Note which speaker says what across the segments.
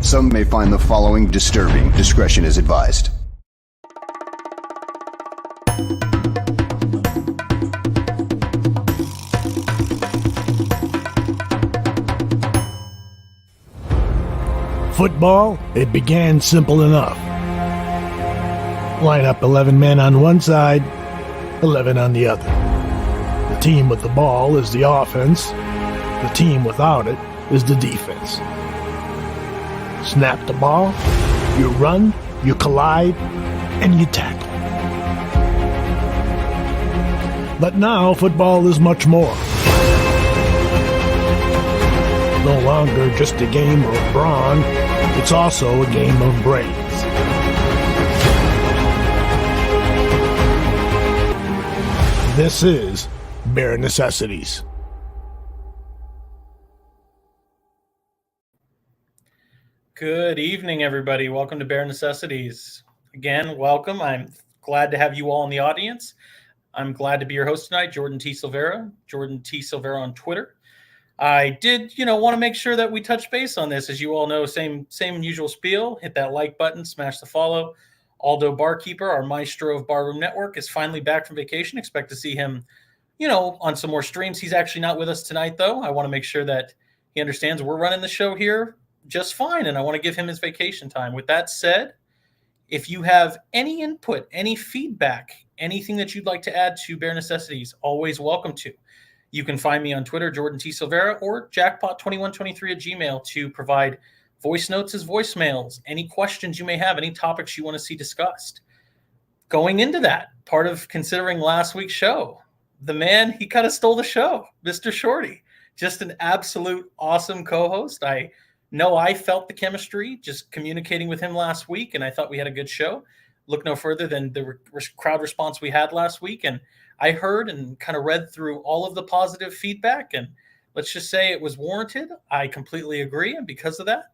Speaker 1: Some may find the following disturbing. Discretion is advised.
Speaker 2: Football, it began simple enough. Line up 11 men on one side, 11 on the other. The team with the ball is the offense. The team without it is the defense. Snap the ball, you run, you collide, and you tackle. But now football is much more. No longer just a game of brawn, it's also a game of brains. This is Bare Necessities.
Speaker 3: Good evening, everybody. Welcome to Bare Necessities. Again, welcome. I'm glad to have you all in the audience. I'm glad to be your host tonight, Jordan T. Silveira, Jordan T. Silveira on Twitter. I did, want to make sure that we touch base on this. As you all know, same usual spiel. Hit that like button, smash the follow. Aldo Barkeeper, our maestro of Barroom Network, is finally back from vacation. Expect to see him, on some more streams. He's actually not with us tonight, though. I want to make sure that he understands we're running the show here just fine, and I want to give him his vacation time. With that said, if you have any input, any feedback, anything that you'd like to add to Bare Necessities, always welcome to. You can find me on Twitter, Jordan T. Silveira, or jackpot2123 at Gmail to provide voice notes as voicemails, any questions you may have, any topics you want to see discussed. Going into that, part of considering last week's show, the man, he kind of stole the show, Mr. Shorty. Just an absolute awesome co-host. I know I felt the chemistry just communicating with him last week, and I thought we had a good show. Look no further than the crowd response we had last week, and I heard and kind of read through all of the positive feedback, and let's just say it was warranted. I completely agree, and because of that,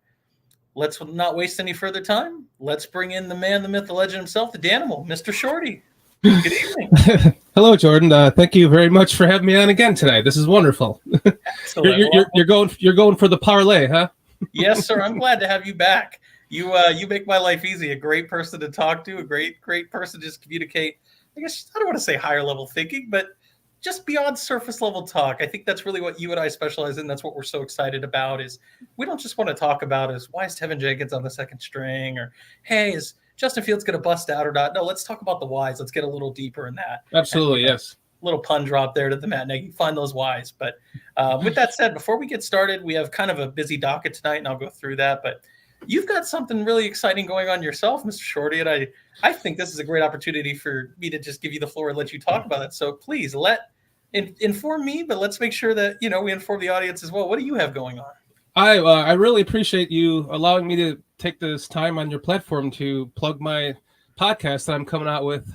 Speaker 3: let's not waste any further time. Let's bring in the man, the myth, the legend himself, the Danimal, Mr. Shorty. Good evening.
Speaker 4: Hello, Jordan. Thank you very much for having me on again tonight. This is wonderful. You're going for the parlay, huh?
Speaker 3: Yes, sir. I'm glad to have you back. You make my life easy. A great person to talk to. A great person to just communicate. I guess I don't want to say higher level thinking, but just beyond surface level talk. I think that's really what you and I specialize in. That's what we're so excited about. Is we don't just want to talk about is why is Tevin Jenkins on the second string, or hey, is Justin Fields going to bust out or not? No, let's talk about the whys. Let's get a little deeper in that.
Speaker 4: Absolutely, yes.
Speaker 3: Little pun drop there to the Matt Nagy. Find those whys. But with that said, before we get started, we have kind of a busy docket tonight, and I'll go through that. But you've got something really exciting going on yourself, Mr. Shorty, and I think this is a great opportunity for me to just give you the floor and let you talk about it. So please inform me, but let's make sure that we inform the audience as well. What do you have going on?
Speaker 4: I really appreciate you allowing me to take this time on your platform to plug my podcast that I'm coming out with.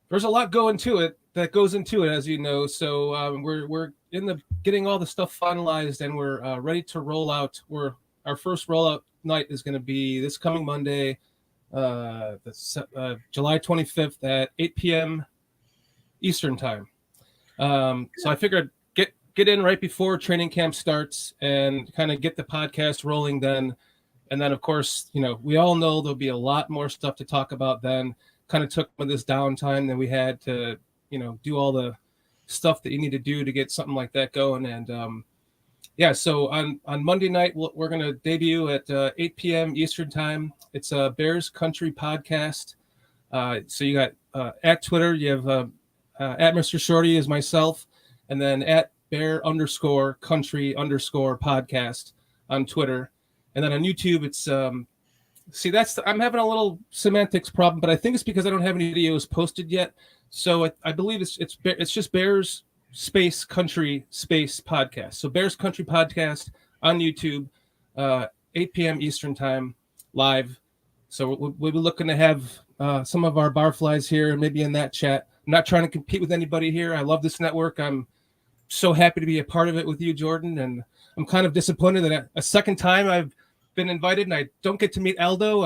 Speaker 4: There's a lot that goes into it, as you know. So we're getting all the stuff finalized, and we're ready to roll out. Our first rollout night is going to be this coming Monday, July 25th at 8 p.m. Eastern time. So I figured get in right before training camp starts and kind of get the podcast rolling then. And then, of course, we all know there'll be a lot more stuff to talk about then. Kind of took this downtime that we had to, do all the stuff that you need to do to get something like that going. And so on Monday night, we're going to debut at 8 p.m. Eastern time. It's a Bears Country podcast. So you got at Twitter, you have at Mr. Shorty is myself, and then at Bear_Country_ podcast on Twitter. And then on YouTube, it's I'm having a little semantics problem, but I think it's because I don't have any videos posted yet. So I believe it's just Bears space Country space podcast. So Bears Country podcast on YouTube, 8 p.m. Eastern time, live. So we'll be looking to have some of our barflies here and maybe in that chat. I'm not trying to compete with anybody here. I love this network. I'm so happy to be a part of it with you, Jordan. And I'm kind of disappointed that a second time I've been invited and I don't get to meet Aldo.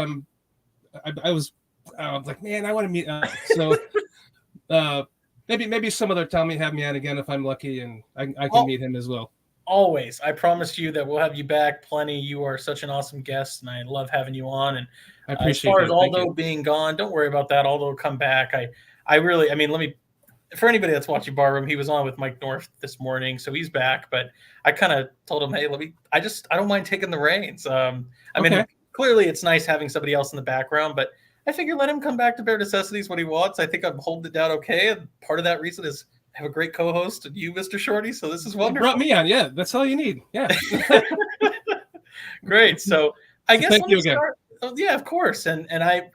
Speaker 4: I was like, man, I want to meet Aldo. So maybe some other time you have me on again if I'm lucky, and I can meet him as well.
Speaker 3: Always. I promise you that we'll have you back plenty. You are such an awesome guest, and I love having you on. And
Speaker 4: I
Speaker 3: as
Speaker 4: appreciate
Speaker 3: far
Speaker 4: that.
Speaker 3: as
Speaker 4: Thank
Speaker 3: Aldo
Speaker 4: you.
Speaker 3: being gone, don't worry about that. Aldo will come back. I really, I mean, let me, for anybody that's watching Barroom, he was on with Mike North this morning, so he's back. But I kind of told him, hey, I don't mind taking the reins. I mean, clearly it's nice having somebody else in the background, but I figure let him come back to Bare Necessities when he wants. I think I'm holding it down okay. And part of that reason is I have a great co-host and you, Mr. Shorty. So this is wonderful.
Speaker 4: You brought me on. Yeah, that's all you need. Yeah.
Speaker 3: Great. So I guess
Speaker 4: thank you again.
Speaker 3: Oh, yeah, of course. And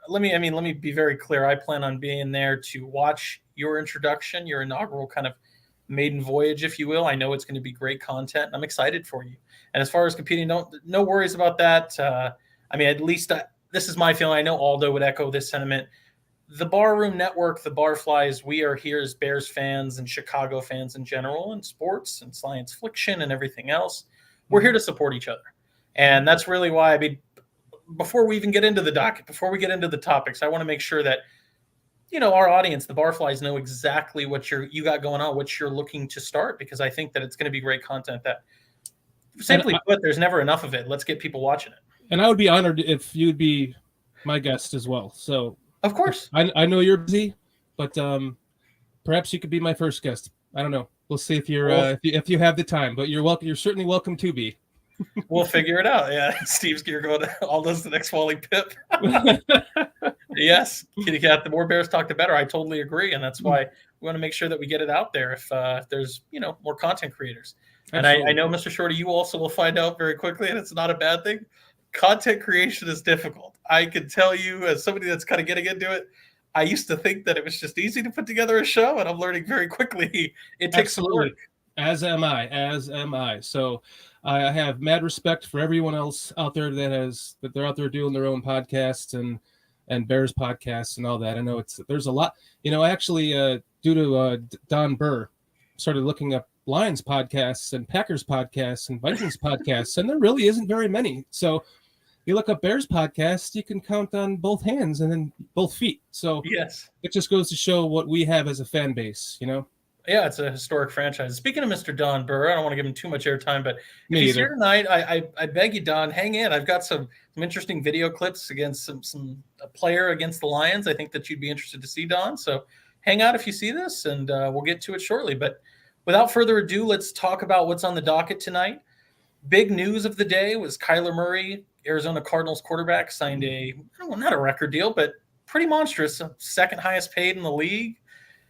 Speaker 3: let me be very clear. I plan on being there to watch your introduction, your inaugural kind of maiden voyage, if you will. I know it's going to be great content, and I'm excited for you. And as far as competing, no worries about that. I mean, at least this is my feeling. I know Aldo would echo this sentiment. The Barroom Network, the Barflies, we are here as Bears fans and Chicago fans in general, and sports and science fiction and everything else. We're here to support each other. And that's really why, I mean, before we even get into the docket, before we get into the topics, I want to make sure that, you know, our audience, the Barflies, know exactly what you got going on, what you're looking to start, because I think that it's going to be great content that, simply put, there's never enough of it. Let's get people watching it.
Speaker 4: And I would be honored if you'd be my guest as well. So,
Speaker 3: of course,
Speaker 4: I know you're busy, but perhaps you could be my first guest. I don't know. We'll see if you're if you have the time. But you're welcome. You're certainly welcome to be.
Speaker 3: We'll figure it out. Yeah, Steve's going to go all those the next Wally Pip. Yes, Kitty Cat. The more Bears talk, the better. I totally agree, and that's why we want to make sure that we get it out there. If there's more content creators, and I know Mr. Shorty, you also will find out very quickly, and it's not a bad thing. Content creation is difficult. I can tell you, as somebody that's kind of getting into it, I used to think that it was just easy to put together a show, and I'm learning very quickly it takes some work.
Speaker 4: As am I. So I have mad respect for everyone else out there that they're out there doing their own podcasts and Bears podcasts and all that. I know there's a lot. I actually, due to Don Burr, started looking up Lions podcasts and Packers podcasts and Vikings podcasts, and there really isn't very many. So you look up Bears podcasts, you can count on both hands and then both feet. So
Speaker 3: yes, it
Speaker 4: just goes to show what we have as a fan base,
Speaker 3: Yeah, it's a historic franchise. Speaking of Mr. Don Burr, I don't want to give him too much airtime, but if he's here tonight, I beg you, Don, hang in. I've got some interesting video clips against a player against the Lions. I think that you'd be interested to see, Don. So hang out if you see this, and we'll get to it shortly. But without further ado, let's talk about what's on the docket tonight. Big news of the day was Kyler Murray, Arizona Cardinals quarterback, signed not a record deal, but pretty monstrous, second highest paid in the league.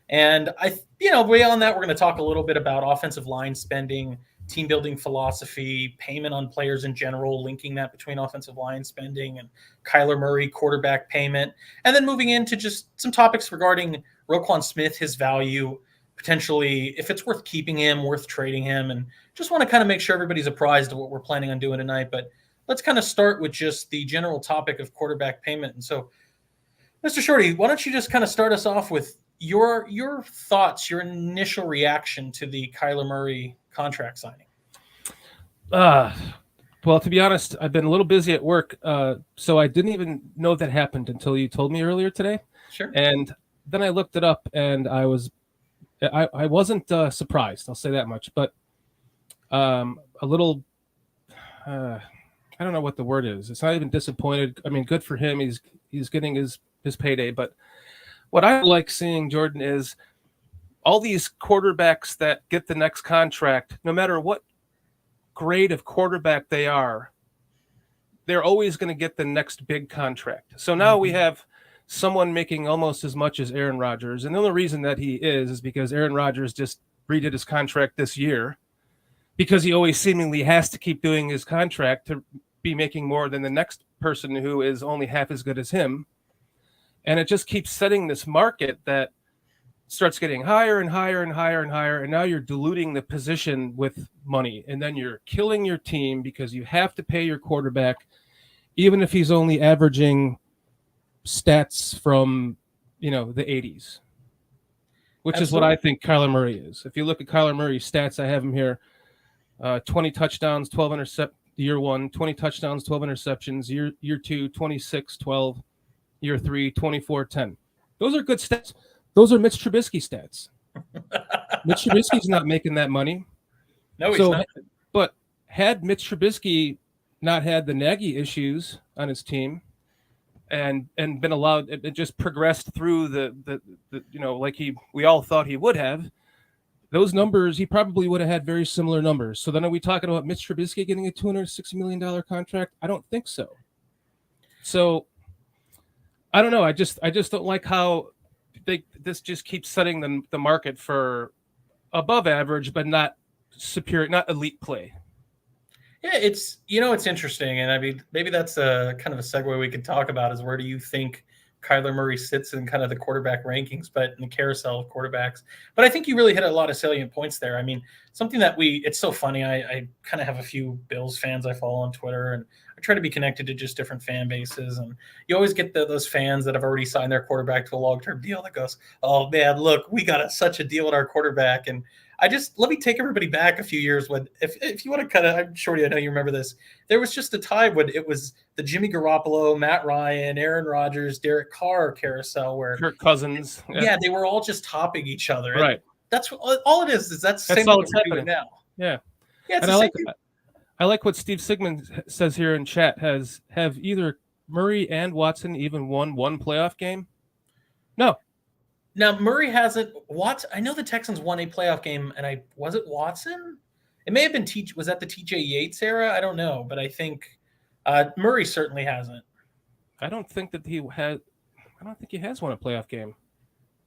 Speaker 3: And beyond that, we're going to talk a little bit about offensive line spending, team building philosophy, payment on players in general, linking that between offensive line spending and Kyler Murray quarterback payment. And then moving into just some topics regarding Roquan Smith, his value, potentially if it's worth keeping him, worth trading him, and just want to kind of make sure everybody's apprised of what we're planning on doing tonight. But let's kind of start with just the general topic of quarterback payment. And so, Mr. Shorty, why don't you just kind of start us off with your thoughts, your initial reaction to the Kyler Murray contract signing?
Speaker 4: Well, to be honest, I've been a little busy at work, so I didn't even know that happened until you told me earlier today.
Speaker 3: Sure.
Speaker 4: And then I looked it up, and I wasn't surprised. I'll say that much, but a little. I don't know what the word is. It's not even disappointed. I mean, good for him. He's getting his payday, but what I like seeing, Jordan, is all these quarterbacks that get the next contract, no matter what grade of quarterback they are, they're always going to get the next big contract. So now we have someone making almost as much as Aaron Rodgers. And the only reason that he is because Aaron Rodgers just redid his contract this year, because he always seemingly has to keep doing his contract to be making more than the next person who is only half as good as him. And it just keeps setting this market that starts getting higher and higher and higher and higher. And now you're diluting the position with money. And then you're killing your team because you have to pay your quarterback, even if he's only averaging stats from, the 80s, which
Speaker 3: Absolutely.
Speaker 4: is what I think Kyler Murray is. If you look at Kyler Murray's stats, I have him here, 20 touchdowns, 12 interceptions, year one, 20 touchdowns, 12 interceptions, year two, 26, 12. Year 3, 24-10. Those are good stats. Those are Mitch Trubisky stats. Mitch Trubisky's not making that money.
Speaker 3: No, he's not.
Speaker 4: had Mitch Trubisky not had the Nagy issues on his team and been allowed, it just progressed through the like we all thought he would have, those numbers, he probably would have had very similar numbers. So then are we talking about Mitch Trubisky getting a $260 million contract? I don't think so. So I don't know. I just don't like how this just keeps setting the market for above average, but not superior, not elite play.
Speaker 3: Yeah, it's interesting, and I mean maybe that's a kind of a segue we could talk about is where do you think Kyler Murray sits in kind of the quarterback rankings, but in the carousel of quarterbacks. But I think you really hit a lot of salient points there. I mean, something that it's so funny. I kind of have a few Bills fans I follow on Twitter, and I try to be connected to just different fan bases. And you always get those fans that have already signed their quarterback to a long-term deal that goes, oh man, look, we got such a deal with our quarterback. And let me take everybody back a few years when, if you want to kind of, I'm sure I know you remember this, there was just a time when it was the Jimmy Garoppolo, Matt Ryan, Aaron Rodgers, Derek Carr carousel where
Speaker 4: Kirk Cousins.
Speaker 3: Yeah, they were all just topping each other.
Speaker 4: Right.
Speaker 3: And that's all it is that's the same
Speaker 4: all
Speaker 3: thing
Speaker 4: it's
Speaker 3: we're
Speaker 4: happening
Speaker 3: doing now.
Speaker 4: Yeah.
Speaker 3: Yeah,
Speaker 4: and I like what Steve Sigmund says here in chat. Have either Murray and Watson even won one playoff game? No.
Speaker 3: Now, Murray hasn't. I know the Texans won a playoff game, and was it Watson? It may have been was that the TJ Yates era? I don't know, but I think Murray certainly hasn't.
Speaker 4: I don't think he has won a playoff game.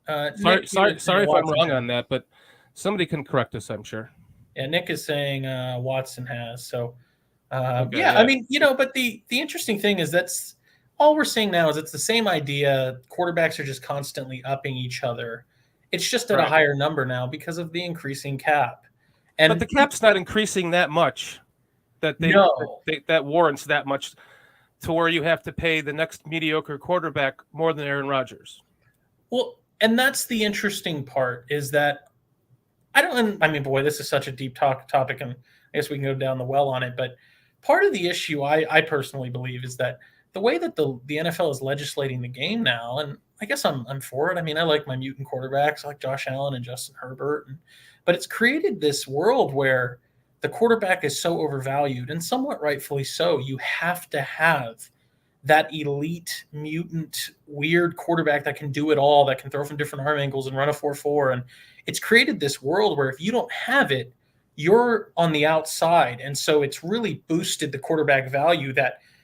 Speaker 3: Sorry
Speaker 4: if I'm wrong on that, but somebody can correct us, I'm sure.
Speaker 3: Yeah, Nick is saying Watson has. So,
Speaker 4: Okay,
Speaker 3: yeah, I mean, but the interesting thing is that's all we're seeing now is it's the same idea. Quarterbacks are just constantly upping each other. It's just at a higher number now because of the increasing cap.
Speaker 4: But the cap's not increasing that much that that warrants that much to where you have to pay the next mediocre quarterback more than Aaron Rodgers.
Speaker 3: Well, and that's the interesting part is that boy, this is such a deep topic, and I guess we can go down the well on it. But part of the issue I personally believe is that the way that the NFL is legislating the game now, and I guess I'm for it. I mean, I like my mutant quarterbacks, I like Josh Allen and Justin Herbert, but it's created this world where the quarterback is so overvalued, and somewhat rightfully so. You have to have that elite, mutant, weird quarterback that can do it all, that can throw from different arm angles and run a 4.4. And it's created this world where if you don't have it, you're on the outside. And so it's really boosted the quarterback value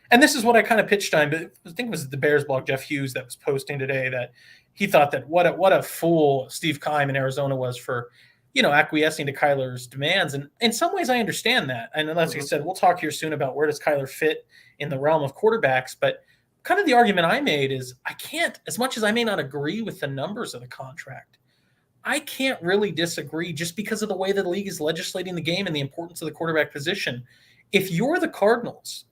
Speaker 3: and this is what I kind of pitched on, but I think it was the Bears blog, Jeff Hughes, that was posting today that he thought that what a fool Steve Keim in Arizona was for, acquiescing to Kyler's demands. And in some ways I understand that. And as I said, we'll talk here soon about where does Kyler fit in the realm of quarterbacks. But kind of the argument I made is I can't, as much as I may not agree with the numbers of the contract, I can't really disagree just because of the way the league is legislating the game and the importance of the quarterback position. If you're the Cardinals,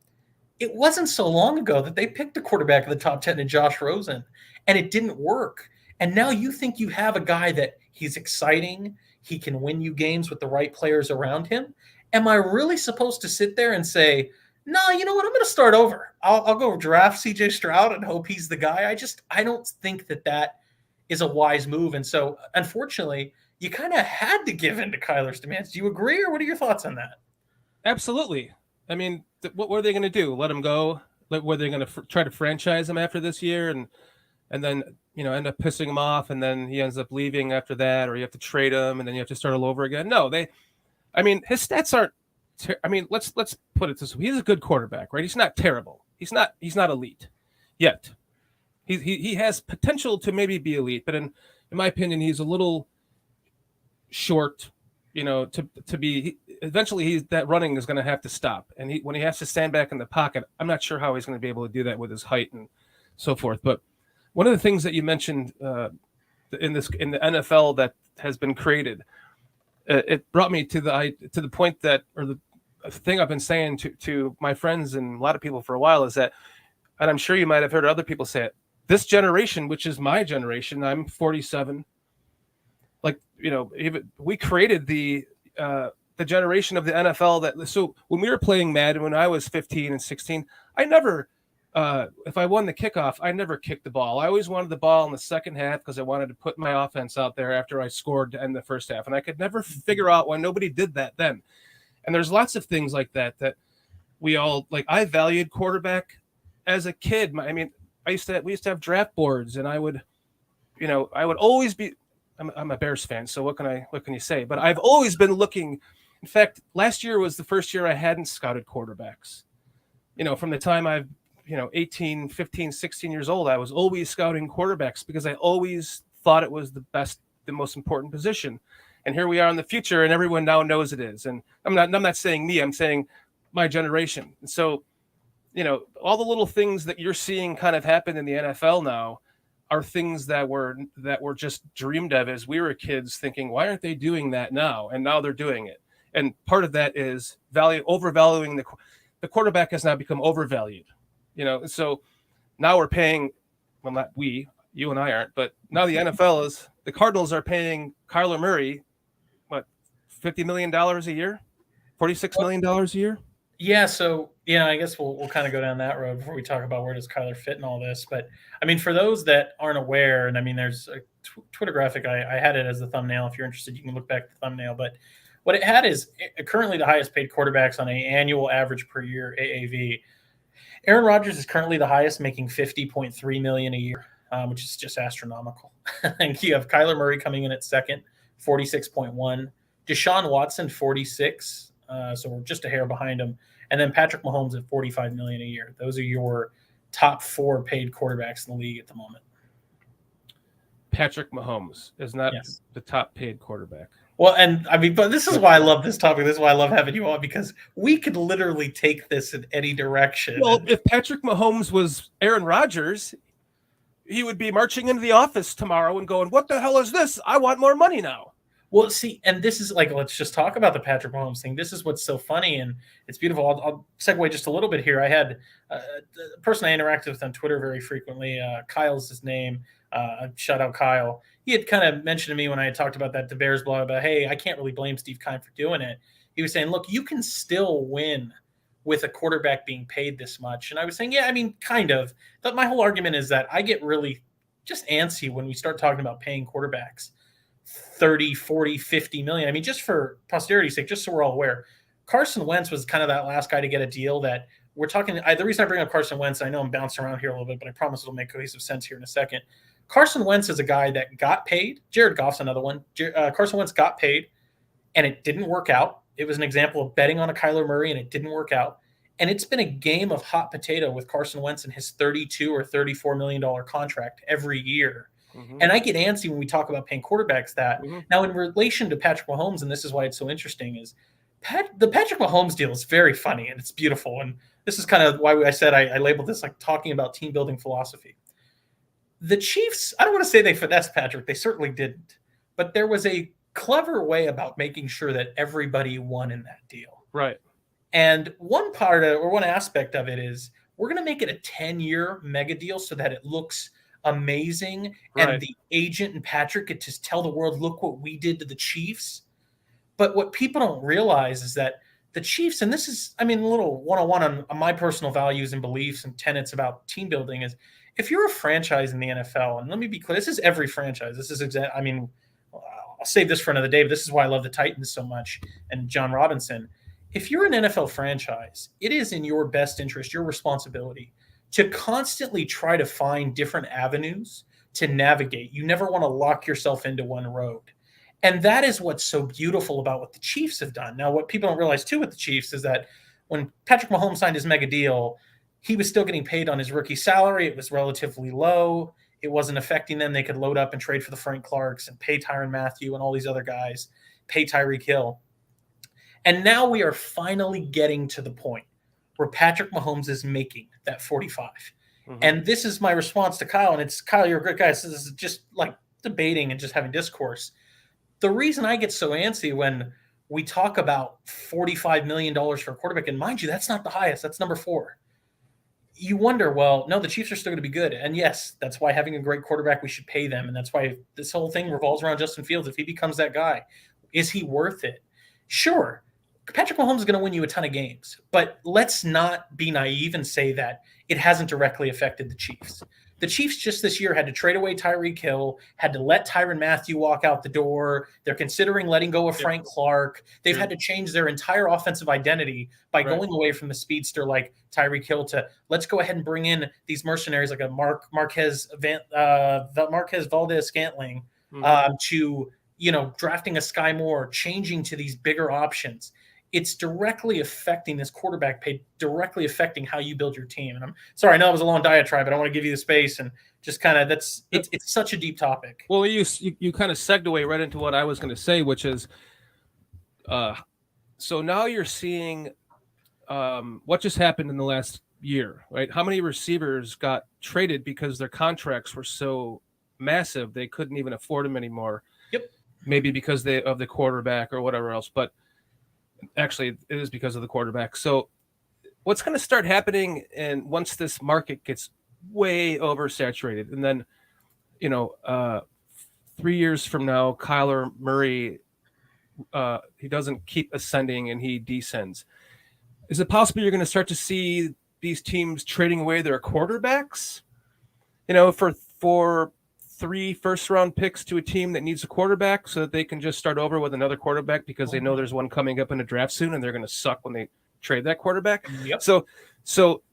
Speaker 3: it wasn't so long ago that they picked a quarterback in the top 10 in Josh Rosen, and it didn't work. And now you think you have a guy that he's exciting, he can win you games with the right players around him. Am I really supposed to sit there and say, no, you know what, I'm going to start over. I'll go draft CJ Stroud and hope he's the guy. I don't think that is a wise move. And so, unfortunately, you kind of had to give in to Kyler's demands. Do you agree, or what are your thoughts on that?
Speaker 4: Absolutely. I mean, what were they going to do? Let him go? Were they going to try to franchise him after this year and then, end up pissing him off, and then he ends up leaving after that, or you have to trade him and then you have to start all over again? No, his stats aren't. Let's put it this way: he's a good quarterback, right? He's not terrible. He's not elite yet. He has potential to maybe be elite, but in my opinion, he's a little short. To be eventually that running is going to have to stop, and when he has to stand back in the pocket, I'm not sure how he's going to be able to do that with his height and so forth. But one of the things that you mentioned in the NFL that has been created, it brought me to the point that, or the thing I've been saying to my friends and a lot of people for a while, is that, and I'm sure you might have heard other people say it, this generation, which is my generation, I'm 47. We created the generation of the NFL so when we were playing Madden, when I was 15 and 16, I never, if I won the kickoff, I never kicked the ball. I always wanted the ball in the second half because I wanted to put my offense out there after I scored to end the first half. And I could never figure out why nobody did that then. And there's lots of things like that we all like. I valued quarterback as a kid. We used to have draft boards, and I would always be. I'm a Bears fan, so what can you say? But I've always been looking. In fact, last year was the first year I hadn't scouted quarterbacks. From the time I've 18, 15, 16 years old, I was always scouting quarterbacks because I always thought it was the most important position. And here we are in the future, and everyone now knows it is. And I'm not saying me, I'm saying my generation. And so, all the little things that you're seeing kind of happen in the NFL now are things that were just dreamed of as we were kids, thinking, why aren't they doing that now? And now they're doing it. And part of that is overvaluing the quarterback has now become overvalued. So now we're paying, well, not we, you and I aren't, but now the Cardinals are paying Kyler Murray, what, $50 million a year, $46 million a year.
Speaker 3: Yeah. So, I guess we'll kind of go down that road before we talk about where does Kyler fit in all this. But for those that aren't aware, and there's a Twitter graphic, I had it as the thumbnail. If you're interested, you can look back at the thumbnail. But what it had is currently the highest paid quarterbacks on an annual average per year AAV. Aaron Rodgers is currently the highest, making $50.3 million a year, which is just astronomical. And you have Kyler Murray coming in at second, 46.1. Deshaun Watson, 46. So we're just a hair behind him. And then Patrick Mahomes at $45 million a year. Those are your top 4 paid quarterbacks in the league at the moment.
Speaker 4: Patrick Mahomes is not the top paid quarterback.
Speaker 3: Well, and but this is why I love this topic. This is why I love having you on, because we could literally take this in any direction.
Speaker 4: Well, if Patrick Mahomes was Aaron Rodgers, he would be marching into the office tomorrow and going, "What the hell is this? I want more money now."
Speaker 3: Well, see, and this is let's just talk about the Patrick Mahomes thing. This is what's so funny, and it's beautiful. I'll segue just a little bit here. I had the person I interacted with on Twitter very frequently, Kyle's his name. Shout out Kyle. He had kind of mentioned to me when I had talked about that, the Bears blog, about, hey, I can't really blame Steve Keim for doing it. He was saying, look, you can still win with a quarterback being paid this much. And I was saying, yeah, kind of. But my whole argument is that I get really just antsy when we start talking about paying quarterbacks 30, 40, 50 million. Just for posterity's sake, just so we're all aware, Carson Wentz was kind of that last guy to get a deal that we're talking. The reason I bring up Carson Wentz, I know I'm bouncing around here a little bit, but I promise it'll make cohesive sense here in a second. Carson Wentz is a guy that got paid. Jared Goff's another one. Carson Wentz got paid, and it didn't work out. It was an example of betting on a Kyler Murray, and it didn't work out. And it's been a game of hot potato with Carson Wentz and his $32 or $34 million contract every year. Mm-hmm. And I get antsy when we talk about paying quarterbacks that. Mm-hmm. Now, in relation to Patrick Mahomes, and this is why it's so interesting, is the Patrick Mahomes deal is very funny, and it's beautiful. And this is kind of why I said I labeled this like talking about team-building philosophy. The Chiefs, I don't want to say they finessed Patrick. They certainly didn't. But there was a clever way about making sure that everybody won in that deal.
Speaker 4: Right.
Speaker 3: And one part or one aspect of it is we're going to make it a 10-year mega deal so that it looks amazing. Right. And the agent and Patrick get to tell the world, look what we did to the Chiefs. But what people don't realize is that the Chiefs, and this is, a little one-on-one on my personal values and beliefs and tenets about team building, is if you're a franchise in the NFL, and let me be clear, this is every franchise. This is I'll save this for another day, but this is why I love the Titans so much and John Robinson. If you're an NFL franchise, it is in your best interest, your responsibility, to constantly try to find different avenues to navigate. You never want to lock yourself into one road. And that is what's so beautiful about what the Chiefs have done. Now, what people don't realize, too, with the Chiefs is that when Patrick Mahomes signed his mega deal, he was still getting paid on his rookie salary. It was relatively low. It wasn't affecting them. They could load up and trade for the Frank Clarks and pay Tyrann Mathieu and all these other guys, pay Tyreek Hill. And now we are finally getting to the point where Patrick Mahomes is making that 45. Mm-hmm. And this is my response to Kyle. And it's, Kyle, you're a great guy. So this is just like debating and just having discourse. The reason I get so antsy when we talk about $45 million for a quarterback, and mind you, that's not the highest. That's number 4. You wonder, well, no, the Chiefs are still going to be good. And yes, that's why having a great quarterback, we should pay them. And that's why this whole thing revolves around Justin Fields. If he becomes that guy, is he worth it? Sure. Patrick Mahomes is going to win you a ton of games, but let's not be naive and say that it hasn't directly affected the Chiefs. The Chiefs just this year had to trade away Tyreek Hill, had to let Tyrann Mathieu walk out the door. They're considering letting go of Frank Clark. They've had to change their entire offensive identity by going away from the speedster like Tyreek Hill to let's go ahead and bring in these mercenaries like a Marquez Valdez-Scantling to, drafting a Sky Moore, changing to these bigger options. It's directly affecting this quarterback pay, directly affecting how you build your team. And I'm sorry, I know it was a long diatribe, but I want to give you the space and just kind of it's such a deep topic.
Speaker 4: Well, you kind of segued right into what I was going to say, which is, so now you're seeing what just happened in the last year, right? How many receivers got traded because their contracts were so massive they couldn't even afford them anymore?
Speaker 3: Yep.
Speaker 4: Maybe because of the quarterback or whatever else, but actually it is because of the quarterback. So what's going to start happening, and once this market gets way oversaturated, and then 3 years from now Kyler Murray he doesn't keep ascending and he descends, is it possible you're going to start to see these teams trading away their quarterbacks for 3 first-round picks to a team that needs a quarterback so that they can just start over with another quarterback because they know there's one coming up in a draft soon and they're going to suck when they trade that quarterback?
Speaker 3: Yep.
Speaker 4: So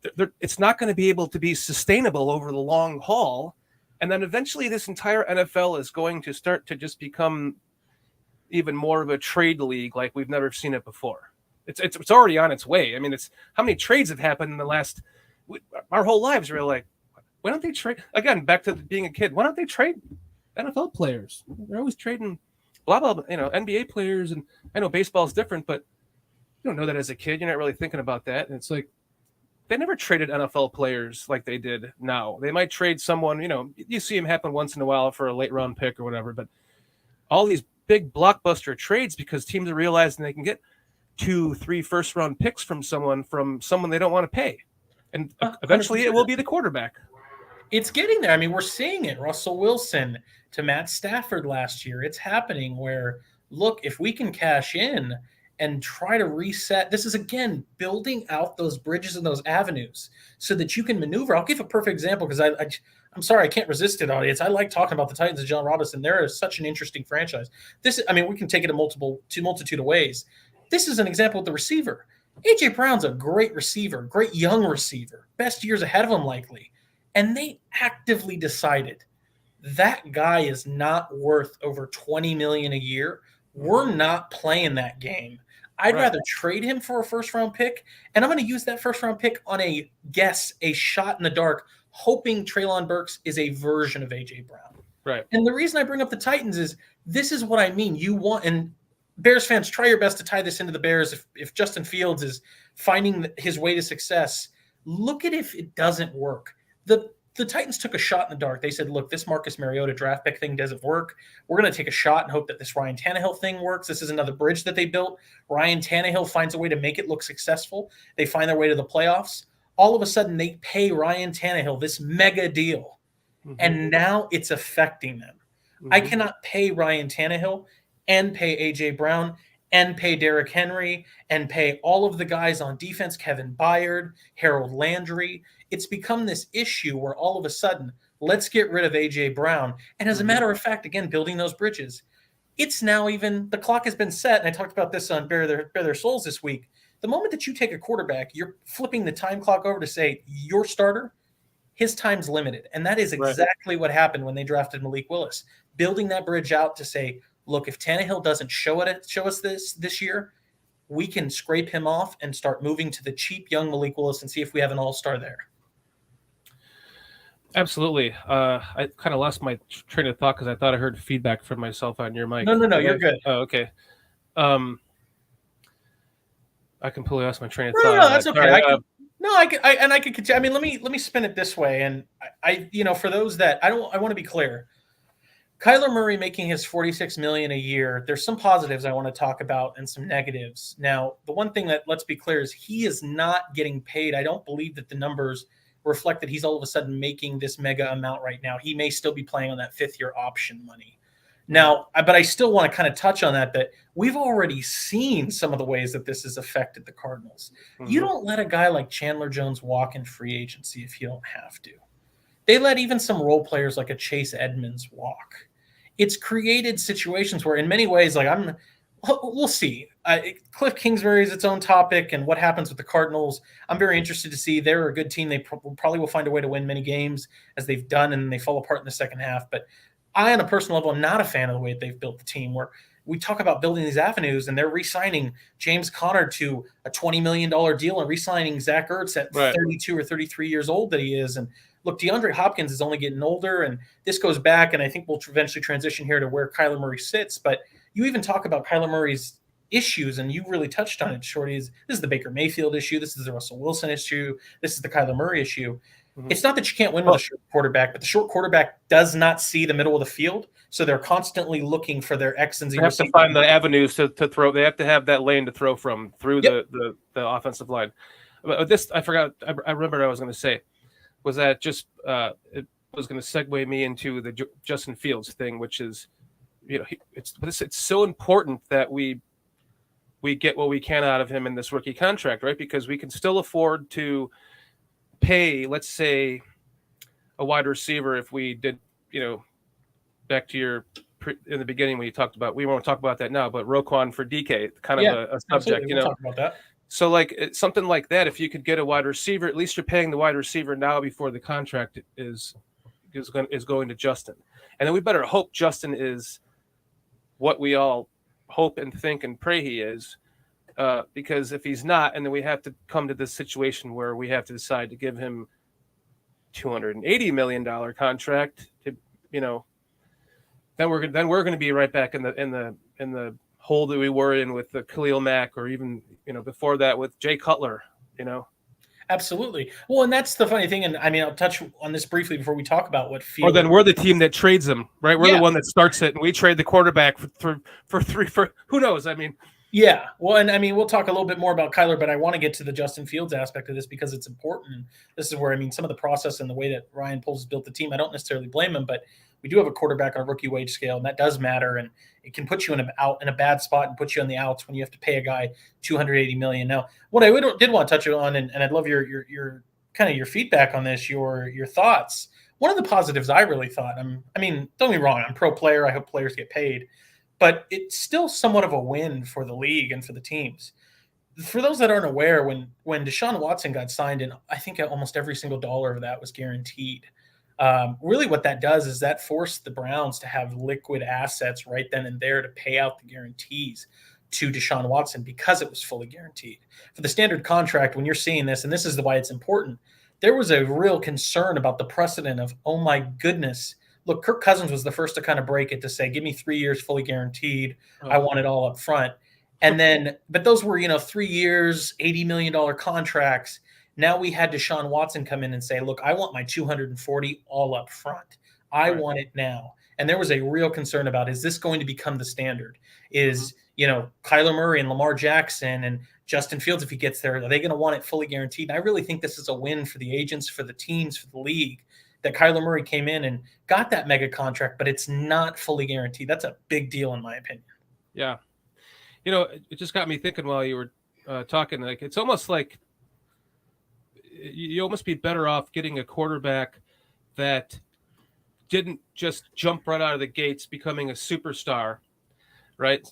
Speaker 4: it's not going to be able to be sustainable over the long haul. And then eventually this entire NFL is going to start to just become even more of a trade league like we've never seen it before. It's already on its way. I mean, it's how many trades have happened in the last our whole lives. We're like, why don't they trade again? Back to being a kid. Why don't they trade NFL players? They're always trading blah blah. NBA players, and I know baseball is different, but you don't know that as a kid. You're not really thinking about that. And it's like they never traded NFL players like they did now. They might trade someone. You see them happen once in a while for a late round pick or whatever. But all these big blockbuster trades because teams are realizing they can get 2-3 first round picks from someone they don't want to pay, and eventually it will be the quarterback.
Speaker 3: It's getting there. I mean, we're seeing it. Russell Wilson to Matt Stafford last year. It's happening where, look, if we can cash in and try to reset, this is, again, building out those bridges and those avenues so that you can maneuver. I'll give a perfect example because I'm sorry, I can't resist it, audience. I like talking about the Titans and John Robinson. They're such an interesting franchise. We can take it a multitude of ways. This is an example with the receiver. A.J. Brown's a great receiver, great young receiver, best years ahead of him likely. And they actively decided that guy is not worth over $20 million a year. We're not playing that game. I'd rather trade him for a first-round pick, and I'm going to use that first-round pick on a shot in the dark, hoping Treylon Burks is a version of A.J. Brown.
Speaker 4: Right.
Speaker 3: And the reason I bring up the Titans is this is what I mean. You want – and Bears fans, try your best to tie this into the Bears. If Justin Fields is finding his way to success, look at if it doesn't work. The Titans took a shot in the dark. They said, look, this Marcus Mariota draft pick thing doesn't work. We're going to take a shot and hope that this Ryan Tannehill thing works. This is another bridge that they built. Ryan Tannehill finds a way to make it look successful. They find their way to the playoffs. All of a sudden, they pay Ryan Tannehill this mega deal. Mm-hmm. And now it's affecting them. Mm-hmm. I cannot pay Ryan Tannehill and pay A.J. Brown and pay Derrick Henry and pay all of the guys on defense, Kevin Byard, Harold Landry. It's become this issue where all of a sudden, let's get rid of A.J. Brown. And as a matter of fact, again, building those bridges, it's now even, the clock has been set, and I talked about this on Bare Their Souls this week. The moment that you take a quarterback, you're flipping the time clock over to say, your starter, his time's limited. And that is exactly what happened when they drafted Malik Willis. Building that bridge out to say, look, if Tannehill doesn't show us this year, we can scrape him off and start moving to the cheap young Malik Willis and see if we have an all-star there.
Speaker 4: Absolutely. I kind of lost my train of thought because I thought I heard feedback from myself on your mic.
Speaker 3: No, you're good.
Speaker 4: Oh, okay. I completely lost my train of thought.
Speaker 3: No, that's okay. I could continue. I mean, let me spin it this way. And I for those that I want to be clear. Kyler Murray making his $46 million a year. There's some positives I want to talk about and some negatives. Now, the one thing that let's be clear is he is not getting paid. I don't believe that the numbers reflect that he's all of a sudden making this mega amount right now. He may still be playing on that 5th-year option money. Now, but I still want to kind of touch on that we've already seen some of the ways that this has affected the Cardinals. Mm-hmm. You don't let a guy like Chandler Jones walk in free agency if you don't have to. They let even some role players like a Chase Edmonds walk. It's created situations where in many ways, like we'll see. Cliff Kingsbury is its own topic, and what happens with the Cardinals. I'm very interested to see. They're a good team. They probably will find a way to win many games as they've done, and they fall apart in the second half. But I, on a personal level, am not a fan of the way that they've built the team, where we talk about building these avenues, and they're re-signing James Conner to a $20 million deal and re-signing Zach Ertz at 32 or 33 years old that he is. And look, DeAndre Hopkins is only getting older, and this goes back, and I think we'll eventually transition here to where Kyler Murray sits. But you even talk about Kyler Murray's issues, and you really touched on it, Shorty. This is the Baker Mayfield issue. This is the Russell Wilson issue. This is the Kyler Murray issue. Mm-hmm. It's not that you can't win with a short quarterback, but the short quarterback does not see the middle of the field, so they're constantly looking for their X and Z.
Speaker 4: They have to find the avenues to throw. They have to have that lane to throw from through the offensive line. But this, I forgot. I remember what I was going to say. Was that just it was going to segue me into the Justin Fields thing, which is, it's so important that we get what we can out of him in this rookie contract, right? Because we can still afford to pay, let's say, a wide receiver if we did, back to your in the beginning when you talked about, we won't talk about that now, but Roquan for DK, kind of a subject,
Speaker 3: we'll talk about that.
Speaker 4: So like something like that, if you could get a wide receiver, at least you're paying the wide receiver now before the contract is going to Justin. And then we better hope Justin is what we all hope and think and pray he is, because if he's not, and then we have to come to this situation where we have to decide to give him $280 million contract to, then we're going to be right back in the hole that we were in with the Khalil Mack, or even before that with Jay Cutler.
Speaker 3: Absolutely. Well, and that's the funny thing, and I mean, I'll touch on this briefly before we talk about what Field.
Speaker 4: Or then we're the team that trades them, right? We're the one that starts it, and we trade the quarterback for who knows? I mean.
Speaker 3: Yeah, well, and I mean, we'll talk a little bit more about Kyler, but I want to get to the Justin Fields aspect of this because it's important. This is where, I mean, some of the process and the way that Ryan Poles has built the team, I don't necessarily blame him, but we do have a quarterback on a rookie wage scale, and that does matter, and it can put you in a bad spot and put you on the outs when you have to pay a guy $280 million. Now, what I did want to touch on, and I'd love your kind of your feedback on this, your thoughts. One of the positives I really thought, I mean, don't get me wrong, I'm pro player. I hope players get paid, but it's still somewhat of a win for the league and for the teams. For those that aren't aware, when Deshaun Watson got signed, and I think almost every single dollar of that was guaranteed. Really what that does is that forced the Browns to have liquid assets right then and there to pay out the guarantees to Deshaun Watson because it was fully guaranteed. For the standard contract, when you're seeing this, and this is why it's important, there was a real concern about the precedent of, oh my goodness, look, Kirk Cousins was the first to kind of break it to say, give me 3 years fully guaranteed. I want it all up front. And then, but those were, 3 years, $80 million contracts. Now we had Deshaun Watson come in and say, look, I want my 240 all up front. I want it now. And there was a real concern about, is this going to become the standard? Is, Kyler Murray and Lamar Jackson and Justin Fields, if he gets there, are they going to want it fully guaranteed? And I really think this is a win for the agents, for the teams, for the league, that Kyler Murray came in and got that mega contract, but it's not fully guaranteed. That's a big deal in my opinion.
Speaker 4: Yeah. It just got me thinking while you were talking, like, it's almost like you almost be better off getting a quarterback that didn't just jump right out of the gates becoming a superstar, right?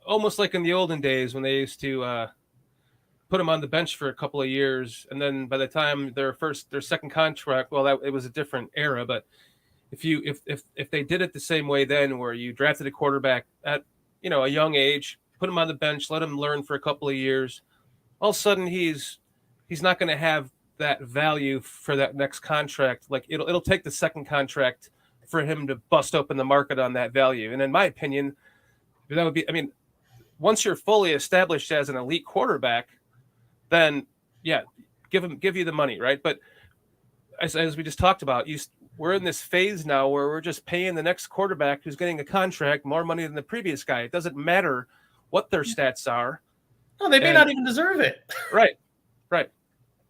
Speaker 4: Almost like in the olden days when they used to put him on the bench for a couple of years, and then by the time their second contract, well, it was a different era. But if they did it the same way then, where you drafted a quarterback at a young age, put him on the bench, let him learn for a couple of years, all of a sudden he's not going to have that value for that next contract. Like it'll take the second contract for him to bust open the market on that value. And in my opinion, that would be, once you're fully established as an elite quarterback, then give you the money, right? But as we just talked about, we're in this phase now where we're just paying the next quarterback who's getting a contract more money than the previous guy. It doesn't matter what their stats are.
Speaker 3: No, they may not even deserve it.
Speaker 4: Right.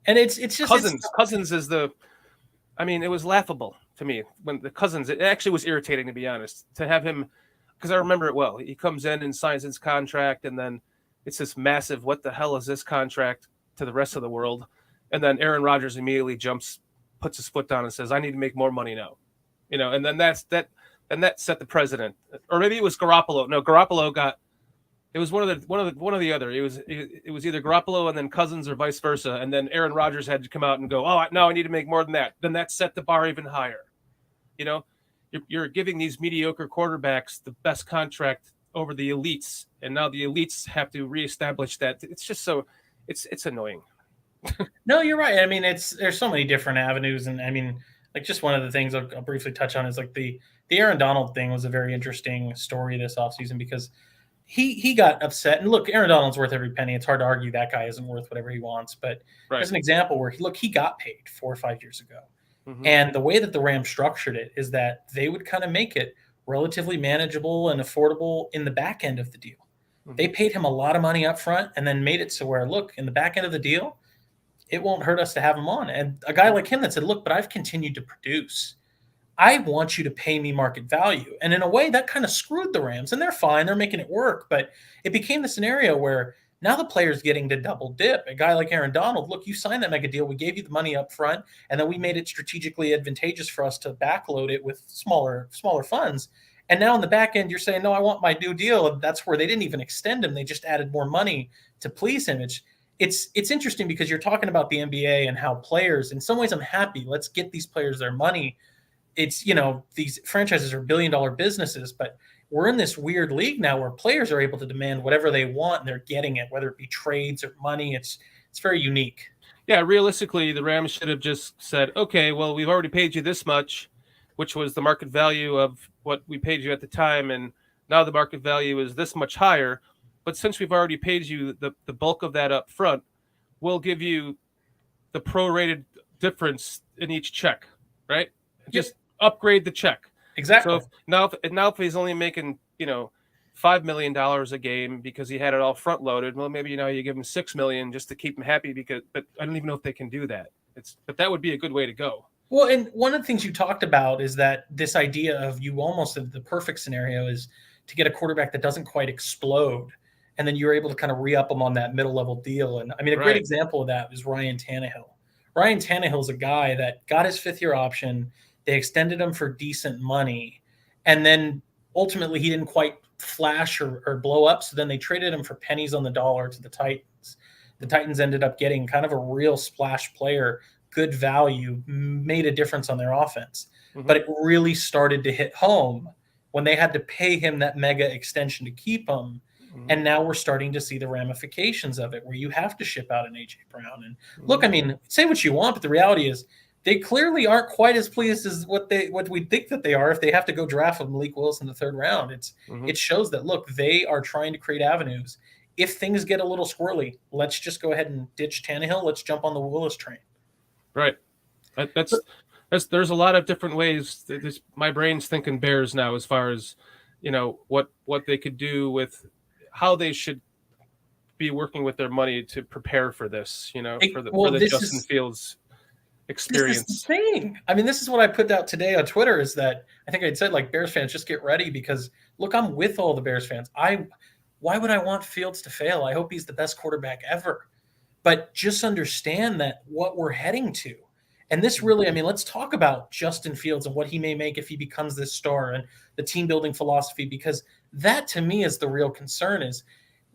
Speaker 3: And it's just
Speaker 4: Cousins is it was laughable to me when the Cousins, it actually was irritating, to be honest, to have him, because I remember it well. He comes in and signs his contract, and then it's this massive, what the hell is this contract to the rest of the world? And then Aaron Rodgers immediately jumps puts his foot down and says, I need to make more money now. And then that set the precedent. Or maybe it was Garoppolo. No, Garoppolo got, it was one of the other. It was either Garoppolo and then Cousins or vice versa. And then Aaron Rodgers had to come out and go, oh, no, I need to make more than that. Then that set the bar even higher. You're giving these mediocre quarterbacks the best contract over the elites. And now the elites have to reestablish that. It's just so it's annoying.
Speaker 3: No, you're right. I mean, there's so many different avenues. And I mean, like just one of the things I'll briefly touch on is like the Aaron Donald thing was a very interesting story this offseason because he got upset. And look, Aaron Donald's worth every penny. It's hard to argue that guy isn't worth whatever he wants. But there's an example where he got paid 4 or 5 years ago. Mm-hmm. And the way that the Rams structured it is that they would kind of make it relatively manageable and affordable in the back end of the deal. Mm-hmm. They paid him a lot of money up front and then made it so where, look, in the back end of the deal, it won't hurt us to have him on. And a guy like him that said, look, but I've continued to produce. I want you to pay me market value. And in a way, that kind of screwed the Rams. And they're fine. They're making it work. But it became the scenario where now the player's getting to double dip. A guy like Aaron Donald, look, you signed that mega deal. We gave you the money up front. And then we made it strategically advantageous for us to backload it with smaller funds. And now in the back end, you're saying, no, I want my new deal. And that's where they didn't even extend him. They just added more money to please him. It's interesting because you're talking about the NBA and how players, in some ways I'm happy. Let's get these players their money. It's, these franchises are billion-dollar businesses, but we're in this weird league now where players are able to demand whatever they want and they're getting it, whether it be trades or money. It's very unique.
Speaker 4: Yeah, realistically, the Rams should have just said, okay, well, we've already paid you this much, which was the market value of what we paid you at the time, and now the market value is this much higher. But since we've already paid you the bulk of that up front, we'll give you the prorated difference in each check, right? Yep. Just upgrade the check.
Speaker 3: Exactly.
Speaker 4: So if he's only making, $5 million a game because he had it all front loaded, well, maybe you give him $6 million just to keep him happy but I don't even know if they can do that. But that would be a good way to go.
Speaker 3: Well, and one of the things you talked about is that this idea of the perfect scenario is to get a quarterback that doesn't quite explode. And then you're able to kind of re-up them on that middle-level deal. And, I mean, a great example of that is Ryan Tannehill. Ryan Tannehill is a guy that got his fifth-year option. They extended him for decent money. And then ultimately he didn't quite flash or blow up. So then they traded him for pennies on the dollar to the Titans. The Titans ended up getting kind of a real splash player, good value, made a difference on their offense. Mm-hmm. But it really started to hit home when they had to pay him that mega extension to keep him. And now we're starting to see the ramifications of it where you have to ship out an A.J. Brown. And look, I mean, say what you want, but the reality is they clearly aren't quite as pleased as what we think that they are if they have to go draft with Malik Willis in the third round. It shows that, look, they are trying to create avenues. If things get a little squirrely, let's just go ahead and ditch Tannehill. Let's jump on the Willis train.
Speaker 4: Right. There's a lot of different ways. My brain's thinking Bears now as far as, what they could do with – how they should be working with their money to prepare for this, for the Justin Fields experience.
Speaker 3: This is the thing. I mean, this is what I put out today on Twitter is that I think I'd said, like, Bears fans, just get ready because, look, I'm with all the Bears fans. Why would I want Fields to fail? I hope he's the best quarterback ever. But just understand that what we're heading to. And this really, I mean, let's talk about Justin Fields and what he may make if he becomes this star and the team building philosophy, because that to me is the real concern is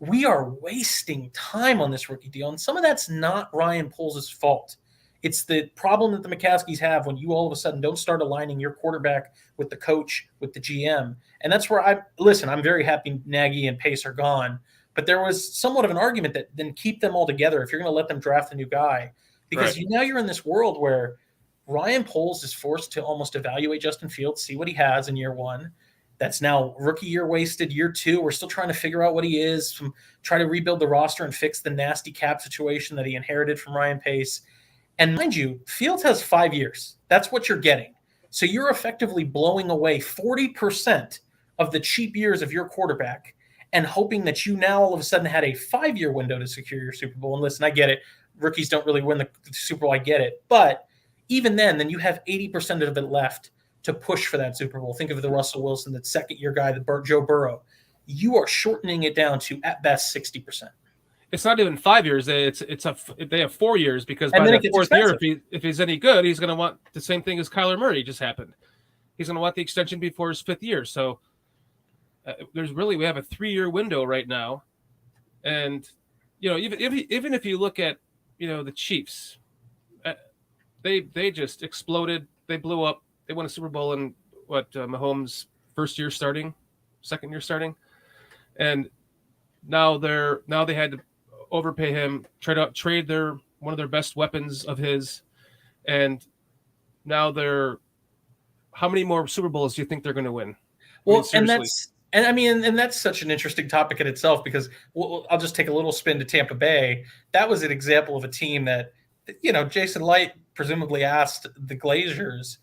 Speaker 3: we are wasting time on this rookie deal. And some of that's not Ryan Poles' fault. It's the problem that the McCaskies have when you all of a sudden don't start aligning your quarterback with the coach, with the GM. And that's where I'm very happy Nagy and Pace are gone. But there was somewhat of an argument that then keep them all together if you're going to let them draft a new guy. Because now you're in this world where Ryan Poles is forced to almost evaluate Justin Fields, see what he has in year one. That's now rookie year wasted. Year two, we're still trying to figure out what he is, try to rebuild the roster and fix the nasty cap situation that he inherited from Ryan Pace. And mind you, Fields has 5 years. That's what you're getting. So you're effectively blowing away 40% of the cheap years of your quarterback and hoping that you now all of a sudden had a 5-year window to secure your Super Bowl. And listen, I get it. Rookies don't really win the Super Bowl. I get it. But even then you have 80% of it left to push for that Super Bowl. Think of the Russell Wilson, the second-year guy, Joe Burrow. You are shortening it down to, at best, 60%.
Speaker 4: it's not even 5 years. They have 4 years because
Speaker 3: And
Speaker 4: by
Speaker 3: then
Speaker 4: the
Speaker 3: it gets
Speaker 4: fourth year,
Speaker 3: expensive.
Speaker 4: if he's any good, he's going to want the same thing as Kyler Murray just happened. He's going to want the extension before his 5th year. So we have a 3-year window right now, and even if you look at the Chiefs, they just exploded. They blew up. They won a Super Bowl in Mahomes' first year starting, second year starting, and now they had to overpay him, trade one of their best weapons of his, and now how many more Super Bowls do you think they're going to win?
Speaker 3: Well, and that's such an interesting topic in itself because I'll just take a little spin to Tampa Bay. That was an example of a team that, Jason Light presumably asked the Glazers,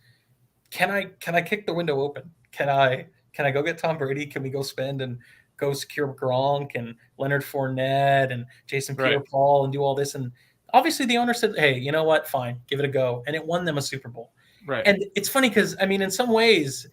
Speaker 3: "Can I kick the window open? Can I go get Tom Brady? Can we go spend and go secure Gronk and Leonard Fournette and Jason Pierre-Paul and do all this?" And obviously the owner said, "Hey, you know what? Fine, give it a go," and it won them a Super Bowl.
Speaker 4: Right.
Speaker 3: And it's funny because in some ways,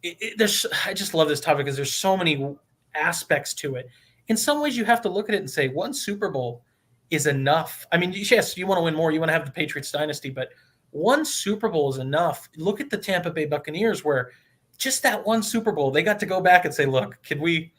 Speaker 3: I just love this topic because there's so many aspects to it. In some ways, you have to look at it and say one Super Bowl is enough. Yes, you want to win more, you want to have the Patriots dynasty, but one Super Bowl is enough. Look at the Tampa Bay Buccaneers, where just that one Super Bowl, they got to go back and say, "Look, can we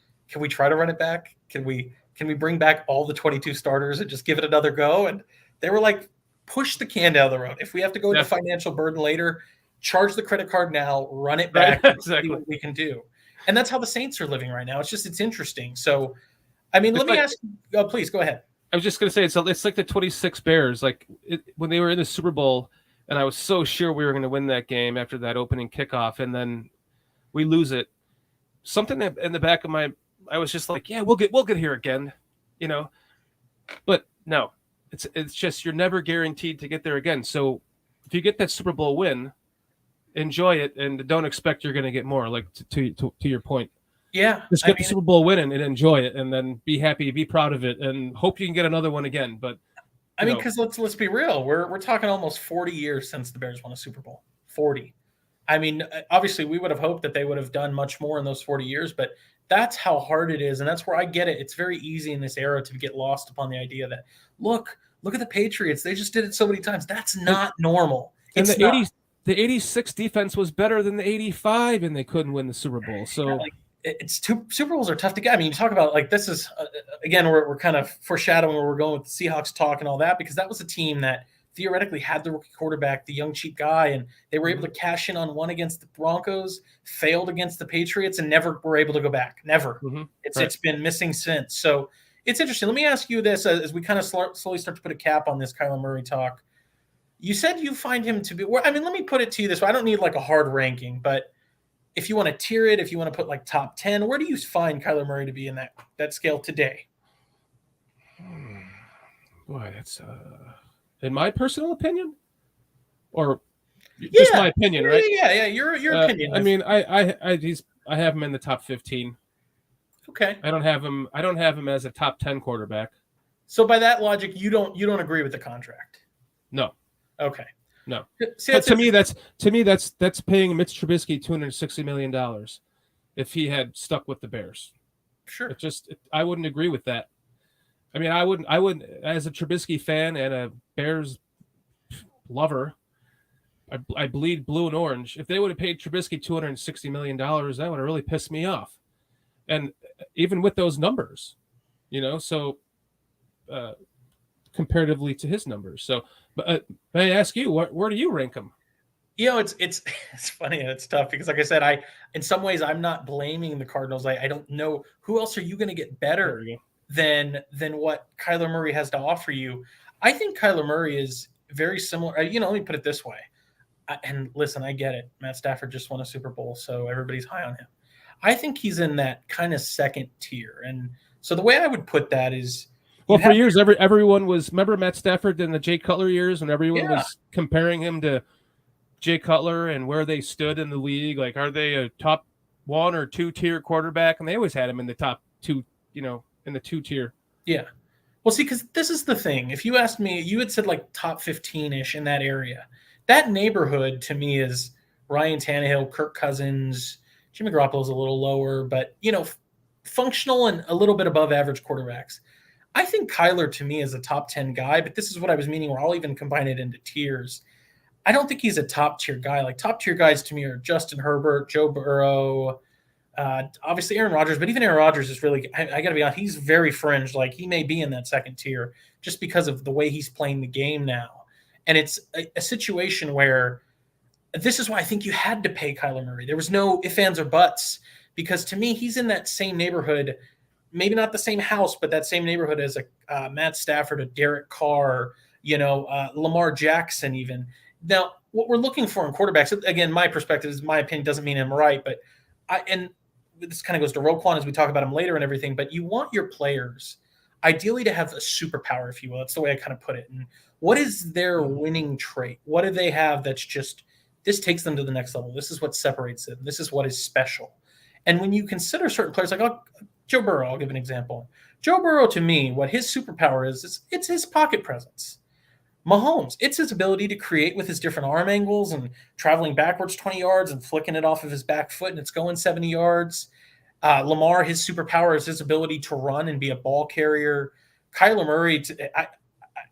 Speaker 3: try to run it back? Can we bring back all the 22 starters and just give it another go?" And they were like, push the can down the road. If we have to go into financial burden later, charge the credit card now, run it back,
Speaker 4: exactly.
Speaker 3: See what we can do. And that's how the Saints are living right now. It's interesting. So, let me ask you, please go ahead.
Speaker 4: I was just going to say, it's like the 26 Bears, when they were in the Super Bowl, and I was so sure we were going to win that game after that opening kickoff, and then we lose it. Something in the back of I was just like, yeah, we'll get here again, But no, it's just you're never guaranteed to get there again. So if you get that Super Bowl win, enjoy it and don't expect you're going to get more. Like to your point,
Speaker 3: yeah,
Speaker 4: just get the Super Bowl win and enjoy it, and then be happy, be proud of it, and hope you can get another one again. But
Speaker 3: because let's be real, we're talking almost 40 years since the Bears won a Super Bowl. 40. Obviously, we would have hoped that they would have done much more in those 40 years, but that's how hard it is, and that's where I get it. It's very easy in this era to get lost upon the idea that look at the Patriots. They just did it so many times. That's not normal.
Speaker 4: And the 86 defense was better than the 85, and they couldn't win the Super Bowl. So
Speaker 3: Super Bowls are tough to get. You talk about this is again we're kind of foreshadowing where we're going with the Seahawks talk and all that, because that was a team that theoretically had the rookie quarterback, the young cheap guy, and they were able to cash in on one against the Broncos, failed against the Patriots, and never were able to go back. Never. Mm-hmm. It's been missing since. So it's interesting. Let me ask you this as we kind of slowly start to put a cap on this Kyler Murray talk. You said you find him to be – let me put it to you this way. I don't need a hard ranking, but if you want to tier it, if you want to put top 10, where do you find Kyler Murray to be in that scale today?
Speaker 4: Boy, that's in my personal opinion? Or just my opinion, right?
Speaker 3: Yeah, your opinion.
Speaker 4: I have him in the top 15.
Speaker 3: Okay.
Speaker 4: I don't have him as a top 10 quarterback.
Speaker 3: So by that logic, you don't agree with the contract?
Speaker 4: No.
Speaker 3: Okay.
Speaker 4: No. See, to me that's paying Mitch Trubisky $260 million if he had stuck with the Bears.
Speaker 3: Sure.
Speaker 4: I wouldn't agree with that. I wouldn't as a Trubisky fan and a Bears lover, I bleed blue and orange. If they would have paid Trubisky $260 million, that would have really pissed me off. And even with those numbers, so comparatively to his numbers. So, but may I ask you, where do you rank him?
Speaker 3: It's funny and it's tough because, like I said, in some ways I'm not blaming the Cardinals. I don't know who else are you going to get better than what Kyler Murray has to offer you. I think Kyler Murray is very similar. Let me put it this way. And listen, I get it. Matt Stafford just won a Super Bowl, so everybody's high on him. I think he's in that kind of second tier. And so the way I would put that is,
Speaker 4: well, for years, everyone was, remember Matt Stafford in the Jay Cutler years when everyone was comparing him to Jay Cutler and where they stood in the league? Like, are they a top 1 or 2 tier quarterback? And they always had him in the top 2, in the 2 tier.
Speaker 3: Yeah. Well, see, because this is the thing. If you asked me, you had said top 15-ish in that area. That neighborhood to me is Ryan Tannehill, Kirk Cousins, Jimmy Garoppolo's a little lower, but, functional and a little bit above average quarterbacks. I think Kyler to me is a top 10 guy, but this is what I was meaning where I'll even combine it into tiers. I don't think he's a top tier guy. Like top tier guys to me are Justin Herbert, Joe Burrow, obviously Aaron Rodgers, but even Aaron Rodgers is really, I got to be honest, he's very fringe. Like he may be in that second tier just because of the way he's playing the game now. And it's a situation where this is why I think you had to pay Kyler Murray. There was no ifs, ands, or buts, because to me, he's in that same neighborhood, maybe not the same house, but that same neighborhood as a Matt Stafford, a Derek Carr, Lamar Jackson even. Now, what we're looking for in quarterbacks, again, my perspective is my opinion doesn't mean I'm right, but and this kind of goes to Roquan as we talk about him later and everything, but you want your players ideally to have a superpower, if you will. That's the way I kind of put it. And what is their winning trait? What do they have that's just, this takes them to the next level? This is what separates them. This is what is special. And when you consider certain players, like Joe Burrow, I'll give an example. Joe Burrow, to me, what his superpower is it's his pocket presence. Mahomes, it's his ability to create with his different arm angles and traveling backwards 20 yards and flicking it off of his back foot and it's going 70 yards. Lamar, his superpower is his ability to run and be a ball carrier. Kyler Murray, this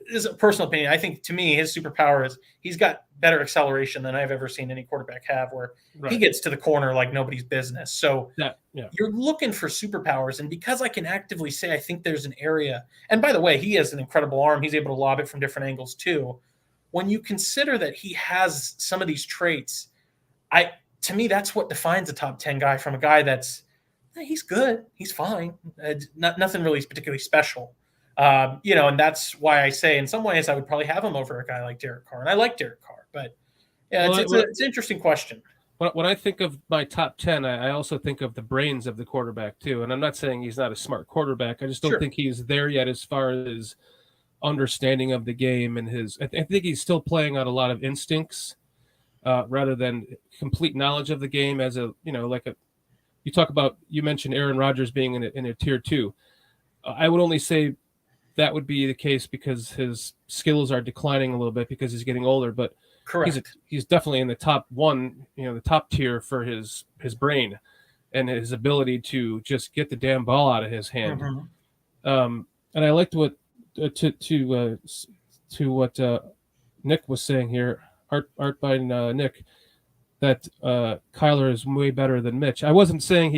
Speaker 3: is a personal opinion. I think to me, his superpower is he's got better acceleration than I've ever seen any quarterback have, where he gets to the corner like nobody's business. So you're looking for superpowers. And because I can actively say I think there's an area, and by the way, he has an incredible arm. He's able to lob it from different angles too. When you consider that he has some of these traits, to me, that's what defines a top 10 guy from a guy that's, he's good, he's fine, nothing really particularly special. And that's why I say in some ways I would probably have him over a guy like Derek Carr. And I like Derek Carr, but it's an interesting question.
Speaker 4: When I think of my top 10, I also think of the brains of the quarterback too. And I'm not saying he's not a smart quarterback. I just don't think he's there yet as far as understanding of the game and I think he's still playing on a lot of instincts rather than complete knowledge of the game as you mentioned Aaron Rodgers being in a tier 2. I would only say that would be the case because his skills are declining a little bit because he's getting older, but he's definitely in the top 1, the top tier for his brain and his ability to just get the damn ball out of his hand. And I liked what to what Nick was saying here, Art by Nick, that Kyler is way better than Mitch. I wasn't saying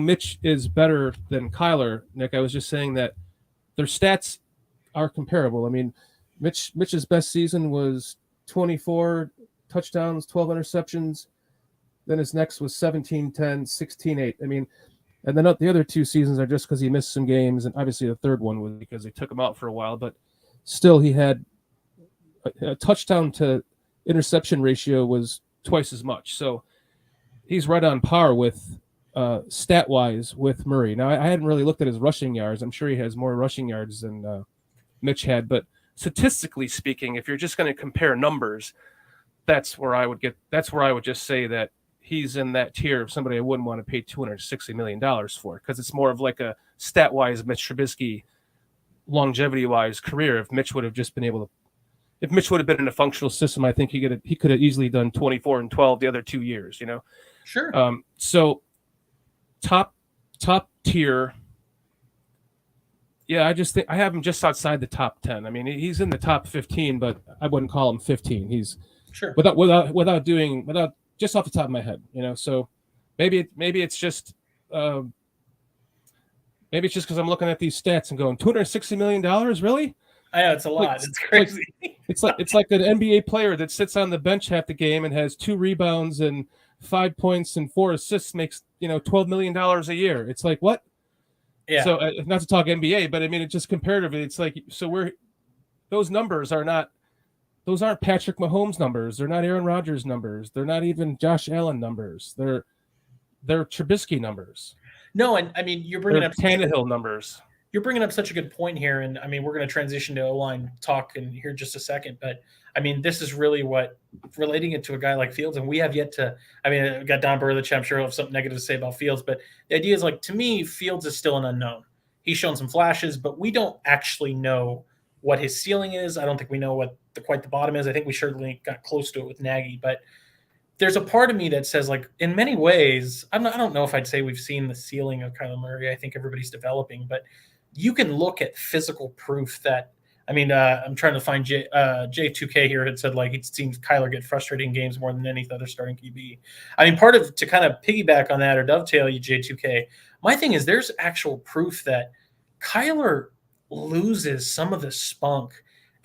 Speaker 4: Mitch is better than Kyler, Nick. I was just saying that their stats are comparable. I mean, Mitch's best season was 24 touchdowns, 12 interceptions. Then his next was 17-10, 16-8. I mean, and then the other 2 seasons are just because he missed some games, and obviously the third one was because they took him out for a while. But still, he had a touchdown to interception ratio was twice as much. So he's right on par with stat-wise with Murray. Now, I hadn't really looked at his rushing yards. I'm sure he has more rushing yards than Mitch had. But statistically speaking, if you're just going to compare numbers, that's where I would just say that he's in that tier of somebody I wouldn't want to pay $260 million for, because it's more of like a stat-wise Mitch Trubisky, longevity-wise career. If Mitch would have been in a functional system, I think he could have easily done 24-12 the other 2 years,
Speaker 3: Sure.
Speaker 4: So top tier. Yeah, I just think I have him just outside the top 10. I mean, he's in the top 15, but I wouldn't call him 15. He's without just off the top of my head, So maybe it's just because I'm looking at these stats and going $260 million, really?
Speaker 3: I know, it's a lot. It's crazy.
Speaker 4: It's like an NBA player that sits on the bench half the game and has 2 rebounds and 5 points and 4 assists makes $12 million a year. It's like, what?
Speaker 3: Yeah.
Speaker 4: So not to talk NBA, but I mean, it's just comparatively, it's like, those numbers aren't Patrick Mahomes numbers. They're not Aaron Rodgers numbers. They're not even Josh Allen numbers. They're Trubisky numbers.
Speaker 3: No, and I mean, you're bringing up
Speaker 4: Tannehill numbers.
Speaker 3: You're bringing up such a good point here, and I mean, we're going to transition to O-line talk in here just a second, but I mean, this is really what relating it to a guy like Fields, and we have yet to. I mean, I've got Don Burlich. I'm sure he'll have something negative to say about Fields, but the idea is like, to me, Fields is still an unknown. He's shown some flashes, but we don't actually know what his ceiling is. I don't think we know what quite the bottom is. I think we certainly got close to it with Nagy, but there's a part of me that says, like, in many ways, I don't know if I'd say we've seen the ceiling of Kyler Murray. I think everybody's developing, but you can look at physical proof that, I mean, I'm trying to find J2K here had said, like, he'd seen Kyler get frustrated in games more than any other starting QB. I mean, part of, to kind of piggyback on that or dovetail you, J2K, my thing is there's actual proof that Kyler loses some of the spunk.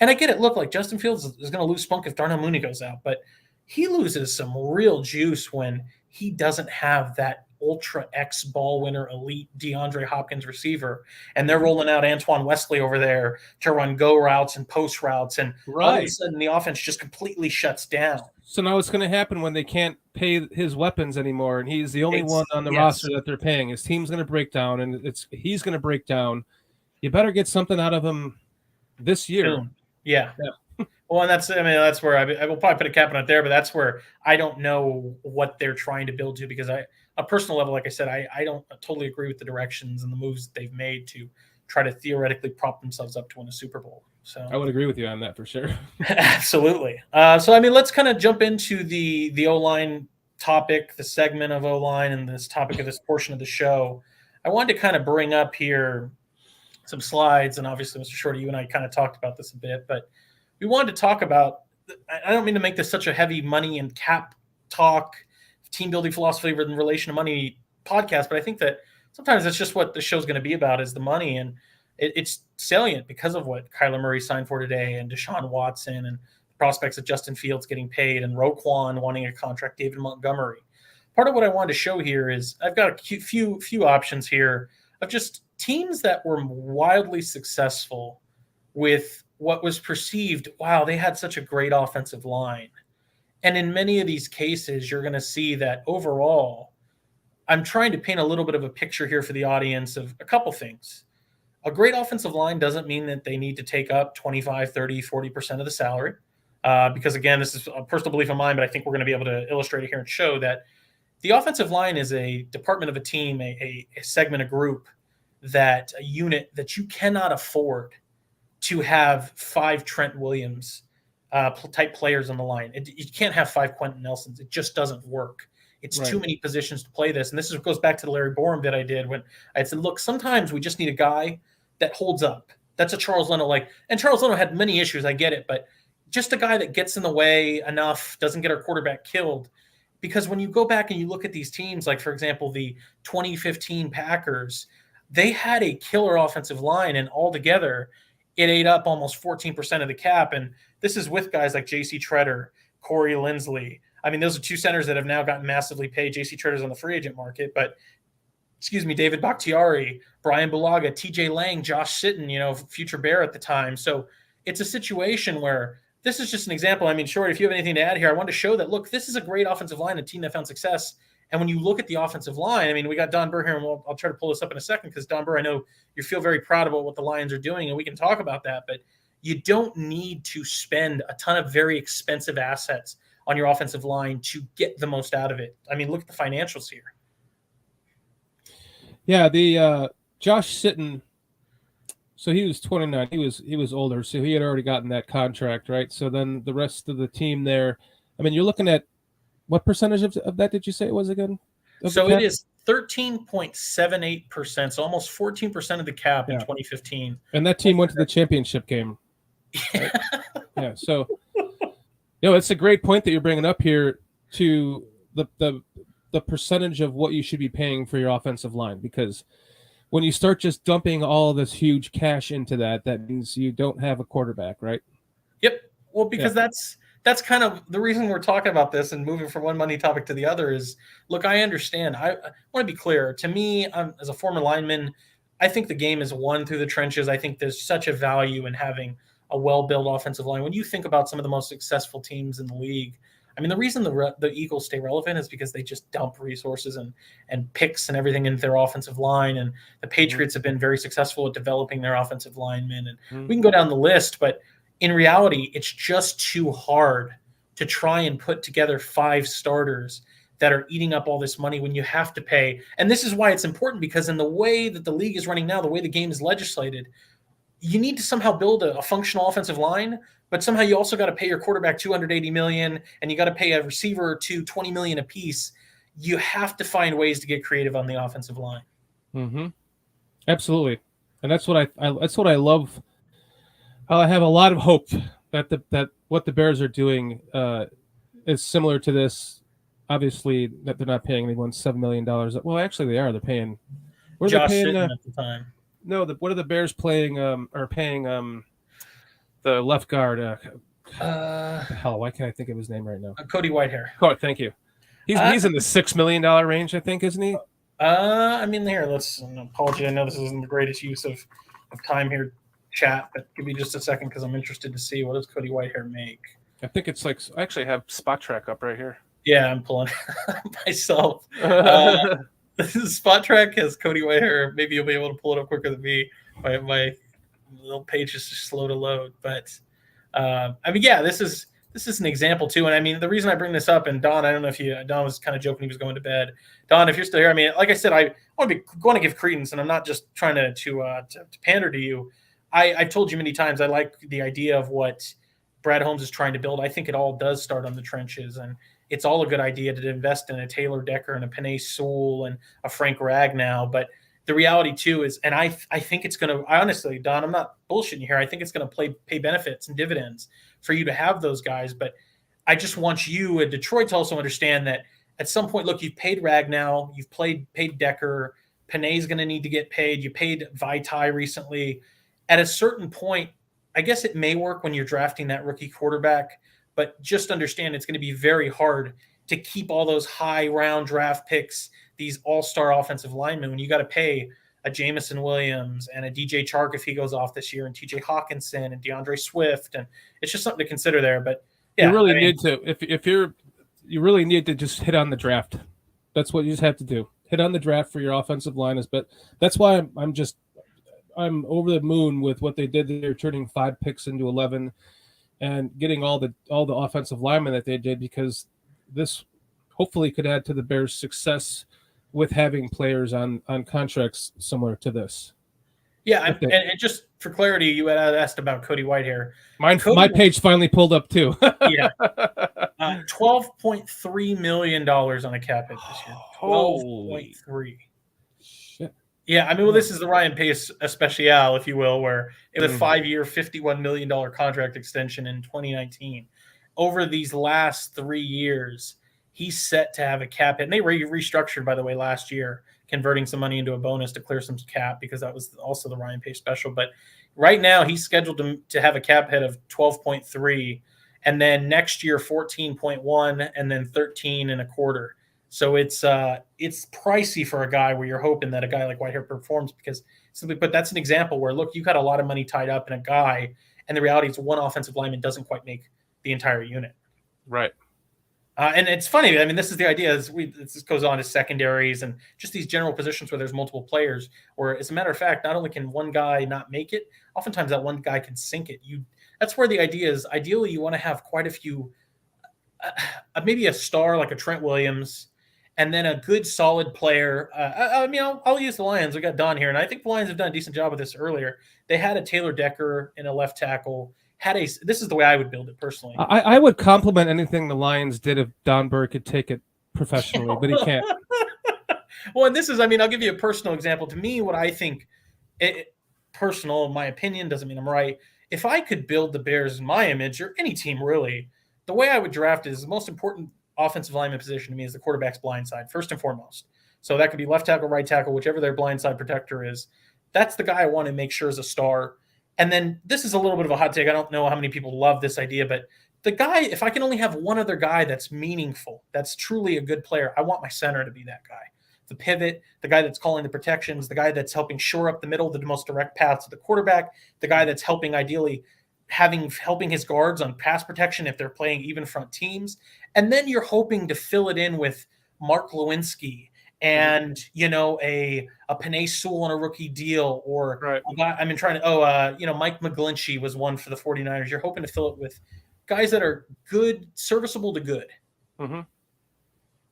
Speaker 3: And I get it. Look, like Justin Fields is going to lose spunk if Darnell Mooney goes out, but he loses some real juice when he doesn't have that ultra X ball winner elite DeAndre Hopkins receiver, and they're rolling out Antoine Wesley over there to run go routes and post routes, and all of a sudden the offense just completely shuts down.
Speaker 4: So now what's going to happen when they can't pay his weapons anymore, and he's the only one on the roster that they're paying? His team's going to break down, and he's going to break down. You better get something out of him this year.
Speaker 3: Yeah. Well, and that's where I will probably put a cap on it there, but that's where I don't know what they're trying to build to, because a personal level, like I said, I don't totally agree with the directions and the moves that they've made to try to theoretically prop themselves up to win a Super Bowl. So
Speaker 4: I would agree with you on that for sure.
Speaker 3: Absolutely. So, I mean, let's kind of jump into the O-line topic, the segment of O-line and this topic of this portion of the show. I wanted to kind of bring up here some slides, and obviously, Mr. Shorty, you and I kind of talked about this a bit, but we wanted to talk about, I don't mean to make this such a heavy money and cap talk, team building philosophy in relation to money podcast, but I think that sometimes that's just what the show's going to be about, is the money. And it's salient because of what Kyler Murray signed for today, and Deshaun Watson, and the prospects of Justin Fields getting paid, and Roquan wanting a contract, David Montgomery. Part of what I wanted to show here is I've got a few options here of just teams that were wildly successful with what was perceived, wow, they had such a great offensive line. And in many of these cases, you're going to see that overall, I'm trying to paint a little bit of a picture here for the audience of a couple things. A great offensive line doesn't mean that they need to take up 25, 30, 40% of the salary. Because again, this is a personal belief of mine, but I think we're going to be able to illustrate it here and show that the offensive line is a department of a team, a segment, a group, a unit that you cannot afford to have 5 Trent Williams type players on the line. You can't have 5 Quentin Nelsons. It just doesn't work. It's too many positions to play this. And this goes back to the Larry Borum bit I did when I said, look, sometimes we just need a guy that holds up. That's a Charles Leno and Charles Leno had many issues, I get it, but just a guy that gets in the way enough, doesn't get our quarterback killed. Because when you go back and you look at these teams, like, for example, the 2015 Packers, they had a killer offensive line, and altogether it ate up almost 14% of the cap. And this is with guys like J.C. Tretter, Corey Linsley. I mean, those are 2 centers that have now gotten massively paid. J.C. Tretter's on the free agent market, but David Bakhtiari, Brian Bulaga, TJ Lang, Josh Sitton, future Bear at the time. So it's a situation where this is just an example. I mean, Shorty, if you have anything to add here, I want to show that, look, this is a great offensive line, a team that found success. And when you look at the offensive line, I mean, we got Don Burr here, and I'll try to pull this up in a second, because Don Burr, I know you feel very proud about what the Lions are doing, and we can talk about that, but you don't need to spend a ton of very expensive assets on your offensive line to get the most out of it. I mean, look at the financials here.
Speaker 4: Yeah, the Josh Sitton, so he was 29. He was older, so he had already gotten that contract, right? So then the rest of the team there, I mean, you're looking at what percentage of that did you say it was again?
Speaker 3: So it is 13.78%, so almost 14% of the cap in 2015.
Speaker 4: And that team went to the championship game. Right? Yeah, so it's a great point that you're bringing up here to the percentage of what you should be paying for your offensive line, because when you start just dumping all this huge cash into that means you don't have a quarterback, right?
Speaker 3: Yep. Well, because that's kind of the reason we're talking about this and moving from one money topic to the other is, look, I understand. I want to be clear. To me, as a former lineman, I think the game is won through the trenches. I think there's such a value in having a well-built offensive line. When you think about some of the most successful teams in the league, I mean, the reason the Eagles stay relevant is because they just dump resources and picks and everything into their offensive line. And the Patriots have been very successful at developing their offensive linemen. And we can go down the list, but in reality, it's just too hard to try and put together 5 starters that are eating up all this money when you have to pay. And this is why it's important, because in the way that the league is running now, the way the game is legislated, you need to somehow build a functional offensive line, but somehow you also got to pay your quarterback $280 million, and you got to pay a receiver or two $20 million a piece. You have to find ways to get creative on the offensive line.
Speaker 4: Mm-hmm. Absolutely. And that's what that's what I love. I have a lot of hope that that what the Bears are doing is similar to this. Obviously, that they're not paying anyone $7 million. Well, actually, they are. They're paying. What are
Speaker 3: Josh
Speaker 4: they paying?
Speaker 3: Sitton at the time.
Speaker 4: No, what are the Bears playing? Or paying the left guard? What the hell? Why can't I think of his name right now?
Speaker 3: Cody Whitehair.
Speaker 4: Oh, thank you. He's in the $6 million range, I think, isn't he?
Speaker 3: I mean, here, let's. Apology. I know this isn't the greatest use of time here, chat, but give me just a second because I'm interested to see what does Cody Whitehair make.
Speaker 4: I think it's like I actually have Spot Track up right here.
Speaker 3: Yeah, I'm pulling myself. Spot Track has Cody Whitehair. Maybe you'll be able to pull it up quicker than me. My little page is just slow to load. But I mean, yeah, this is an example too. And I mean, the reason I bring this up, and Don, I don't know if Don was kind of joking he was going to bed. Don, if you're still here, I mean, like I said, I want to give credence, and I'm not just trying to pander to you. I've told you many times I like the idea of what Brad Holmes is trying to build. I think it all does start on the trenches, and it's all a good idea to invest in a Taylor Decker and a Penei Sewell and a Frank Ragnow. But the reality too is, and I think it's going to, I honestly, Don, I'm not bullshitting you here. I think it's going to pay benefits and dividends for you to have those guys. But I just want you in Detroit to also understand that at some point, look, you've paid Ragnow, you've paid Decker, Penei's going to need to get paid. You paid Vaitai recently. At a certain point, I guess it may work when you're drafting that rookie quarterback, but just understand it's going to be very hard to keep all those high round draft picks, these all-star offensive linemen, when you got to pay a Jamison Williams and a DJ Chark if he goes off this year, and TJ Hawkinson and DeAndre Swift. And it's just something to consider there. But yeah,
Speaker 4: you really need to, you really need to just hit on the draft. That's what you just have to do. Hit on the draft for your offensive liners. But that's why I'm over the moon with what they did. They're turning 5 picks into 11 and getting all the offensive linemen that they did, because this hopefully could add to the Bears' success with having players on contracts similar to this.
Speaker 3: Yeah, and just for clarity, you had asked about Cody Whitehair.
Speaker 4: My page finally pulled up too.
Speaker 3: Yeah, $12.3 million on a cap hit this year. 12.3.
Speaker 4: Shit.
Speaker 3: Yeah, I mean, well, this is the Ryan Pace Especial, if you will, where it was a 5-year, $51 million contract extension in 2019. Over these last 3 years, he's set to have a cap hit. And they restructured, by the way, last year, converting some money into a bonus to clear some cap, because that was also the Ryan Pace special. But right now, he's scheduled to have a cap hit of 12.3, and then next year 14.1, and then 13.25. So it's pricey for a guy where you're hoping that a guy like Whitehair performs, because simply put, that's an example where, look, you got a lot of money tied up in a guy, and the reality is one offensive lineman doesn't quite make the entire unit.
Speaker 4: Right.
Speaker 3: And it's funny. I mean, this is the idea. This goes on to secondaries and just these general positions where there's multiple players, or as a matter of fact, not only can one guy not make it, oftentimes that one guy can sink it. That's where the idea is. Ideally, you want to have quite a few, maybe a star like a Trent Williams, and then a good solid player. I mean, I'll use the Lions. We got Don here, and I think the Lions have done a decent job of this earlier. They had a Taylor Decker in a left tackle. This is the way I would build it personally.
Speaker 4: I would compliment anything the Lions did if Don Burr could take it professionally, but he can't.
Speaker 3: Well, and this is, I mean, I'll give you a personal example. To me, what I think, personal, my opinion, doesn't mean I'm right. If I could build the Bears in my image, or any team really, the way I would draft is the most important offensive lineman position to me is the quarterback's blind side, first and foremost. So that could be left tackle, right tackle, whichever their blind side protector is. That's the guy I want to make sure is a star. And then this is a little bit of a hot take. I don't know how many people love this idea, but the guy, if I can only have one other guy that's meaningful, that's truly a good player, I want my center to be that guy. The pivot, the guy that's calling the protections, the guy that's helping shore up the middle, the most direct path to the quarterback, the guy that's helping ideally helping his guards on pass protection if they're playing even front teams. And then you're hoping to fill it in with Mark Lewinsky and, a Penei Sewell on a rookie deal, or
Speaker 4: right.
Speaker 3: Mike McGlinchey was one for the 49ers. You're hoping to fill it with guys that are good, serviceable to good.
Speaker 4: Mm-hmm.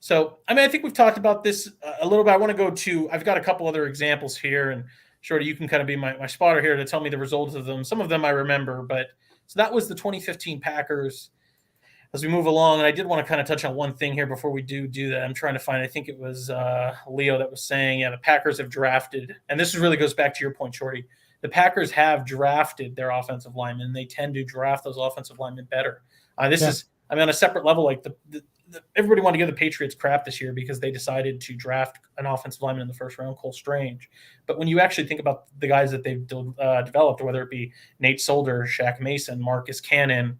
Speaker 3: So, I mean, I think we've talked about this a little bit. I want to I've got a couple other examples here, and Shorty, you can kind of be my spotter here to tell me the results of them. Some of them I remember, but so that was the 2015 Packers. as we move along, and I did want to kind of touch on one thing here before we do that. I'm trying to find, I think it was Leo that was saying, the Packers have drafted, and this really goes back to your point, Shorty. The Packers have drafted their offensive linemen, and they tend to draft those offensive linemen better. This is, on a separate level, like everybody wanted to give the Patriots crap this year because they decided to draft an offensive lineman in the first round, Cole Strange. But when you actually think about the guys that they've developed, whether it be Nate Solder, Shaq Mason, Marcus Cannon,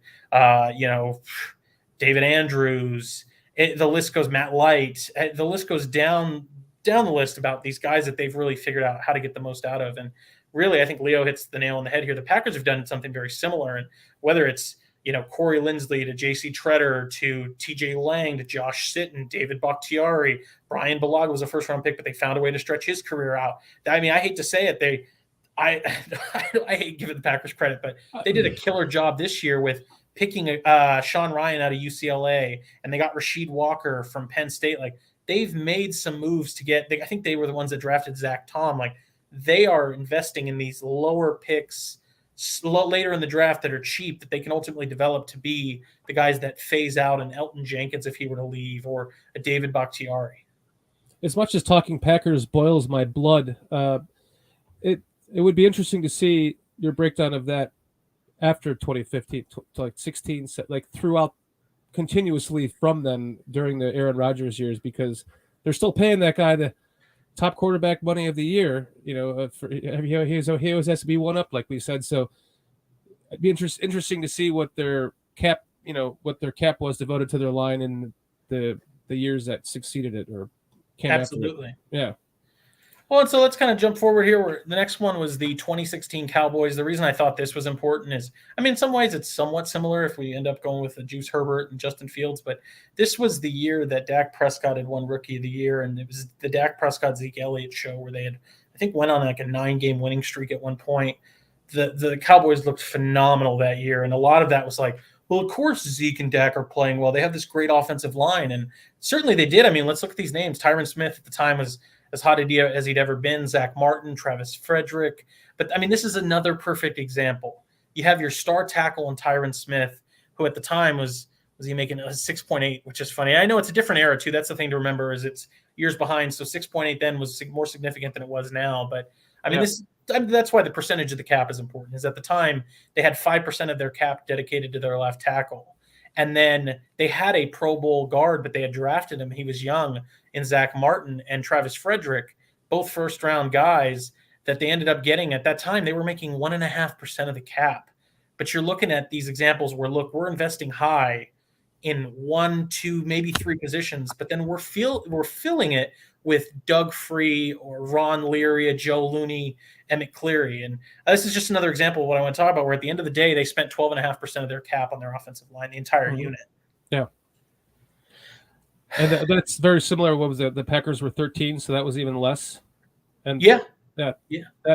Speaker 3: David Andrews, the list goes, Matt Light, the list goes down the list about these guys that they've really figured out how to get the most out of. And really, I think Leo hits the nail on the head here. The Packers have done something very similar. And whether it's, Corey Lindsley to J.C. Treader to T.J. Lang to Josh Sitton, David Bakhtiari, Brian Bulaga was a first-round pick, but they found a way to stretch his career out. I hate to say it. I hate giving the Packers credit, but they did a killer job this year with picking Sean Ryan out of UCLA, and they got Rasheed Walker from Penn State. Like, they've made some moves to get. I think they were the ones that drafted Zach Tom. Like, they are investing in these lower picks later in the draft that are cheap that they can ultimately develop to be the guys that phase out an Elton Jenkins if he were to leave, or a David Bakhtiari.
Speaker 4: As much as talking Packers boils my blood, it would be interesting to see your breakdown of that after 2015 to like 16, like throughout continuously from then during the Aaron Rodgers years, because they're still paying that guy the top quarterback money of the year. He always has to be one up, like we said. So it'd be interesting to see what their cap was devoted to their line in the years that succeeded it or came
Speaker 3: Absolutely.
Speaker 4: After it. Yeah.
Speaker 3: Well, and so let's kind of jump forward here. The next one was the 2016 Cowboys. The reason I thought this was important is, in some ways it's somewhat similar if we end up going with the Juice Herbert and Justin Fields, but this was the year that Dak Prescott had won Rookie of the Year, and it was the Dak Prescott-Zeke Elliott show where they had, I think, went on like a 9-game winning streak at one point. The Cowboys looked phenomenal that year, and a lot of that was like, well, of course Zeke and Dak are playing well. They have this great offensive line, and certainly they did. Let's look at these names. Tyron Smith at the time was as hot as he'd ever been. Zach Martin, Travis Frederick. But, this is another perfect example. You have your star tackle in Tyron Smith, who at the time was he making a 6.8, which is funny. I know it's a different era, too. That's the thing to remember, is it's years behind. So 6.8 then was more significant than it was now. But, that's why the percentage of the cap is important, is at the time they had 5% of their cap dedicated to their left tackle. And then they had a Pro Bowl guard, but they had drafted him. He was young, in Zach Martin and Travis Frederick, both first-round guys that they ended up getting. At that time, they were making 1.5% of the cap. But you're looking at these examples where, look, we're investing high in 1, 2, maybe 3 positions, but then we're filling it with Doug Free or Ron Leary, Joe Looney, Emmett Cleary. And this is just another example of what I want to talk about, where at the end of the day, they spent 12.5% of their cap on their offensive line, the entire unit.
Speaker 4: Yeah. And that's very similar. What was it? The Packers were 13, so that was even less. And that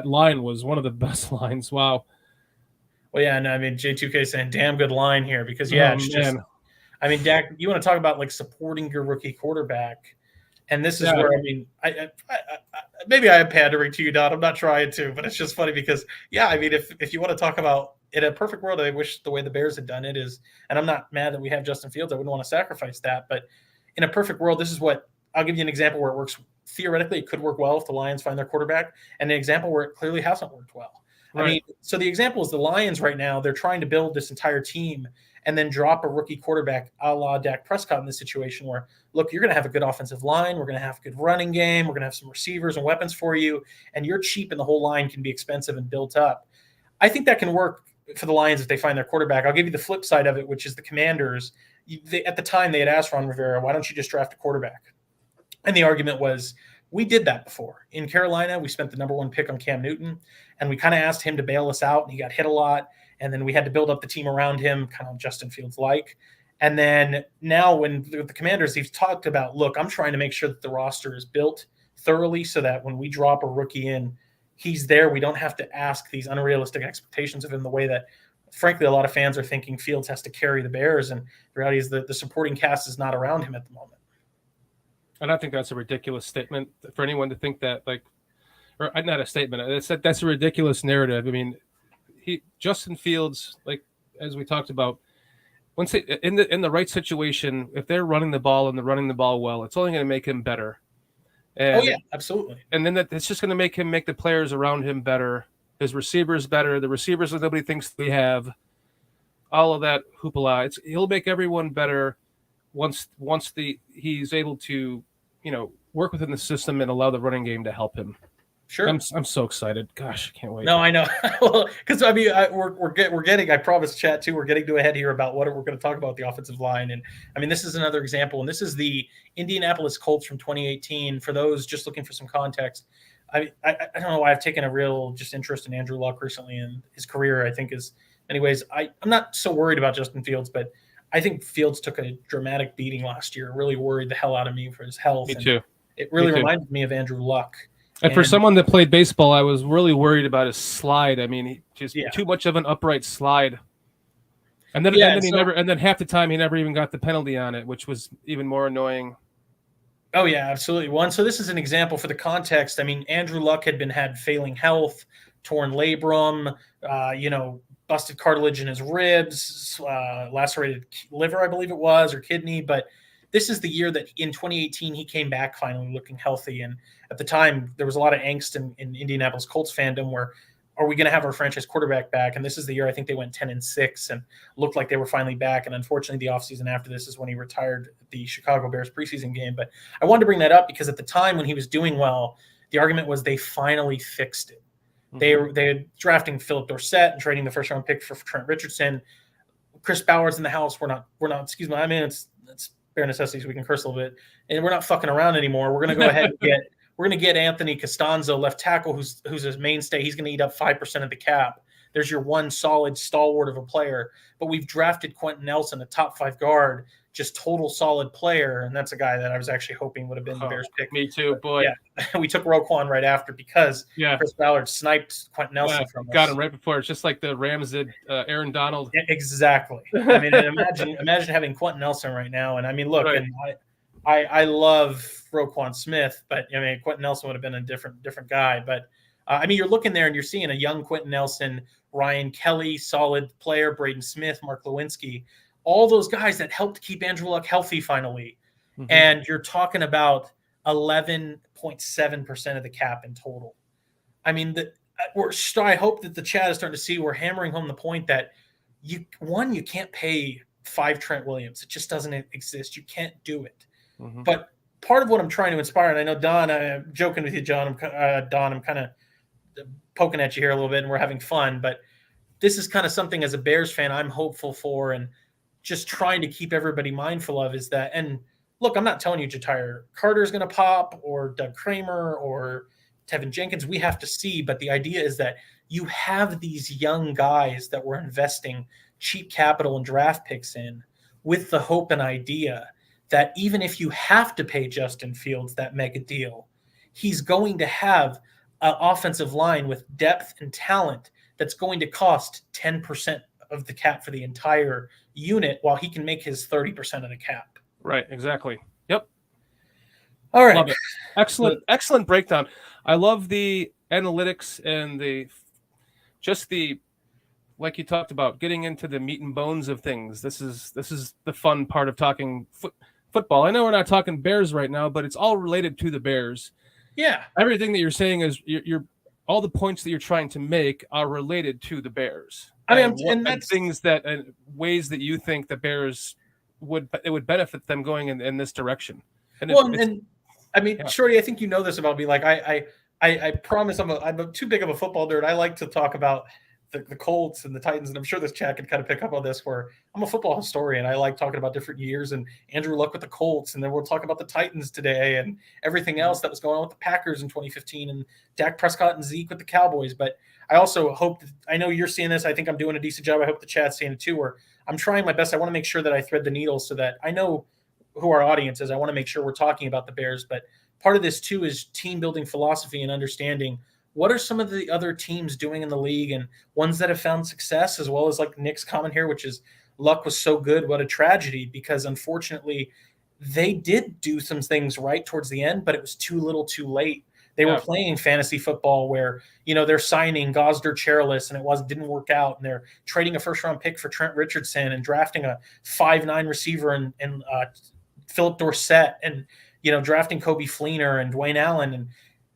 Speaker 4: line was one of the best lines. Wow.
Speaker 3: Well, yeah, and J2K saying damn good line here, because it's just, Dak, you want to talk about like supporting your rookie quarterback, and this is where I maybe I am pandering to you, Don. I'm not trying to, but it's just funny because if you want to talk about, in a perfect world, I wish the way the Bears had done it is, and I'm not mad that we have Justin Fields. I wouldn't want to sacrifice that, but in a perfect world, this is what I'll give you an example where it works. Theoretically, it could work well if the Lions find their quarterback, and an example where it clearly hasn't worked well.
Speaker 4: Right.
Speaker 3: So the example is the Lions right now. They're trying to build this entire team and then drop a rookie quarterback a la Dak Prescott in this situation where, look, you're going to have a good offensive line. We're going to have a good running game. We're going to have some receivers and weapons for you, and you're cheap and the whole line can be expensive and built up. I think that can work for the Lions if they find their quarterback. I'll give you the flip side of it, which is the Commanders. At the time, they had asked Ron Rivera, why don't you just draft a quarterback? And the argument was, we did that before. In Carolina, we spent the number 1 pick on Cam Newton, and we kind of asked him to bail us out, and he got hit a lot, and then we had to build up the team around him, kind of Justin Fields-like. And then now when the Commanders, he's talked about, look, I'm trying to make sure that the roster is built thoroughly so that when we drop a rookie in, he's there. We don't have to ask these unrealistic expectations of him the way that, frankly, a lot of fans are thinking Fields has to carry the Bears, and the reality is that the supporting cast is not around him at the moment.
Speaker 4: And I think that's a ridiculous statement for anyone to think that, or not a statement. That's a ridiculous narrative. Justin Fields, like as we talked about, once they, in the right situation, if they're running the ball and they're running the ball well, it's only going to make him better. And,
Speaker 3: oh yeah, absolutely.
Speaker 4: And then it's just going to make the players around him better, his receivers better, the receivers that nobody thinks they have, all of that hoopla. He'll make everyone better once he's able to, work within the system and allow the running game to help him.
Speaker 3: Sure.
Speaker 4: I'm so excited. Gosh, I can't wait.
Speaker 3: No, I know. Because I mean, we're getting. I promised chat too. We're getting to a head here about what we're going to talk about the offensive line, and I mean, this is another example, and this is the Indianapolis Colts from 2018. For those just looking for some context, I don't know why I've taken a real just interest in Andrew Luck recently, and his career I think is. Anyways, I'm not so worried about Justin Fields, but I think Fields took a dramatic beating last year. Really worried the hell out of me for his health.
Speaker 4: Me too.
Speaker 3: It really reminded me of Andrew Luck.
Speaker 4: And for someone that played baseball, I was really worried about his slide. I mean, too much of an upright slide. And then half the time he never even got the penalty on it, which was even more annoying.
Speaker 3: Oh yeah, absolutely. One. So this is an example for the context. I mean, Andrew Luck had failing health, torn labrum, busted cartilage in his ribs, lacerated liver, I believe it was, or kidney. But this is the year that in 2018 he came back finally looking healthy. And at the time, there was a lot of angst in Indianapolis Colts fandom where, are we going to have our franchise quarterback back? And this is the year I think they went 10-6 and looked like they were finally back. And unfortunately, the offseason after this is when he retired at the Chicago Bears preseason game. But I wanted to bring that up because at the time when he was doing well, the argument was they finally fixed it. Mm-hmm. They had drafting Philip Dorsett and trading the first round pick for Trent Richardson. Chris Bauer's in the house. We're not. Excuse me. I mean, it's bare necessities. We can curse a little bit, and we're not fucking around anymore. We're going to go ahead and we're going to get Anthony Costanzo, left tackle, who's his mainstay. He's going to eat up 5% of the cap. There's your one solid stalwart of a player. But we've drafted Quentin Nelson, a top 5 guard, just total solid player, and that's a guy that I was actually hoping would have been the Bears pick.
Speaker 4: Me too, boy.
Speaker 3: Yeah, we took Roquan right after because Chris Ballard sniped Quentin Nelson from us.
Speaker 4: Got him right before. It's just like the Rams did Aaron Donald.
Speaker 3: Yeah, exactly. I mean, imagine having Quentin Nelson right now. And I mean, look, and I love Roquan Smith, but I mean, Quentin Nelson would have been a different guy. But I mean, you're looking there and you're seeing a young Quentin Nelson, Ryan Kelly, solid player, Braden Smith, Mark Lewinsky. All those guys that helped keep Andrew Luck healthy finally. Mm-hmm. And you're talking about 11.7% of the cap in total. I mean, I hope that the chat is starting to see we're hammering home the point that you can't pay 5 Trent Williams. It just doesn't exist. You can't do it. Mm-hmm. But part of what I'm trying to inspire, and I know Don, I'm joking with you, Don, I'm kind of poking at you here a little bit and we're having fun, but this is kind of something as a Bears fan I'm hopeful for and just trying to keep everybody mindful of is that, and look, I'm not telling you Ja'Tyre Carter's going to pop or Doug Kramer or Tevin Jenkins. We have to see. But the idea is that you have these young guys that we're investing cheap capital and draft picks in with the hope and idea that even if you have to pay Justin Fields that mega deal, he's going to have an offensive line with depth and talent that's going to cost 10% of the cap for the entire unit while he can make his 30% of the cap.
Speaker 4: Right, exactly. Yep.
Speaker 3: All right.
Speaker 4: Love it. Excellent breakdown. I love the analytics and like you talked about, getting into the meat and bones of things. This is the fun part of talking football. I know we're not talking Bears right now, but it's all related to the Bears.
Speaker 3: Yeah.
Speaker 4: Everything that you're saying is you're all the points that you're trying to make are related to the Bears.
Speaker 3: I mean, and that's
Speaker 4: things that ways that you think the Bears would benefit them going in this direction. And
Speaker 3: I mean, Shorty, I think you know this about me. Like I promise I'm too big of a football nerd. I like to talk about the Colts and the Titans, and I'm sure this chat can kind of pick up on this. Where I'm a football historian, I like talking about different years and Andrew Luck with the Colts, and then we'll talk about the Titans today and everything else that was going on with the Packers in 2015 and Dak Prescott and Zeke with the Cowboys. But I also hope I know you're seeing this. I think I'm doing a decent job. I hope the chat's seeing it too. Where I'm trying my best. I want to make sure that I thread the needle so that I know who our audience is. I want to make sure we're talking about the Bears, but part of this too is team building philosophy and understanding what are some of the other teams doing in the league and ones that have found success, as well as like Nick's comment here, which is Luck was so good. What a tragedy, because unfortunately they did do some things right towards the end, but it was too little too late. They were playing fantasy football where, they're signing Gosder Cherilus and didn't work out. And they're trading a first-round pick for Trent Richardson and drafting a 5'9" receiver and Philip Dorsett and, drafting Kobe Fleener and Dwayne Allen. And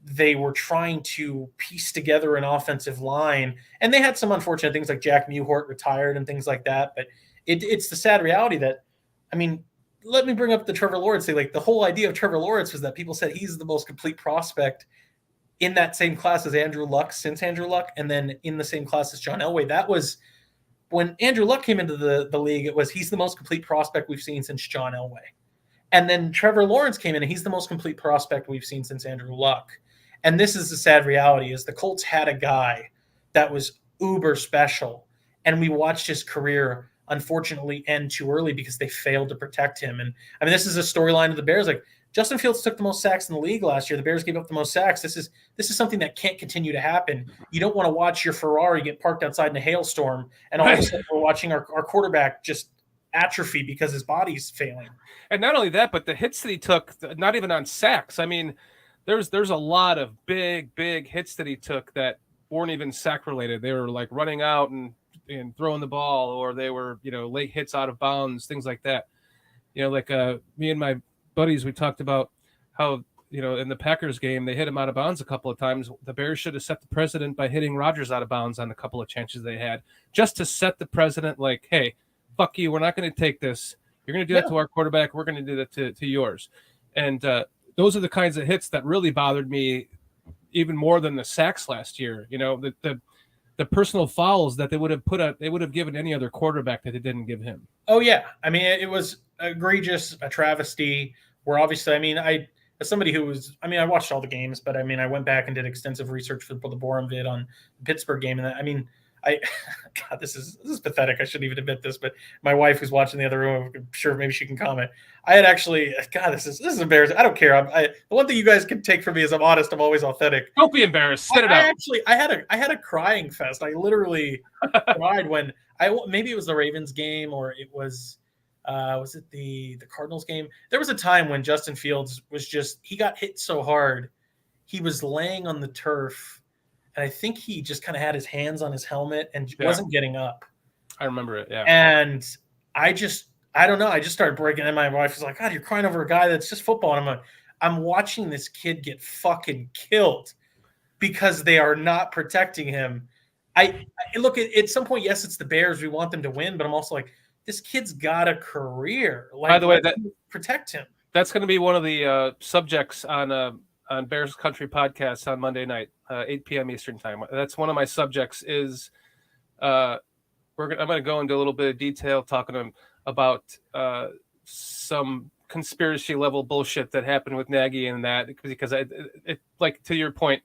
Speaker 3: they were trying to piece together an offensive line. And they had some unfortunate things like Jack Mewhort retired and things like that. But it's the sad reality that, let me bring up the Trevor Lawrence thing. Like, the whole idea of Trevor Lawrence was that people said he's the most complete prospect in that same class as Andrew Luck since Andrew Luck, and then in the same class as John Elway. That was when Andrew Luck came into the league. It was, he's the most complete prospect we've seen since John Elway. And then Trevor Lawrence came in, and he's the most complete prospect we've seen since Andrew Luck. And this is the sad reality, is the Colts had a guy that was uber special, and we watched his career unfortunately end too early because they failed to protect him. And this is a storyline of the Bears. Like, Justin Fields took the most sacks in the league last year. The Bears gave up the most sacks. This is something that can't continue to happen. You don't want to watch your Ferrari get parked outside in a hailstorm, and all of a sudden we're watching our quarterback just atrophy because his body's failing.
Speaker 4: And not only that, but the hits that he took, not even on sacks. There's a lot of big hits that he took that weren't even sack related. They were like running out and throwing the ball, or they were, late hits out of bounds, things like that. Like me and my buddies, we talked about how, in the Packers game, they hit him out of bounds a couple of times. The Bears should have set the precedent by hitting Rodgers out of bounds on a couple of chances they had, just to set the precedent, like, hey, fuck you, we're not going to take this. You're going to do that to our quarterback. We're going to do that to yours. And those are the kinds of hits that really bothered me even more than the sacks last year. The personal fouls that they would have given any other quarterback that they didn't give him.
Speaker 3: Oh yeah. It was egregious, a travesty, where obviously, as somebody who was, I watched all the games, but I went back and did extensive research for the Borum vid on the Pittsburgh game. And God, this is pathetic. I shouldn't even admit this, but my wife, who's watching the other room, I'm sure maybe she can comment. I had actually, God, this is embarrassing. I don't care. The one thing you guys can take from me is I'm honest. I'm always authentic.
Speaker 4: Don't be embarrassed. Spit it out.
Speaker 3: I had a crying fest. I literally cried when maybe it was the Ravens game, or it was it the Cardinals game? There was a time when Justin Fields he got hit so hard, he was laying on the turf. And I think he just kind of had his hands on his helmet and wasn't getting up.
Speaker 4: I remember it, yeah.
Speaker 3: And I don't know. I just started breaking. And my wife was like, God, you're crying over a guy that's just football. And I'm watching this kid get fucking killed because they are not protecting him. I look at some point, yes, it's the Bears. We want them to win. But I'm also like, this kid's got a career. Like,
Speaker 4: by the way,
Speaker 3: protect him.
Speaker 4: That's going to be one of the subjects on Bears Country podcast on Monday night, 8 p.m. Eastern time. That's one of my subjects. Is I'm going to go into a little bit of detail talking to him about some conspiracy level bullshit that happened with Nagy and that, because it like, to your point,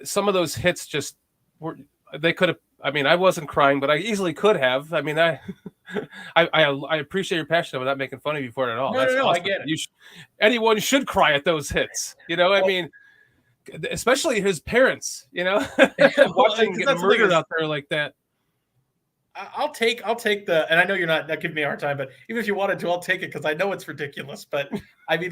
Speaker 4: some of those hits just they could have. I wasn't crying, but I easily could have. I appreciate your passion about not making fun of you for it at all.
Speaker 3: No,
Speaker 4: That's awesome.
Speaker 3: I get it.
Speaker 4: Anyone should cry at those hits. Especially his parents. Watching him get murdered out there like that.
Speaker 3: I'll take the, and I know you're not giving me a hard time, but even if you wanted to, I'll take it because I know it's ridiculous. But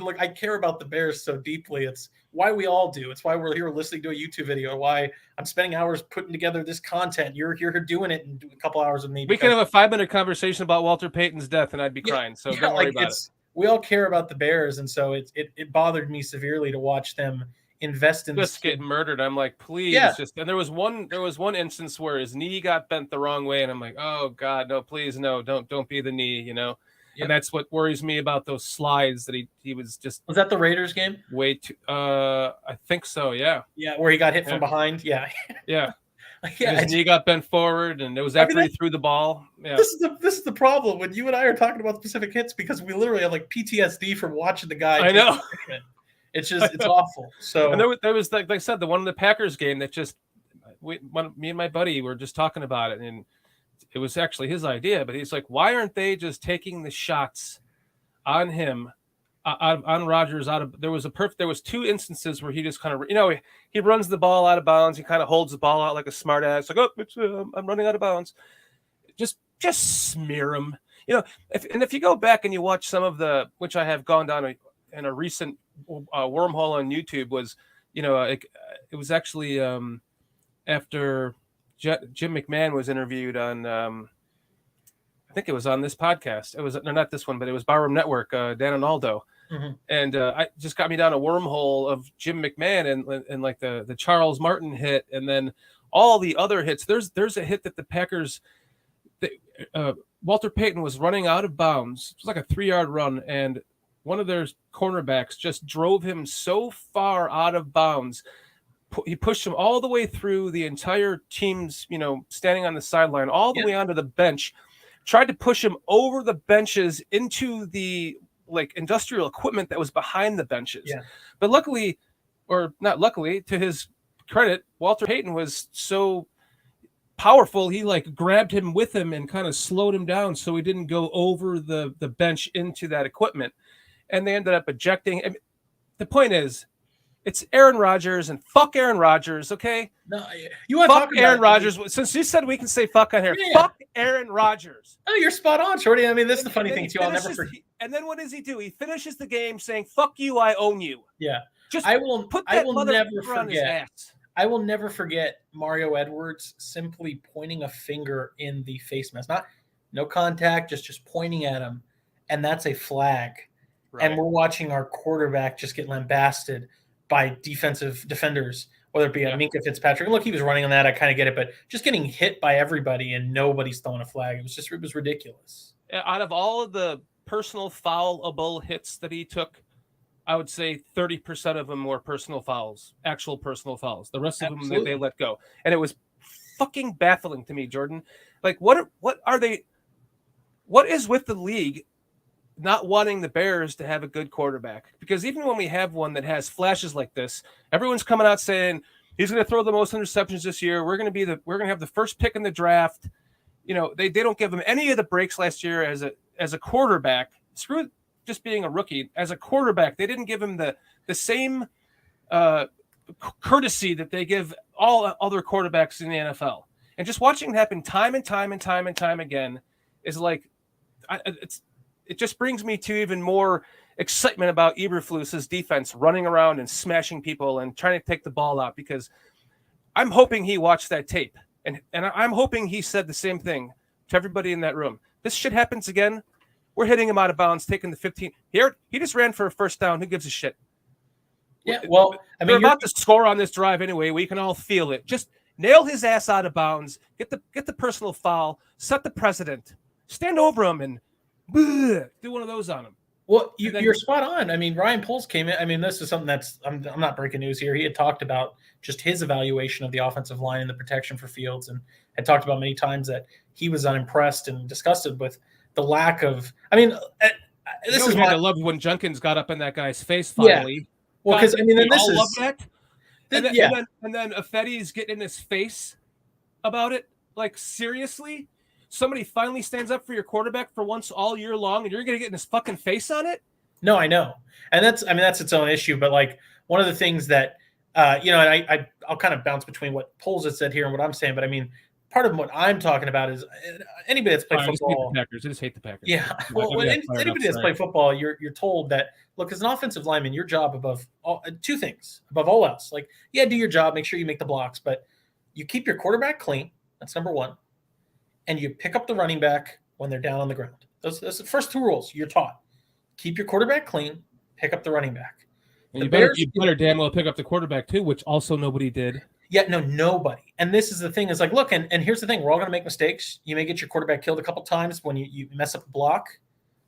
Speaker 3: look, I care about the Bears so deeply. It's why we all do. It's why we're here listening to a YouTube video. Why I'm spending hours putting together this content. You're here doing it in a couple hours with me.
Speaker 4: We could have a 5-minute conversation about Walter Payton's death, and I'd be crying. So don't worry about it.
Speaker 3: We all care about the Bears, and so it bothered me severely to watch them invest in
Speaker 4: just get murdered. I'm like, please, and there was one instance where his knee got bent the wrong way, and I'm like, oh God, no, please, no, don't be the knee, And that's what worries me about those slides that he was just.
Speaker 3: Was that the Raiders game?
Speaker 4: Way too. I think so. Yeah.
Speaker 3: Yeah, where he got hit from behind. Yeah.
Speaker 4: Yeah. His knee got bent forward, and it was after he threw the ball. Yeah.
Speaker 3: This is the problem when you and I are talking about specific hits, because we literally have like PTSD from watching the guy.
Speaker 4: I know.
Speaker 3: It's awful. So,
Speaker 4: and there was like I said, the one in the Packers game that me and my buddy were just talking about it, and it was actually his idea. But he's like, why aren't they just taking the shots on him, on Rodgers? There was two instances where he just kind of, he runs the ball out of bounds. He kind of holds the ball out like a smart ass, like, oh, I'm running out of bounds. Just smear him. If you go back and you watch some of which I have gone down in a recent wormhole on YouTube was, it was actually after Jim McMahon was interviewed on, I think it was on this podcast. It was not this one, but it was Barroom Network, Dan and Aldo.
Speaker 3: Mm-hmm.
Speaker 4: And I just got me down a wormhole of Jim McMahon and like the Charles Martin hit, and then all the other hits. There's a hit that the Packers, Walter Payton was running out of bounds. It was like a 3-yard run, and one of their cornerbacks just drove him so far out of bounds. He pushed him all the way through the entire team's, standing on the sideline, all the way onto the bench, tried to push him over the benches into the industrial equipment that was behind the benches.
Speaker 3: Yeah.
Speaker 4: But luckily, or not luckily, to his credit, Walter Payton was so powerful, he grabbed him with him and kind of slowed him down so he didn't go over the bench into that equipment. And they ended up ejecting. I mean, the point is, it's Aaron Rodgers, and fuck Aaron Rodgers, okay?
Speaker 3: No, you want to talk
Speaker 4: about Aaron Rodgers.
Speaker 3: Rodgers?
Speaker 4: Since you said we can say fuck on here, fuck Aaron Rodgers.
Speaker 3: Oh, you're spot on, Shorty. I mean, this is the funny thing too. I'll never forget.
Speaker 4: And then what does he do? He finishes the game saying, "Fuck you, I own you."
Speaker 3: Yeah,
Speaker 4: I will never
Speaker 3: forget. I will never forget Mario Edwards simply pointing a finger in the face mask. No contact, just pointing at him, and that's a flag. Right. And we're watching our quarterback just get lambasted by defensive defenders, whether it be Minkah Fitzpatrick. Look, he was running on that. I kind of get it, but just getting hit by everybody and nobody's throwing a flag. It was ridiculous.
Speaker 4: Out of all of the personal foulable hits that he took, I would say 30% of them were personal fouls, actual personal fouls. The rest of them they let go. And it was fucking baffling to me, Jordan. What is with the league not wanting the Bears to have a good quarterback? Because even when we have one that has flashes like this, everyone's coming out saying he's going to throw the most interceptions this year. We're going to have the first pick in the draft. They don't give him any of the breaks last year as a quarterback. Screw just being a rookie. As a quarterback, they didn't give him the same courtesy that they give all other quarterbacks in the NFL. And just watching it happen time and time and time and time again is it just brings me to even more excitement about Eberflus's defense running around and smashing people and trying to take the ball out, because I'm hoping he watched that tape and I'm hoping he said the same thing to everybody in that room. This shit happens again, we're hitting him out of bounds, taking the 15. Here, he just ran for a first down. Who gives a shit?
Speaker 3: Yeah, well, I mean,
Speaker 4: they're about to score on this drive anyway. We can all feel it. Just nail his ass out of bounds. Get the personal foul. Set the precedent. Stand over him and do one of those on him.
Speaker 3: Well, you're spot on. I mean, Ryan Poles came in. I mean, this is something that's I'm not breaking news here. He had talked about just his evaluation of the offensive line and the protection for Fields, and had talked about many times that he was unimpressed and disgusted with the lack of. I mean, this is
Speaker 4: why I loved when Jenkins got up in that guy's face finally.
Speaker 3: Yeah. Well, because I mean, then this is
Speaker 4: love that. And then Affetti's getting in his face about it. Seriously. Somebody finally stands up for your quarterback for once all year long, and you're going to get in his fucking face on it?
Speaker 3: No, I know. And that's its own issue. But one of the things that, and I'll kind of bounce between what Poles has said here and what I'm saying. But I mean, part of what I'm talking about is anybody that's played football.
Speaker 4: I just hate the Packers.
Speaker 3: Yeah. Well, anybody that's played football, you're told that, look, as an offensive lineman, your job above two things, above all else. Do your job, make sure you make the blocks, but you keep your quarterback clean. That's number one. And you pick up the running back when they're down on the ground. Those are the first two rules you're taught. Keep your quarterback clean, pick up the running back.
Speaker 4: And you better damn well pick up the quarterback too, which also nobody did.
Speaker 3: Yeah, no, nobody. And this is the thing. Is look, and here's the thing. We're all going to make mistakes. You may get your quarterback killed a couple times when you mess up a block,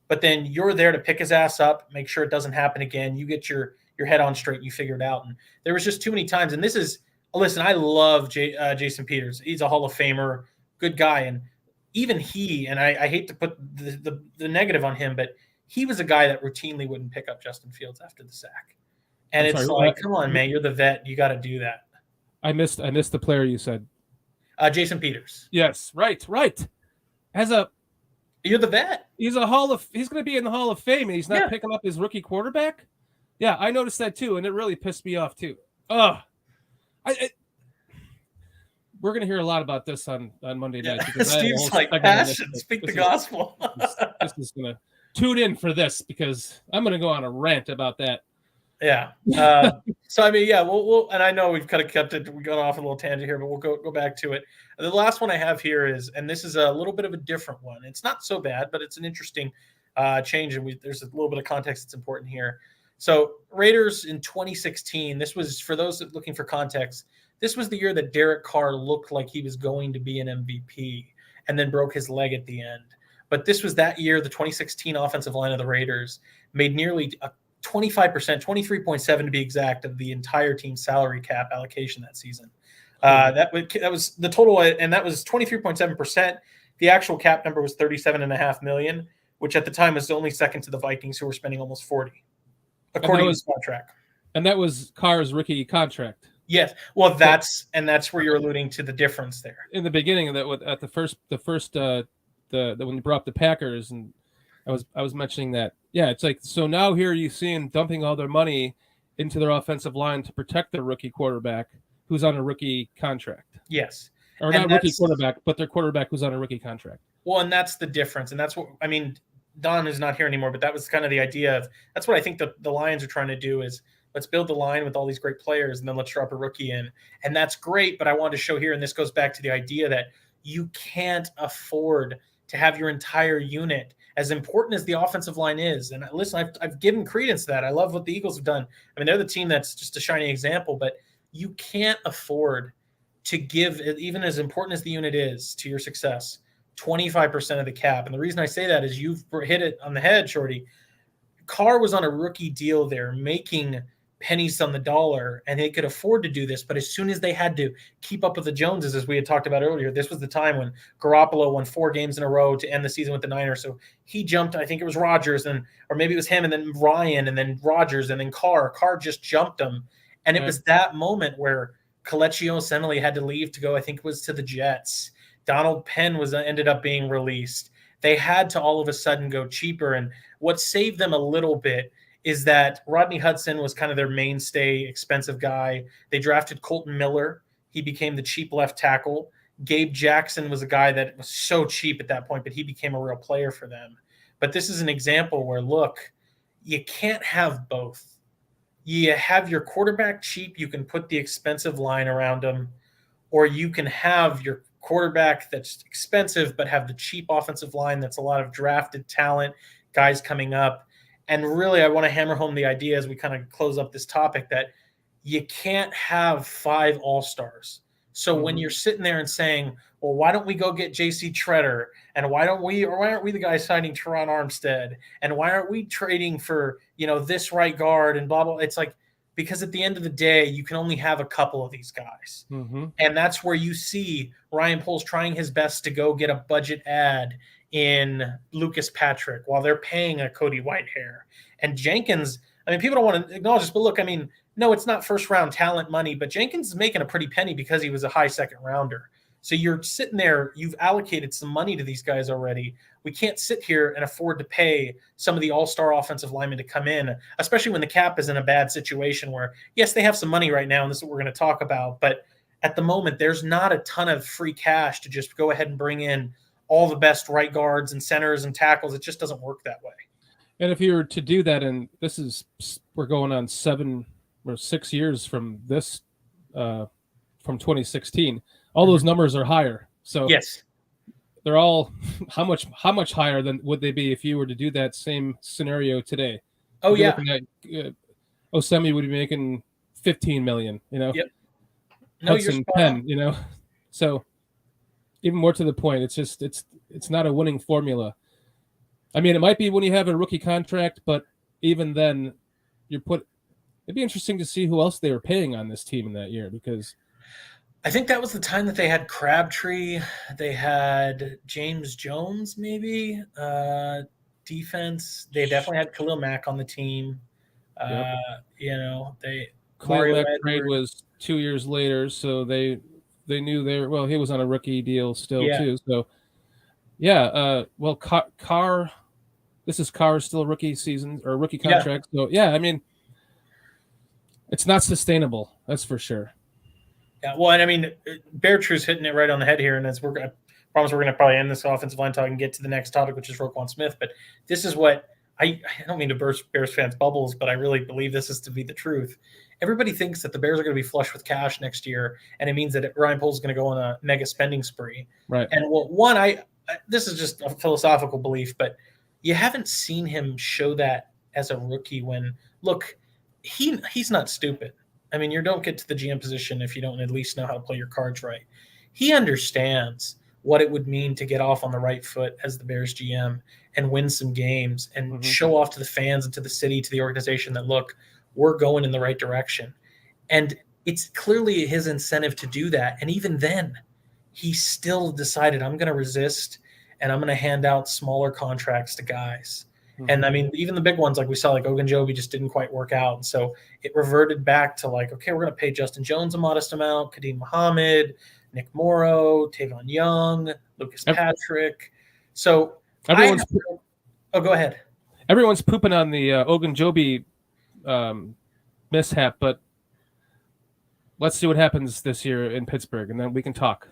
Speaker 3: but then you're there to pick his ass up, make sure it doesn't happen again. You get your head on straight and you figure it out. And there was just too many times. And this is, listen, I love Jason Peters. He's a Hall of Famer. Good guy, and even he, and I hate to put the negative on him, but he was a guy that routinely wouldn't pick up Justin Fields after the sack. And come on, man, you're the vet, you got to do that.
Speaker 4: I missed the player you said.
Speaker 3: Jason Peters.
Speaker 4: Yes, right.
Speaker 3: You're the vet.
Speaker 4: He's going to be in the Hall of Fame, and he's not picking up his rookie quarterback. Yeah, I noticed that too, and it really pissed me off too. We're going to hear a lot about this on Monday night. Because
Speaker 3: Steve's passion, speak the gospel.
Speaker 4: This is going to tune in for this, because I'm going to go on a rant about that.
Speaker 3: Yeah. So I mean, yeah, we'll and I know we've kind of kept it. We got off a little tangent here, but we'll go back to it. The last one I have here is, and this is a little bit of a different one. It's not so bad, but it's an interesting change, and there's a little bit of context that's important here. So Raiders in 2016. This was, for those looking for context, this was the year that Derek Carr looked like he was going to be an MVP, and then broke his leg at the end. But this was that year, the 2016 offensive line of the Raiders made nearly a 25%, 23.7 to be exact, of the entire team's salary cap allocation that season. That was the total, and that was 23.7%. The actual cap number was $37.5 million, which at the time was only second to the Vikings, who were spending almost 40, according to the contract.
Speaker 4: And that was Carr's rookie contract.
Speaker 3: Yes, well, that's where you're alluding to the difference there.
Speaker 4: In the beginning of that, at the first when you brought up the Packers, and I was mentioning that. Yeah, it's like, so now here you see them dumping all their money into their offensive line to protect their rookie quarterback who's on a rookie contract.
Speaker 3: Yes.
Speaker 4: Or not rookie quarterback, but their quarterback who's on a rookie contract.
Speaker 3: Well, and that's the difference. And that's what, I mean, Don is not here anymore, but that was kind of the idea of, that's what I think the Lions are trying to do is, let's build the line with all these great players, and then let's drop a rookie in. And that's great, but I wanted to show here, and this goes back to the idea that you can't afford to have your entire unit, as important as the offensive line is. And listen, I've given credence to that. I love what the Eagles have done. I mean, they're the team that's just a shining example, but you can't afford to give, even as important as the unit is to your success, 25% of the cap. And the reason I say that is you've hit it on the head, Shorty. Carr was on a rookie deal there, making pennies on the dollar, and they could afford to do this. But as soon as they had to keep up with the Joneses, as we had talked about earlier, this was the time when Garoppolo won 4 games in a row to end the season with the Niners. So he jumped, I think it was Rodgers, or maybe it was him, and then Ryan, and then Rodgers, and then Carr. Carr just jumped him. And it was that moment where Kelechi Osemele had to leave to go, I think it was to the Jets. Donald Penn ended up being released. They had to all of a sudden go cheaper. And what saved them a little bit is that Rodney Hudson was kind of their mainstay, expensive guy. They drafted Colton Miller. He became the cheap left tackle. Gabe Jackson was a guy that was so cheap at that point, but he became a real player for them. But this is an example where, look, you can't have both. You have your quarterback cheap, you can put the expensive line around him, or you can have your quarterback that's expensive but have the cheap offensive line that's a lot of drafted talent, guys coming up. And really, I want to hammer home the idea as we kind of close up this topic that you can't have 5 all-stars. So when you're sitting there and saying, well, why don't we go get J.C. Treader? And why aren't we the guys signing Teron Armstead? And why aren't we trading for, this right guard and blah, blah. It's like, because at the end of the day, you can only have a couple of these guys. Mm-hmm. And that's where you see Ryan Poles trying his best to go get a budget ad in Lucas Patrick while they're paying a Cody Whitehair. And Jenkins, I mean, people don't want to acknowledge this, but look, I mean, no, it's not first round talent money, but Jenkins is making a pretty penny because he was a high second rounder. So you're sitting there, you've allocated some money to these guys already. We can't sit here and afford to pay some of the all-star offensive linemen to come in, especially when the cap is in a bad situation where, yes, they have some money right now, and this is what we're going to talk about, but at the moment, there's not a ton of free cash to just go ahead and bring in all the best right guards and centers and tackles. It just doesn't work that way.
Speaker 4: And if you were to do that, and we're going on 7 or 6 years from this, from 2016, all those numbers are higher. So
Speaker 3: yes,
Speaker 4: they're all how much higher than would they be if you were to do that same scenario today?
Speaker 3: Oh, yeah.
Speaker 4: Osemele would be making $15 million,
Speaker 3: Yep. No,
Speaker 4: Hudson 10, So even more to the point, it's not a winning formula. I mean, it might be when you have a rookie contract, but even then, it'd be interesting to see who else they were paying on this team in that year, because
Speaker 3: I think that was the time that they had Crabtree. They had James Jones, maybe, defense. They definitely had Khalil Mack on the team. Khalil
Speaker 4: Mack trade was 2 years later, so they knew he was on a rookie deal still too. So Carr, this is Carr's still rookie season or rookie contract. So I mean, it's not sustainable. That's for sure.
Speaker 3: Yeah, well, and I mean, Bear True's hitting it right on the head here, and as I promise we're going to probably end this offensive line talk and get to the next topic, which is Roquan Smith. But this is what I don't mean to burst Bears fans' bubbles, but I really believe this is to be the truth. Everybody thinks that the Bears are going to be flush with cash next year, and it means that Ryan Poles is going to go on a mega spending spree.
Speaker 4: Right.
Speaker 3: And this is just a philosophical belief, but you haven't seen him show that as a rookie when, look, he's not stupid. I mean, you don't get to the GM position if you don't at least know how to play your cards right. He understands what it would mean to get off on the right foot as the Bears GM and win some games and show off to the fans and to the city, to the organization that, look, we're going in the right direction. And it's clearly his incentive to do that. And even then, he still decided, I'm going to resist and I'm going to hand out smaller contracts to guys. And I mean, even the big ones, like we saw, like Ogunjobi just didn't quite work out. And so it reverted back to like, okay, we're going to pay Justin Jones a modest amount, Kadeem Muhammad, Nick Morrow, Tavon Young, Lucas Patrick. So go ahead.
Speaker 4: Everyone's pooping on the Ogunjobi mishap, but let's see what happens this year in Pittsburgh, and then we can talk.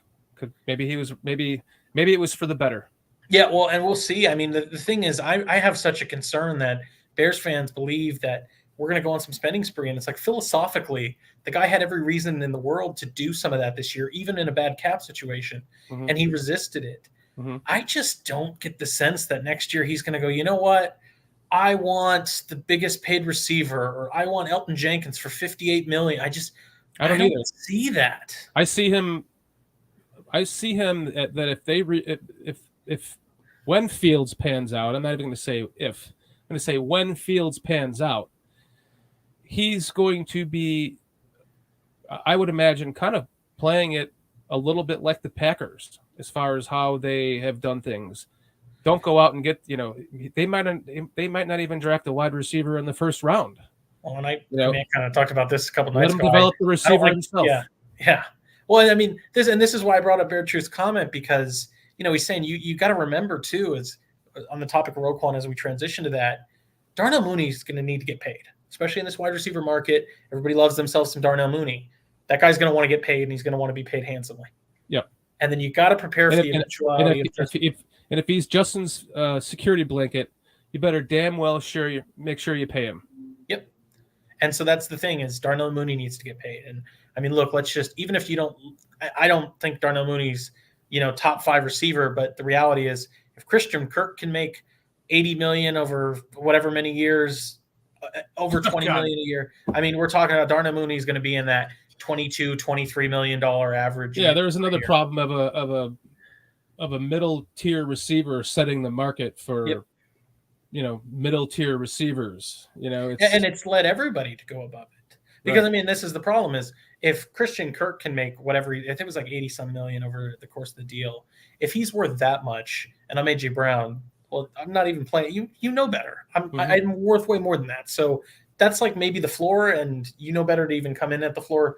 Speaker 4: Maybe it was for the better.
Speaker 3: Yeah, well, and we'll see. I mean, the thing is, I have such a concern that Bears fans believe that we're going to go on some spending spree. And it's like, philosophically, the guy had every reason in the world to do some of that this year, even in a bad cap situation. And he resisted it. I just don't get the sense that next year he's going to go, you know what? I want the biggest paid receiver, or I want Elton Jenkins for $58 million. I don't see that.
Speaker 4: I see him that if when Fields pans out, I'm not even going to say if. I'm going to say when Fields pans out, he's going to be, I would imagine, kind of playing it a little bit like the Packers as far as how they have done things. Don't go out and get, they might not even draft a wide receiver in the first round.
Speaker 3: Well, and I kind of talked about this a couple nights ago.
Speaker 4: Let him develop the receiver himself.
Speaker 3: Yeah. Well, I mean, this is why I brought up Bear Truth's comment, because he's saying you got to remember too, is on the topic of Roquan as we transition to that, Darnell Mooney is going to need to get paid, especially in this wide receiver market. Everybody loves themselves some Darnell Mooney. That guy's going to want to get paid, and he's going to want to be paid handsomely. Yep. And then you got to prepare for the eventuality.
Speaker 4: And if he's Justin's security blanket, you better damn well make sure you pay him.
Speaker 3: Yep. And so that's the thing, is Darnell Mooney needs to get paid. And I mean, look, even if you don't, I don't think Darnell Mooney's, top 5 receiver, but the reality is, if Christian Kirk can make $80 million over whatever many years, over $20 million a year, I mean, we're talking about Darnell Mooney is going to be in that $22-23 million average.
Speaker 4: Yeah, there's another problem of a middle tier receiver setting the market for middle tier receivers.
Speaker 3: It's led everybody to go above it, because I mean, this is the problem, is if Christian Kirk can make whatever, I think it was like 80 some million over the course of the deal, if he's worth that much, and I'm AJ Brown, well, I'm not even playing. You know better. I'm worth way more than that. So that's like maybe the floor, and better to even come in at the floor.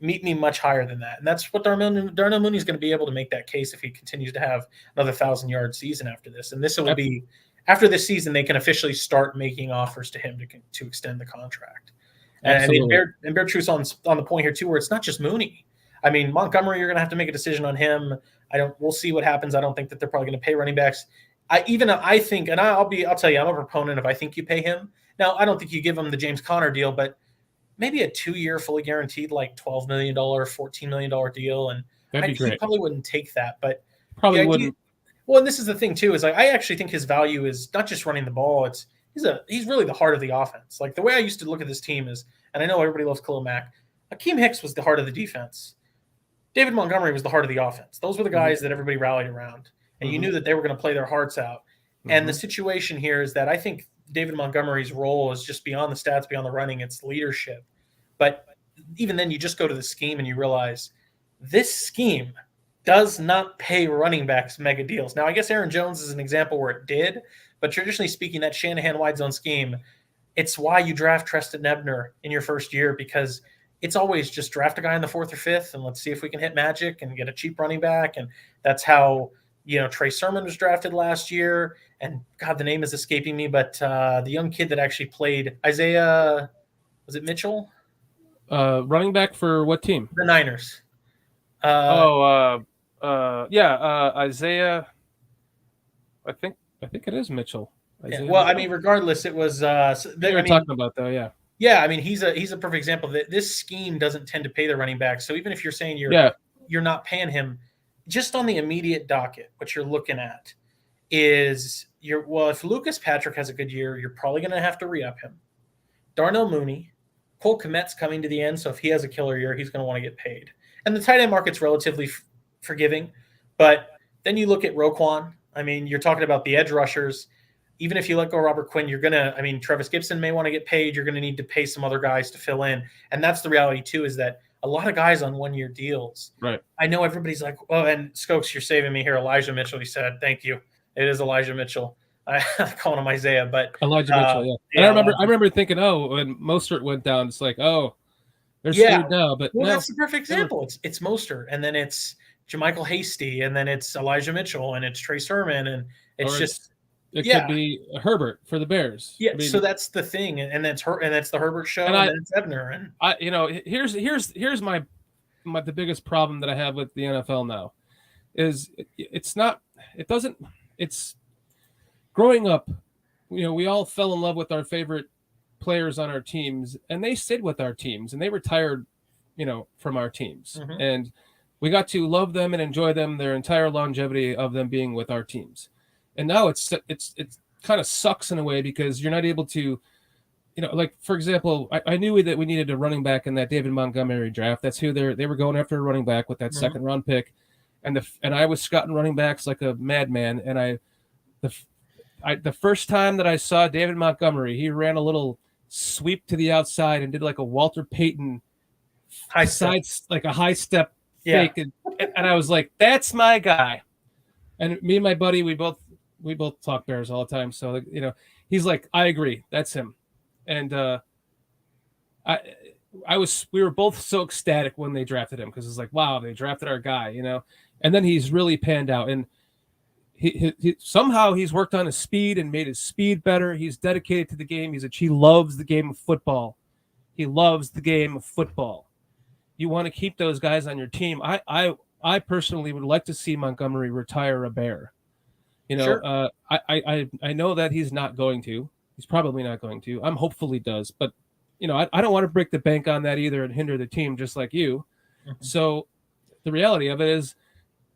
Speaker 3: Meet me much higher than that. And that's what Darnell Mooney is going to be able to make that case if he continues to have another 1,000-yard season after this. And this will be, after this season, they can officially start making offers to him to extend the contract. Absolutely. And Bear Truth's on the point here too, where it's not just Mooney. I mean, Montgomery, you're going to have to make a decision on him. We'll see what happens. I don't think that they're probably going to pay running backs. I think, and I'll tell you, I'm a proponent of, I think you pay him. Now, I don't think you give him the James Conner deal, but maybe a 2-year fully guaranteed, like $12 million, $14 million deal. And he probably wouldn't take that, but
Speaker 4: probably wouldn't.
Speaker 3: Well, and this is the thing too, is like, I actually think his value is not just running the ball. He's really the heart of the offense. Like, the way I used to look at this team is, and I know everybody loves Khalil Mack, Akeem Hicks was the heart of the defense. David Montgomery was the heart of the offense. Those were the guys that everybody rallied around, and you knew that they were going to play their hearts out. And the situation here is that I think David Montgomery's role is just beyond the stats, beyond the running. It's leadership. But even then, you just go to the scheme and you realize this scheme does not pay running backs mega deals. Now, I guess Aaron Jones is an example where it did, but traditionally speaking, that Shanahan wide zone scheme, it's why you draft Treston Ebner in your first year, because it's always just draft a guy in the 4th or 5th and let's see if we can hit magic and get a cheap running back. And that's how, Trey Sermon was drafted last year. And God, the name is escaping me, but the young kid that actually played, Isaiah, was it Mitchell?
Speaker 4: Running back for what team?
Speaker 3: The Niners.
Speaker 4: Isaiah. I think it is Mitchell.
Speaker 3: Yeah. Well, I mean, regardless, it was.
Speaker 4: Talking about though, yeah.
Speaker 3: Yeah, I mean, he's a perfect example that this scheme doesn't tend to pay the running back. So even if you're saying you're not paying him, just on the immediate docket, what you're looking at is if Lucas Patrick has a good year, you're probably going to have to re-up him. Darnell Mooney, Cole Kmet's coming to the end, so if he has a killer year, he's going to want to get paid. And the tight end market's relatively forgiving, but then you look at Roquan. I mean, you're talking about the edge rushers. Even if you let go Robert Quinn, Travis Gibson may want to get paid. You're going to need to pay some other guys to fill in. And that's the reality, too, is that a lot of guys on one-year deals.
Speaker 4: Right. I
Speaker 3: know everybody's like, oh, and Skokes, you're saving me here. Elijah Mitchell, he said. Thank you. It is Elijah Mitchell. I'm calling him Isaiah, but
Speaker 4: Elijah Mitchell, yeah. And I remember thinking, when Mostert went down, it's like, they're screwed now. But
Speaker 3: that's the perfect example. It's Mostert, and then it's JaMychal Hasty, and then it's Elijah Mitchell, and it's Trey Sermon, and
Speaker 4: it could be Herbert for the Bears.
Speaker 3: Yeah, so that's the thing, and that's the Herbert show, and then it's Ebner. And
Speaker 4: here's the biggest problem that I have with the NFL now is it's growing up. We all fell in love with our favorite players on our teams, and they stayed with our teams, and they retired, from our teams, and we got to love them and enjoy them their entire longevity of them being with our teams. And now it's kind of sucks in a way because you're not able to, like, for example, I knew that we needed a running back in that David Montgomery draft. That's who they were going after, a running back with that second round pick. And I was scouting running backs like a madman. And the first time that I saw David Montgomery, he ran a little sweep to the outside and did like a Walter Payton high step fake. And I was like, that's my guy. And me and my buddy, we both talk Bears all the time. So, he's like, I agree. That's him. And we were both so ecstatic when they drafted him because it's like, wow, they drafted our guy, and then he's really panned out. And he somehow he's worked on his speed and made his speed better. He's dedicated to the game. He loves the game of football. He loves the game of football. You want to keep those guys on your team. I personally would like to see Montgomery retire a Bear.
Speaker 3: Sure.
Speaker 4: I know that he's not going to. He's probably not going to. I'm hopeful he does, but I don't want to break the bank on that either and hinder the team just like you. So the reality of it is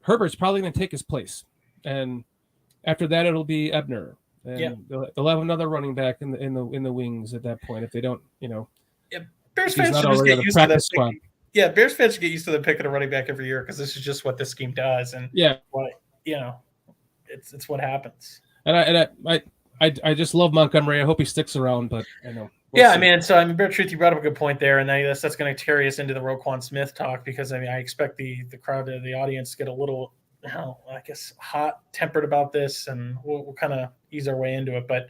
Speaker 4: Herbert's probably going to take his place, and after that it'll be Ebner, and they'll have another running back in the wings at that point if they don't.
Speaker 3: Bears fans should just get used to that squad. Yeah, Bears fans should get used to the pick of a running back every year because this is just what this scheme does, and it's what happens.
Speaker 4: And I just love Montgomery. I hope he sticks around, but I know.
Speaker 3: I mean, Bear Truth, you brought up a good point there, and that's going to carry us into the Roquan Smith talk because I expect the crowd, the audience, to get a little, hot-tempered about this, and we'll kind of ease our way into it. But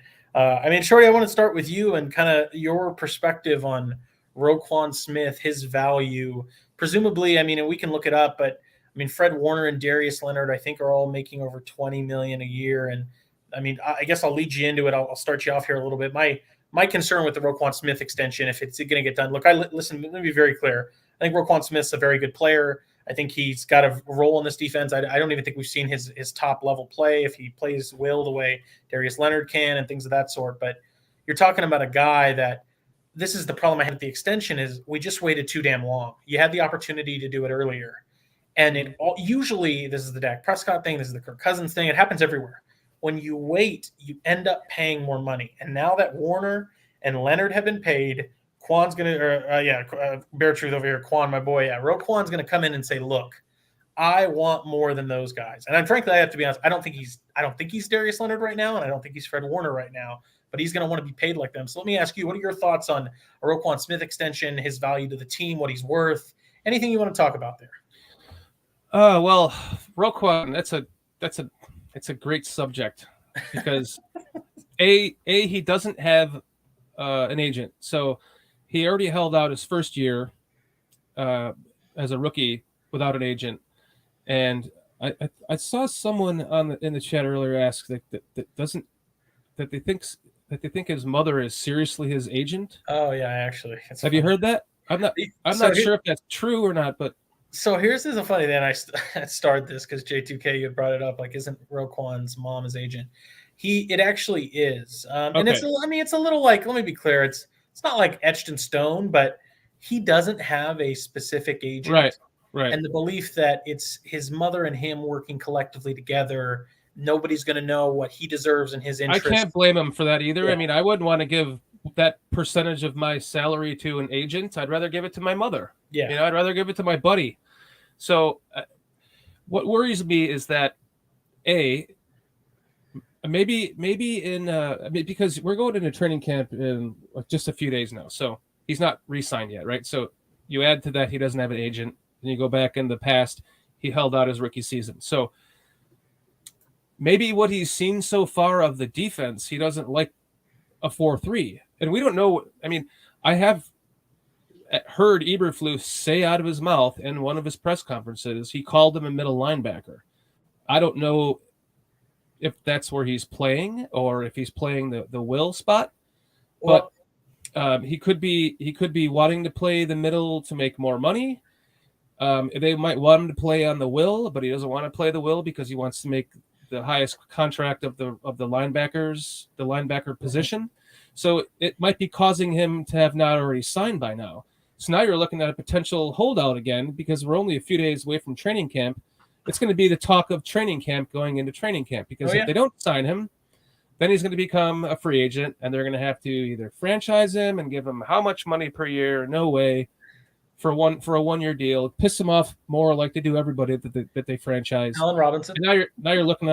Speaker 3: Shorty, I want to start with you and kind of your perspective on Roquan Smith, his value. Presumably, and we can look it up, but Fred Warner and Darius Leonard, I think, are all making over $20 million a year. And I guess I'll lead you into it. I'll start you off here a little bit. My concern with the Roquan Smith extension, if it's going to get done, look, listen, let me be very clear. I think Roquan Smith's a very good player. I think he's got a role in this defense. I don't even think we've seen his top level play if he plays the way Darius Leonard can and things of that sort. But you're talking about a guy that, this is the problem I had with the extension, is we just waited too damn long. You had the opportunity to do it earlier. And usually this is the Dak Prescott thing. This is the Kirk Cousins thing. It happens everywhere. When you wait, you end up paying more money. And now that Warner and Leonard have been paid, Quan's going to, Bear Truth over here, Quan, my boy, Roquan's going to come in and say, look, I want more than those guys. And frankly, I have to be honest, I don't think he's Darius Leonard right now, and I don't think he's Fred Warner right now, but he's going to want to be paid like them. So let me ask you, what are your thoughts on a Roquan Smith extension, his value to the team, what he's worth, anything you want to talk about there?
Speaker 4: Well, Roquan, it's a great subject because he doesn't have an agent. So he already held out his first year as a rookie without an agent. And I saw someone in the chat earlier ask that they think his mother is seriously his agent.
Speaker 3: Oh yeah, actually.
Speaker 4: Have you heard that? I'm not sure if that's true or not, but.
Speaker 3: So here's a funny thing. I started this because J2K, you brought it up. Like, isn't Roquan's mom his agent? It actually is. And
Speaker 4: Okay.
Speaker 3: it's a little like, let me be clear. It's not like etched in stone, but he doesn't have a specific agent.
Speaker 4: Right.
Speaker 3: And the belief that it's his mother and him working collectively together, nobody's going to know what he deserves in his interest.
Speaker 4: I can't blame him for that either.
Speaker 3: Yeah.
Speaker 4: I mean, I wouldn't want to give that percentage of my salary to an agent. I'd rather give it to my mother.
Speaker 3: Yeah.
Speaker 4: You know, I'd rather give it to my buddy. So what worries me is that maybe because we're going into training camp in just a few days now. So he's not re-signed yet, right? So you add to that, he doesn't have an agent. And you go back in the past, he held out his rookie season. So maybe what he's seen so far of the defense, he doesn't like a 4-3. And we don't know. I mean, I have heard Eberflus say out of his mouth in one of his press conferences, he called him a middle linebacker. I don't know if that's where he's playing or if he's playing the will spot, but he could be wanting to play the middle to make more money. They might want him to play on the will, but he doesn't want to play the will because he wants to make the highest contract of the linebacker position. So it might be causing him to have not already signed by now. So now you're looking at a potential holdout again because we're only a few days away from training camp. It's going to be the talk of training camp going into training camp because if they don't sign him, then he's going to become a free agent and they're going to have to either franchise him and give him how much money per year? No way. For a 1-year deal, piss him off more like they do everybody that they franchise.
Speaker 3: Allen Robinson.
Speaker 4: And now you're looking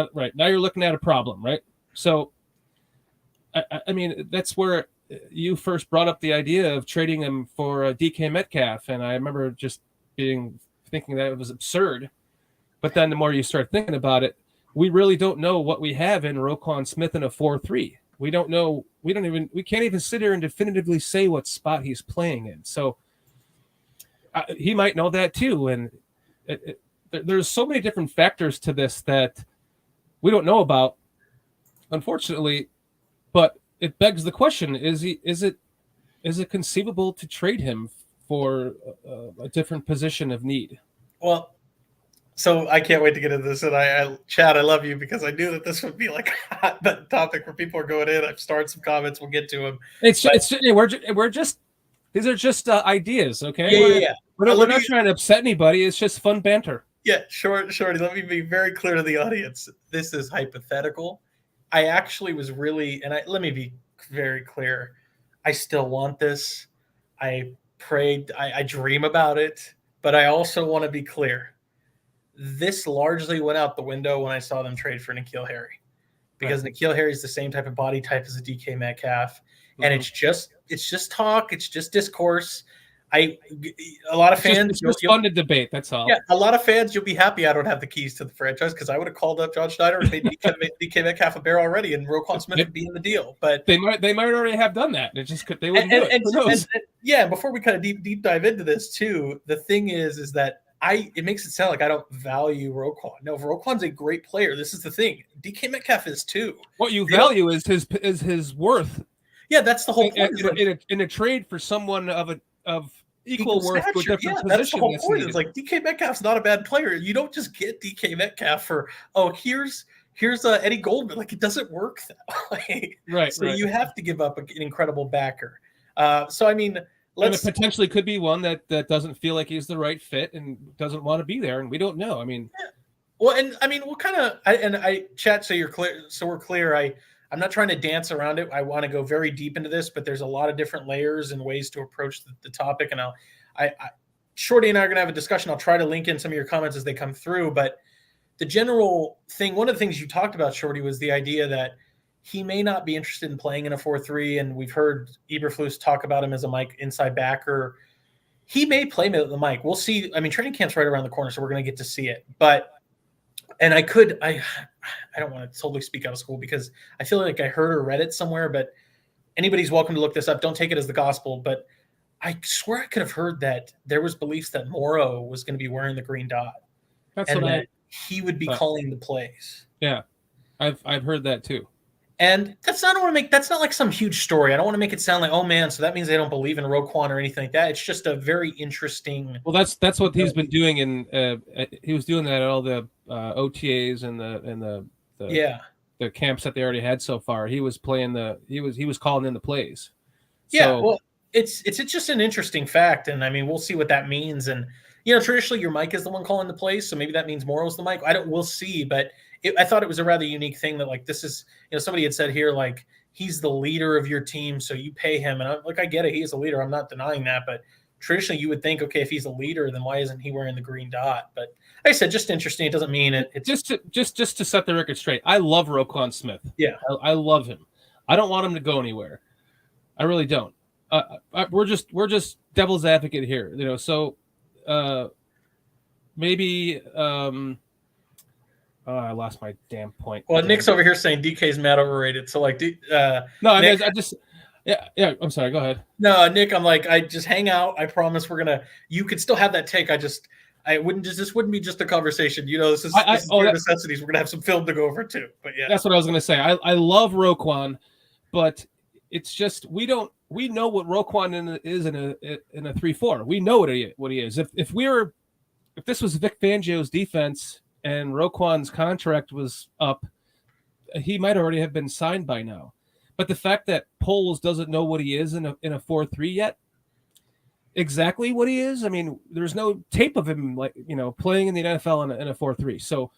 Speaker 4: at a problem, right? So, I mean, that's where you first brought up the idea of trading him for a DK Metcalf, and I remember just thinking that it was absurd. But then the more you start thinking about it, we really don't know what we have in Roquan Smith in a 4-3. We don't know. We can't even sit here and definitively say what spot he's playing in. So. He might know that too, and there's so many different factors to this that we don't know about, unfortunately. But it begs the question: is it conceivable to trade him for a different position of need?
Speaker 3: Well, so I can't wait to get into this, and Chad, I love you because I knew that this would be like a hot topic where people are going in. I've started some comments. We'll get to them.
Speaker 4: We're just these are just ideas, okay?
Speaker 3: Yeah.
Speaker 4: We're not trying to upset anybody. It's just fun banter.
Speaker 3: Yeah, Shorty, let me be very clear to the audience. This is hypothetical. I actually was really, let me be very clear. I still want this. I prayed, I dream about it, but I also want to be clear. This largely went out the window when I saw them trade for N'Keal Harry. Because N'Keal Harry is the same type of body type as a DK Metcalf. And it's just talk. It's just discourse. A lot of fans.
Speaker 4: It's just fun to debate. That's all.
Speaker 3: Yeah, a lot of fans. You'll be happy I don't have the keys to the franchise because I would have called up John Schneider and made DK Metcalf a bear already, and Roquan Smith would be in the deal. But
Speaker 4: they might already have done that. It just they wouldn't do it. Who knows?
Speaker 3: And before we kind of deep dive into this too, the thing is that it makes it sound like I don't value Roquan. No, Roquan's a great player. This is the thing. DK Metcalf is too.
Speaker 4: What you value is his worth.
Speaker 3: Yeah, that's the whole point.
Speaker 4: In a trade for someone of equal worth to a different position.
Speaker 3: That's the whole point. It's like DK Metcalf's not a bad player. You don't just get DK Metcalf for here's Eddie Goldman. Like, it doesn't work that way.
Speaker 4: Right.
Speaker 3: So you have to give up an incredible backer. So I mean,
Speaker 4: and it potentially could be one that doesn't feel like he's the right fit and doesn't want to be there, and we don't know. I mean,
Speaker 3: well, and I mean, we'll kind of chat so you're clear. So we're clear. I'm not trying to dance around it. I want to go very deep into this, but there's a lot of different layers and ways to approach the topic. And Shorty and I are going to have a discussion. I'll try to link in some of your comments as they come through. But the general thing, one of the things you talked about, Shorty, was the idea that he may not be interested in playing in a 4-3. And we've heard Eberflus talk about him as a Mike inside backer. He may play the Mike. We'll see. I mean, training camp's right around the corner, so we're going to get to see it. But and I don't want to totally speak out of school because I feel like I heard or read it somewhere, but anybody's welcome to look this up. Don't take it as the gospel, but I swear I could have heard that there was beliefs that Morrow was going to be wearing the green dot. He would be calling the plays.
Speaker 4: Yeah. I've heard that too.
Speaker 3: And that's not like some huge story. I don't want to make it sound like, oh man, so that means they don't believe in Roquan or anything like that. It's just a very interesting.
Speaker 4: Well, that's what he's been doing, he was doing that at all the OTAs and the the camps that they already had so far. He was calling in the plays.
Speaker 3: Yeah, well, it's just an interesting fact, and I mean, we'll see what that means. And traditionally, your mic is the one calling the plays, so maybe that means Morrow's the mic. We'll see, but I thought it was a rather unique thing that, like, this is, somebody had said here, like, he's the leader of your team, so you pay him. And I'm like, I get it, he is a leader. I'm not denying that, but traditionally, you would think, okay, if he's a leader, then why isn't he wearing the green dot? But like I said, just interesting. It doesn't mean it. It's
Speaker 4: just to set the record straight. I love Roquan Smith.
Speaker 3: Yeah,
Speaker 4: I love him. I don't want him to go anywhere. I really don't. We're just devil's advocate here, So maybe I lost my damn point.
Speaker 3: Well, Nick's over here saying DK's mad overrated. So like,
Speaker 4: no, I mean, I just. Yeah. I'm sorry. Go ahead.
Speaker 3: No, Nick, I'm like, I just hang out. I promise you could still have that take. This wouldn't be just a conversation. This is necessities. We're going to have some film to go over too. But yeah,
Speaker 4: that's what I was going to say. I love Roquan, but it's just, we know what Roquan is in a 3-4. We know what he is. If this was Vic Fangio's defense and Roquan's contract was up, he might already have been signed by now. But the fact that Poles doesn't know what he is in a 4-3 yet, exactly what he is. I mean, there's no tape of him playing in the NFL in a 4-3. So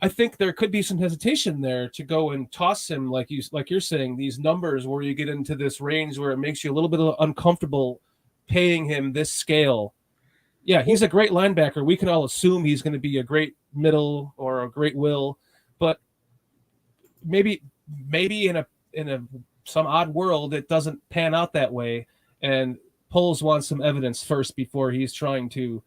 Speaker 4: I think there could be some hesitation there to go and toss him, like you're saying, these numbers where you get into this range where it makes you a little bit uncomfortable paying him this scale. Yeah, he's a great linebacker. We can all assume he's going to be a great middle or a great will, but maybe in some odd world it doesn't pan out that way, and Poles wants some evidence first before he's trying to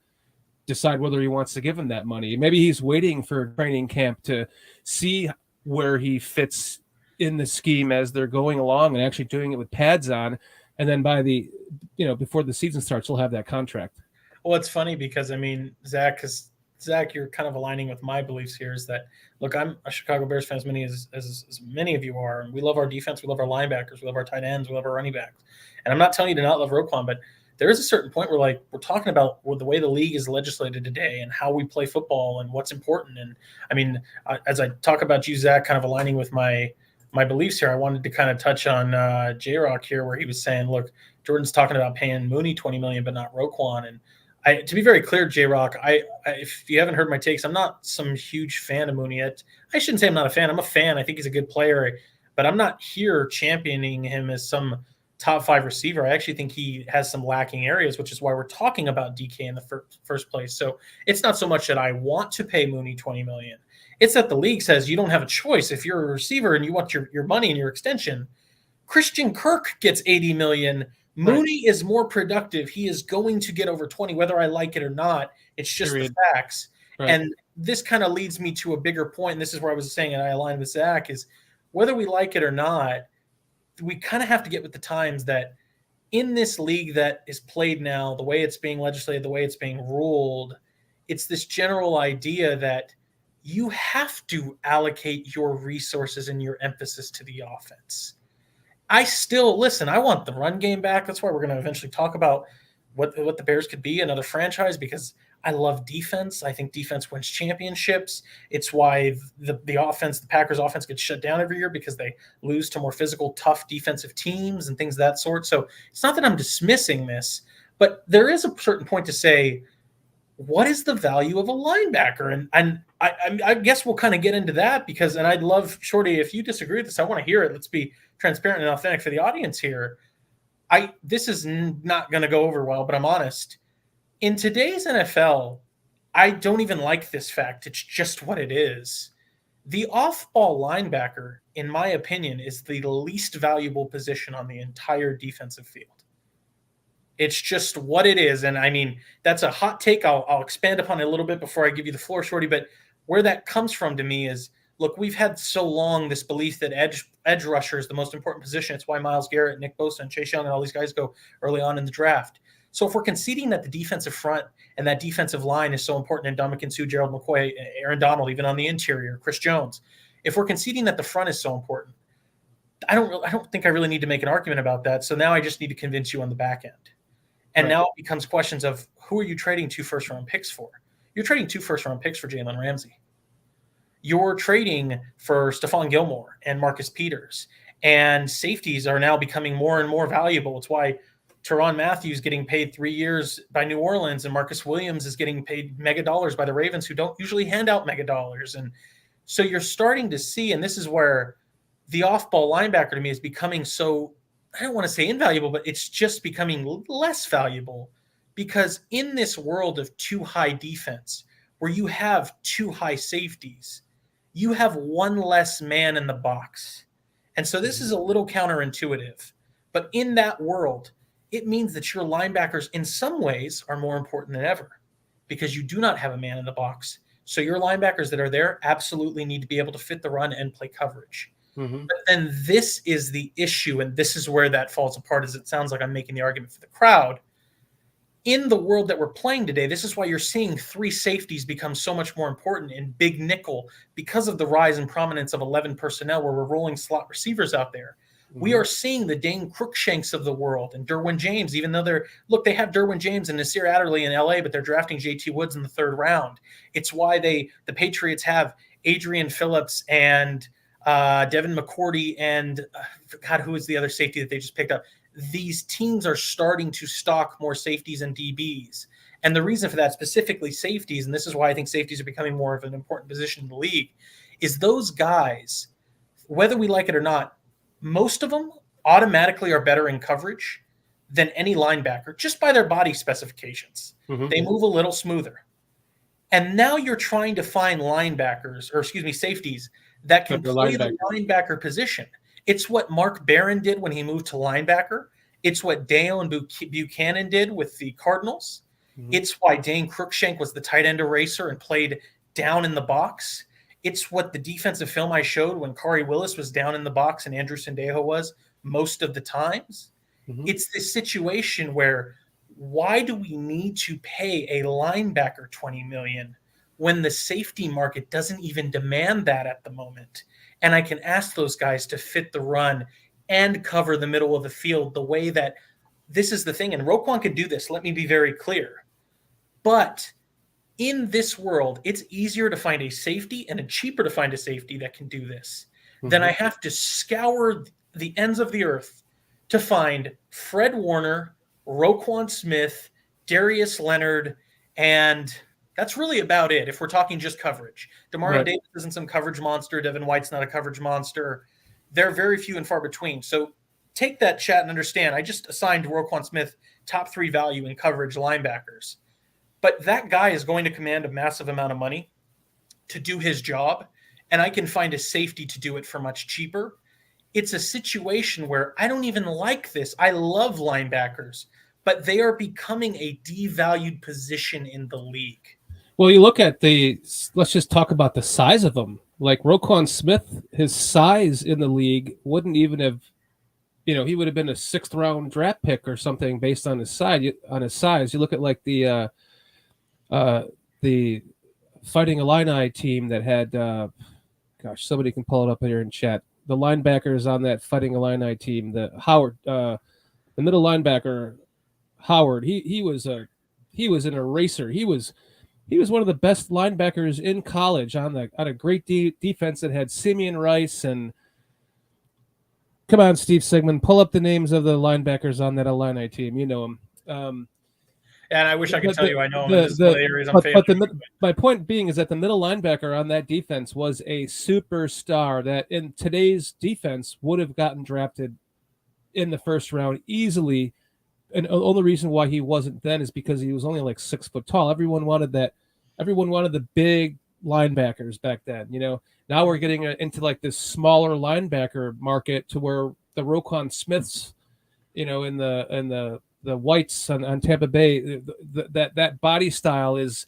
Speaker 4: decide whether he wants to give him that money. Maybe he's waiting for training camp to see where he fits in the scheme as they're going along and actually doing it with pads on, and then by before the season starts, he'll have that contract.
Speaker 3: Well, it's funny because I mean, Zach, you're kind of aligning with my beliefs here. Is that, look, I'm a Chicago Bears fan, as many of you are, and we love our defense, we love our linebackers, we love our tight ends, we love our running backs. And I'm not telling you to not love Roquan, but there is a certain point where, like, we're talking about the way the league is legislated today and how we play football and what's important. And I mean, as I talk about you, Zach, kind of aligning with my beliefs here, I wanted to kind of touch on J-Rock here, where he was saying, look, Jordan's talking about paying Mooney $20 million, but not Roquan. And to be very clear, J-Rock, if you haven't heard my takes, I'm not some huge fan of Mooney yet. I shouldn't say I'm not a fan. I'm a fan. I think he's a good player, but I'm not here championing him as some top 5 receiver. I actually think he has some lacking areas, which is why we're talking about DK in the first place. So it's not so much that I want to pay Mooney $20 million. It's that the league says you don't have a choice. If you're a receiver and you want your money and your extension, Christian Kirk gets $80 million. Mooney is more productive. He is going to get over 20, whether I like it or not. It's just the facts. Right. And this kind of leads me to a bigger point, and this is where I was saying, and I align with Zach, is whether we like it or not, we kind of have to get with the times that in this league that is played now, the way it's being legislated, the way it's being ruled, it's this general idea that you have to allocate your resources and your emphasis to the offense. I want the run game back. That's why we're going to eventually talk about what the Bears could be, another franchise, because I love defense. I think defense wins championships. It's why the offense, the Packers offense, gets shut down every year because they lose to more physical, tough defensive teams and things of that sort. So it's not that I'm dismissing this, but there is a certain point to say, what is the value of a linebacker? And I guess we'll kind of get into that because, and I'd love, Shorty, if you disagree with this, I want to hear it. Let's be transparent and authentic for the audience here. This is not going to go over well, but I'm honest. In today's NFL, I don't even like this fact. It's just what it is. The off-ball linebacker, in my opinion, is the least valuable position on the entire defensive field. It's just what it is. And I mean, that's a hot take. I'll expand upon it a little bit before I give you the floor, Shorty. But where that comes from to me is, look, we've had so long this belief that edge rusher is the most important position. It's why Myles Garrett, Nick Bosa, and Chase Young and all these guys go early on in the draft. So if we're conceding that the defensive front and that defensive line is so important in Ndamukong Suh, Gerald McCoy, Aaron Donald, even on the interior, Chris Jones, if we're conceding that the front is so important, I don't think I really need to make an argument about that. So now I just need to convince you on the back end. And now it becomes questions of, who are you trading 2 first-round picks for? You're trading 2 first-round picks for Jalen Ramsey. you're trading for Stephon Gilmore and Marcus Peters, and safeties are now becoming more and more valuable. It's why Tyrann Mathieu getting paid 3 years by New Orleans, and Marcus Williams is getting paid mega dollars by the Ravens, who don't usually hand out mega dollars. And so you're starting to see, and this is where the off-ball linebacker to me is becoming so, I don't want to say invaluable, but it's just becoming less valuable, because in this world of too high defense, where you have too high safeties, you have one less man in the box. And so this is a little counterintuitive, but in that world, it means that your linebackers in some ways are more important than ever, because you do not have a man in the box. So your linebackers that are there absolutely need to be able to fit the run and play coverage.
Speaker 4: Mm-hmm.
Speaker 3: But then this is the issue, and this is where that falls apart, as it sounds like I'm making the argument for the crowd. In the world that we're playing today, this is why you're seeing 3 safeties become so much more important in big nickel, because of the rise and prominence of 11 personnel, where we're rolling slot receivers out there. We are seeing the Dane Cruikshanks of the world and Derwin James, even though they have Derwin James and Nasir Adderley in LA, but they're drafting JT Woods in the 3rd round. It's why the Patriots have Adrian Phillips and Devin McCourty and God, who is the other safety that they just picked up? These teams are starting to stock more safeties and DBs. And the reason for that, specifically safeties, and this is why I think safeties are becoming more of an important position in the league, is those guys, whether we like it or not, most of them automatically are better in coverage than any linebacker just by their body specifications.
Speaker 4: Mm-hmm.
Speaker 3: They move a little smoother. And now you're trying to find safeties that can play the linebacker position. It's what Mark Barron did when he moved to linebacker. It's what Dale Buchanan did with the Cardinals. Mm-hmm. It's why Dane Cruikshank was the tight end eraser and played down in the box. It's what the defensive film I showed when Kari Willis was down in the box and Andrew Sendejo was most of the times. Mm-hmm. It's this situation where, why do we need to pay a linebacker $20 million when the safety market doesn't even demand that at the moment? And I can ask those guys to fit the run and cover the middle of the field the way that this is the thing. And Roquan could do this. Let me be very clear. But in this world, it's easier to find a safety and cheaper to find a safety that can do this. Mm-hmm. Then I have to scour the ends of the earth to find Fred Warner, Roquan Smith, Darius Leonard, and that's really about it if we're talking just coverage. Demario Davis isn't some coverage monster. Devin White's not a coverage monster. They're very few and far between. So take that, chat, and understand. I just assigned Roquan Smith top 3 value in coverage linebackers. But that guy is going to command a massive amount of money to do his job, and I can find a safety to do it for much cheaper. It's a situation where I don't even like this. I love linebackers, but they are becoming a devalued position in the league.
Speaker 4: Well, you look at let's just talk about the size of them. Like Roquan Smith, his size in the league wouldn't even have, he would have been a 6th round draft pick or something based on his size. You look at like the Fighting Illini team that had, somebody can pull it up here in chat. The linebackers on that Fighting Illini team, the middle linebacker Howard, he was an eraser. He was one of the best linebackers in college on a great defense that had Simeon Rice and. Come on, Steve Sigmund, pull up the names of the linebackers on that Illini team. You know them.
Speaker 3: And I wish I could tell you I know him. This is one of the areas I'm favoring.
Speaker 4: My point being is that the middle linebacker on that defense was a superstar that in today's defense would have gotten drafted in the 1st round easily. And the only reason why he wasn't then is because he was only like 6 foot tall. Everyone wanted that. Everyone wanted the big linebackers back then. Now we're getting into like this smaller linebacker market to where the Roquan Smiths, in the Whites on Tampa Bay, that body style is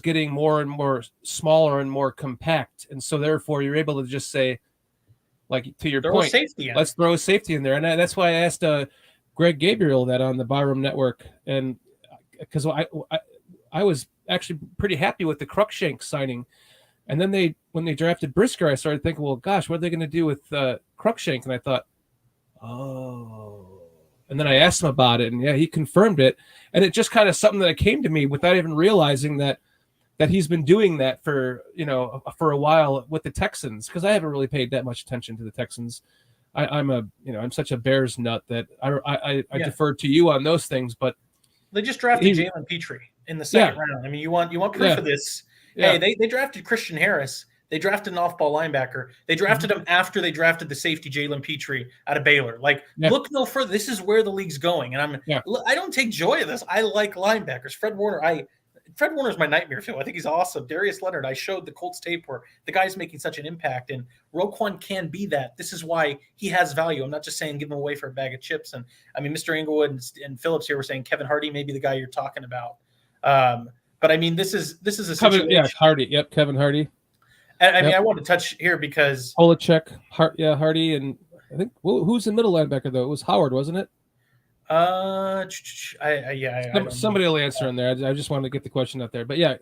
Speaker 4: getting more and more smaller and more compact, and so therefore you're able to just say, like to your point, let's throw a safety in there, and that's why I asked Greg Gabriel that on the Byram Network, and because I was actually pretty happy with the Cruikshank signing, and then when they drafted Brisker, I started thinking, well, gosh, what are they going to do with Cruikshank? And I thought, oh. And then I asked him about it, and yeah, he confirmed it. And it just kind of something that came to me without even realizing that that he's been doing that for a while with the Texans, because I haven't really paid that much attention to the Texans. I'm such a Bears nut that I defer to you on those things, but
Speaker 3: they just drafted Jalen Petrie in the second round. I mean, you want proof of this?
Speaker 4: Yeah.
Speaker 3: Hey, they drafted Christian Harris. They drafted an off-ball linebacker. They drafted him after they drafted the safety Jalen Petrie out of Baylor. Look no further. This is where the league's going, and I don't take joy in this. I like linebackers. Fred Warner's my nightmare fuel. I think he's awesome. Darius Leonard, I showed the Colts tape where the guy's making such an impact, and Roquan can be that. This is why he has value. I'm not just saying give him away for a bag of chips. And I mean, Mr. Inglewood and Phillips here were saying Kevin Hardy may be the guy you're talking about. But I mean, this is a situation.
Speaker 4: Yeah, Hardy. Yep, Kevin Hardy.
Speaker 3: I mean, I want to touch here because
Speaker 4: Polachek, Hardy, and I think who's the middle linebacker though? It was Howard, wasn't it? Somebody will answer in there. I just wanted to get the question out there, but yeah,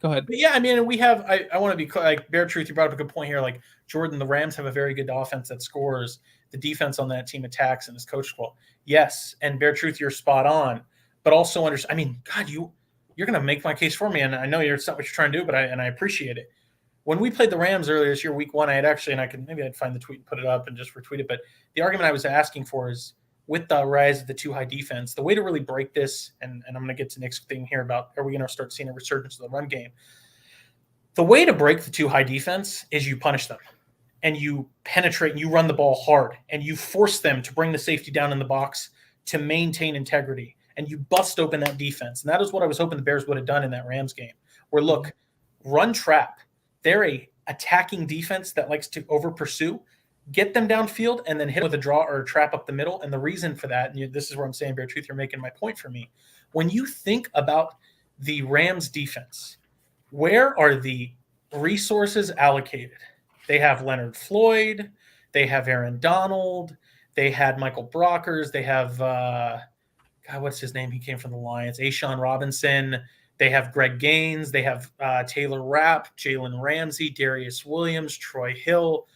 Speaker 4: go ahead.
Speaker 3: But yeah, I mean, we have. I want to be like Bear Truth. You brought up a good point here. Like Jordan, the Rams have a very good offense that scores. The defense on that team attacks and is coached well. Yes, and Bear Truth, you're spot on. But also understand. I mean, God, you're going to make my case for me, and I know it's not what you're trying to do, but I appreciate it. When we played the Rams earlier this year, week 1, I'd find the tweet and put it up and just retweet it. But the argument I was asking for is with the rise of the too high defense, the way to really break this, and I'm going to get to Nick's thing here about are we going to start seeing a resurgence of the run game? The way to break the too high defense is you punish them and you penetrate and you run the ball hard and you force them to bring the safety down in the box to maintain integrity and you bust open that defense. And that is what I was hoping the Bears would have done in that Rams game where, look, run trap. They're a attacking defense that likes to over pursue, get them downfield, and then hit with a draw or a trap up the middle. And the reason for that, and this is where I'm saying, Bear Truth, you're making my point for me. When you think about the Rams defense, where are the resources allocated? They have Leonard Floyd. They have Aaron Donald. They had Michael Brockers. They have, what's his name? He came from the Lions. Ashawn Robinson. They have Greg Gaines. They have Taylor Rapp, Jalen Ramsey, Darius Williams, Troy Hill.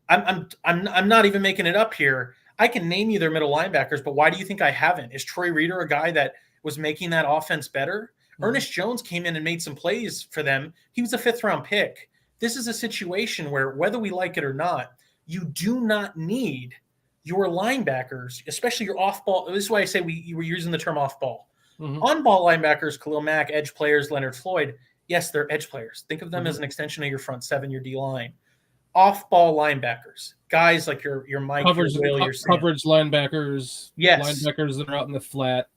Speaker 3: I'm not even making it up here. I can name you their middle linebackers, but why do you think I haven't? Is Troy Reeder a guy that was making that offense better? Mm-hmm. Ernest Jones came in and made some plays for them. He was a 5th-round pick. This is a situation where, whether we like it or not, you do not need your linebackers, especially your off-ball. This is why I say you were using the term off-ball. Mm-hmm. On-ball linebackers, Khalil Mack, edge players, Leonard Floyd, yes, they're edge players. Think of them as an extension of your front 7, your D-line. Off-ball linebackers, guys like your Mike,
Speaker 4: coverage linebackers,
Speaker 3: yes,
Speaker 4: linebackers that are out in the flat.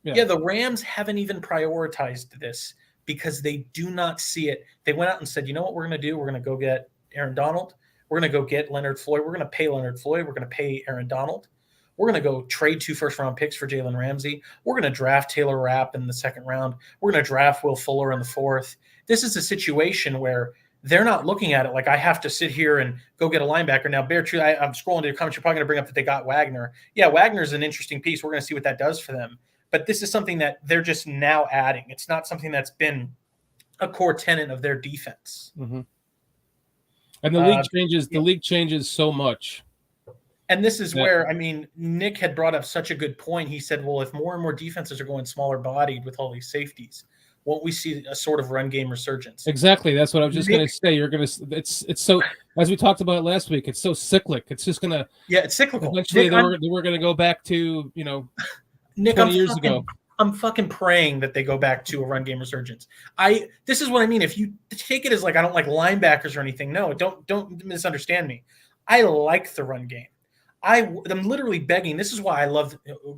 Speaker 3: Yeah, the Rams haven't even prioritized this because they do not see it. They went out and said, you know what we're going to do? We're going to go get Aaron Donald. We're going to go get Leonard Floyd. We're going to pay Leonard Floyd. We're going to pay Aaron Donald. We're going to go trade 2 first-round picks for Jalen Ramsey. We're going to draft Taylor Rapp in the 2nd round. We're going to draft Will Fuller in the 4th. This is a situation where they're not looking at it like I have to sit here and go get a linebacker. Now, Bear Truth, I'm scrolling to your comments. You're probably going to bring up that they got Wagner. Yeah, Wagner's an interesting piece. We're going to see what that does for them. But this is something that they're just now adding. It's not something that's been a core tenet of their defense.
Speaker 4: Mm-hmm. And the league changes. The league changes so much.
Speaker 3: And this is where, I mean, Nick had brought up such a good point. He said, well, if more and more defenses are going smaller bodied with all these safeties, won't we see a sort of run game resurgence?
Speaker 4: Exactly. That's what I was just going to say. It's so, as we talked about last week, it's so cyclic. It's just going to,
Speaker 3: it's cyclical.
Speaker 4: Eventually we're going to go back to,
Speaker 3: Nick,
Speaker 4: 20 years ago.
Speaker 3: I'm fucking praying that they go back to a run game resurgence. This is what I mean. If you take it as like, I don't like linebackers or anything. No, don't misunderstand me. I like the run game. I'm literally begging. This is why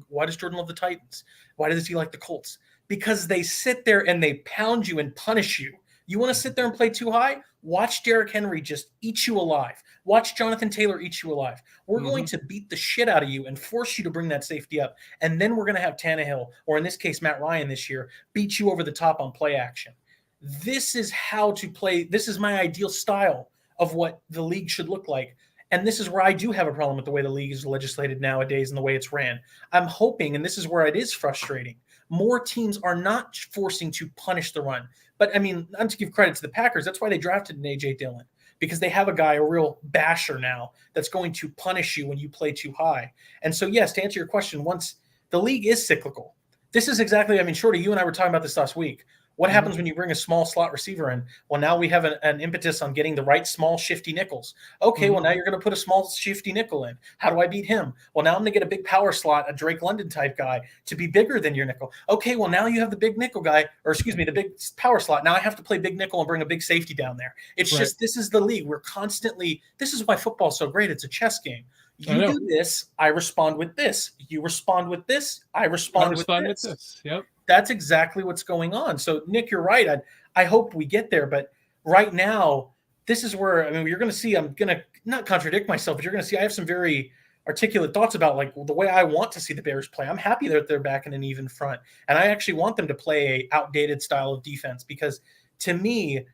Speaker 3: why does Jordan love the Titans? Why does he like the Colts? Because they sit there and they pound you and punish you. You want to sit there and play too high? Watch Derrick Henry just eat you alive. Watch Jonathan Taylor eat you alive. We're going to beat the shit out of you and force you to bring that safety up. And then we're going to have Tannehill, or in this case, Matt Ryan this year, beat you over the top on play action. This is how to play. This is my ideal style of what the league should look like. And this is where I do have a problem with the way the league is legislated nowadays and the way it's ran. I'm hoping, and this is where it is frustrating, more teams are not forcing to punish the run. But, I mean, not to give credit to the Packers, that's why they drafted an A.J. Dillon, because they have a guy, a real basher now, that's going to punish you when you play too high. And so, yes, to answer your question, once the league is cyclical, this is exactly, I mean, Shorty, you and I were talking about this last week. What happens when you bring a small slot receiver in? Well, now we have an impetus on getting the right small shifty nickels. Okay, well, now you're going to put a small shifty nickel in. How do I beat him? Well, now I'm going to get a big power slot, a Drake London type guy to be bigger than your nickel. Okay, well, now you have the big nickel guy, or excuse me, the big power slot. Now I have to play big nickel and bring a big safety down there. It's just, this is the league. We're constantly, this is why football's so great. It's a chess game. You do this, I respond with this. You respond with this, I respond with this.
Speaker 4: Yep.
Speaker 3: That's exactly what's going on. So, Nick, you're right. I hope we get there. But right now, this is where, I mean, you're going to see, I'm going to not contradict myself, but you're going to see I have some very articulate thoughts about like the way I want to see the Bears play. I'm happy that they're back in an even front. And I actually want them to play a outdated style of defense because to me,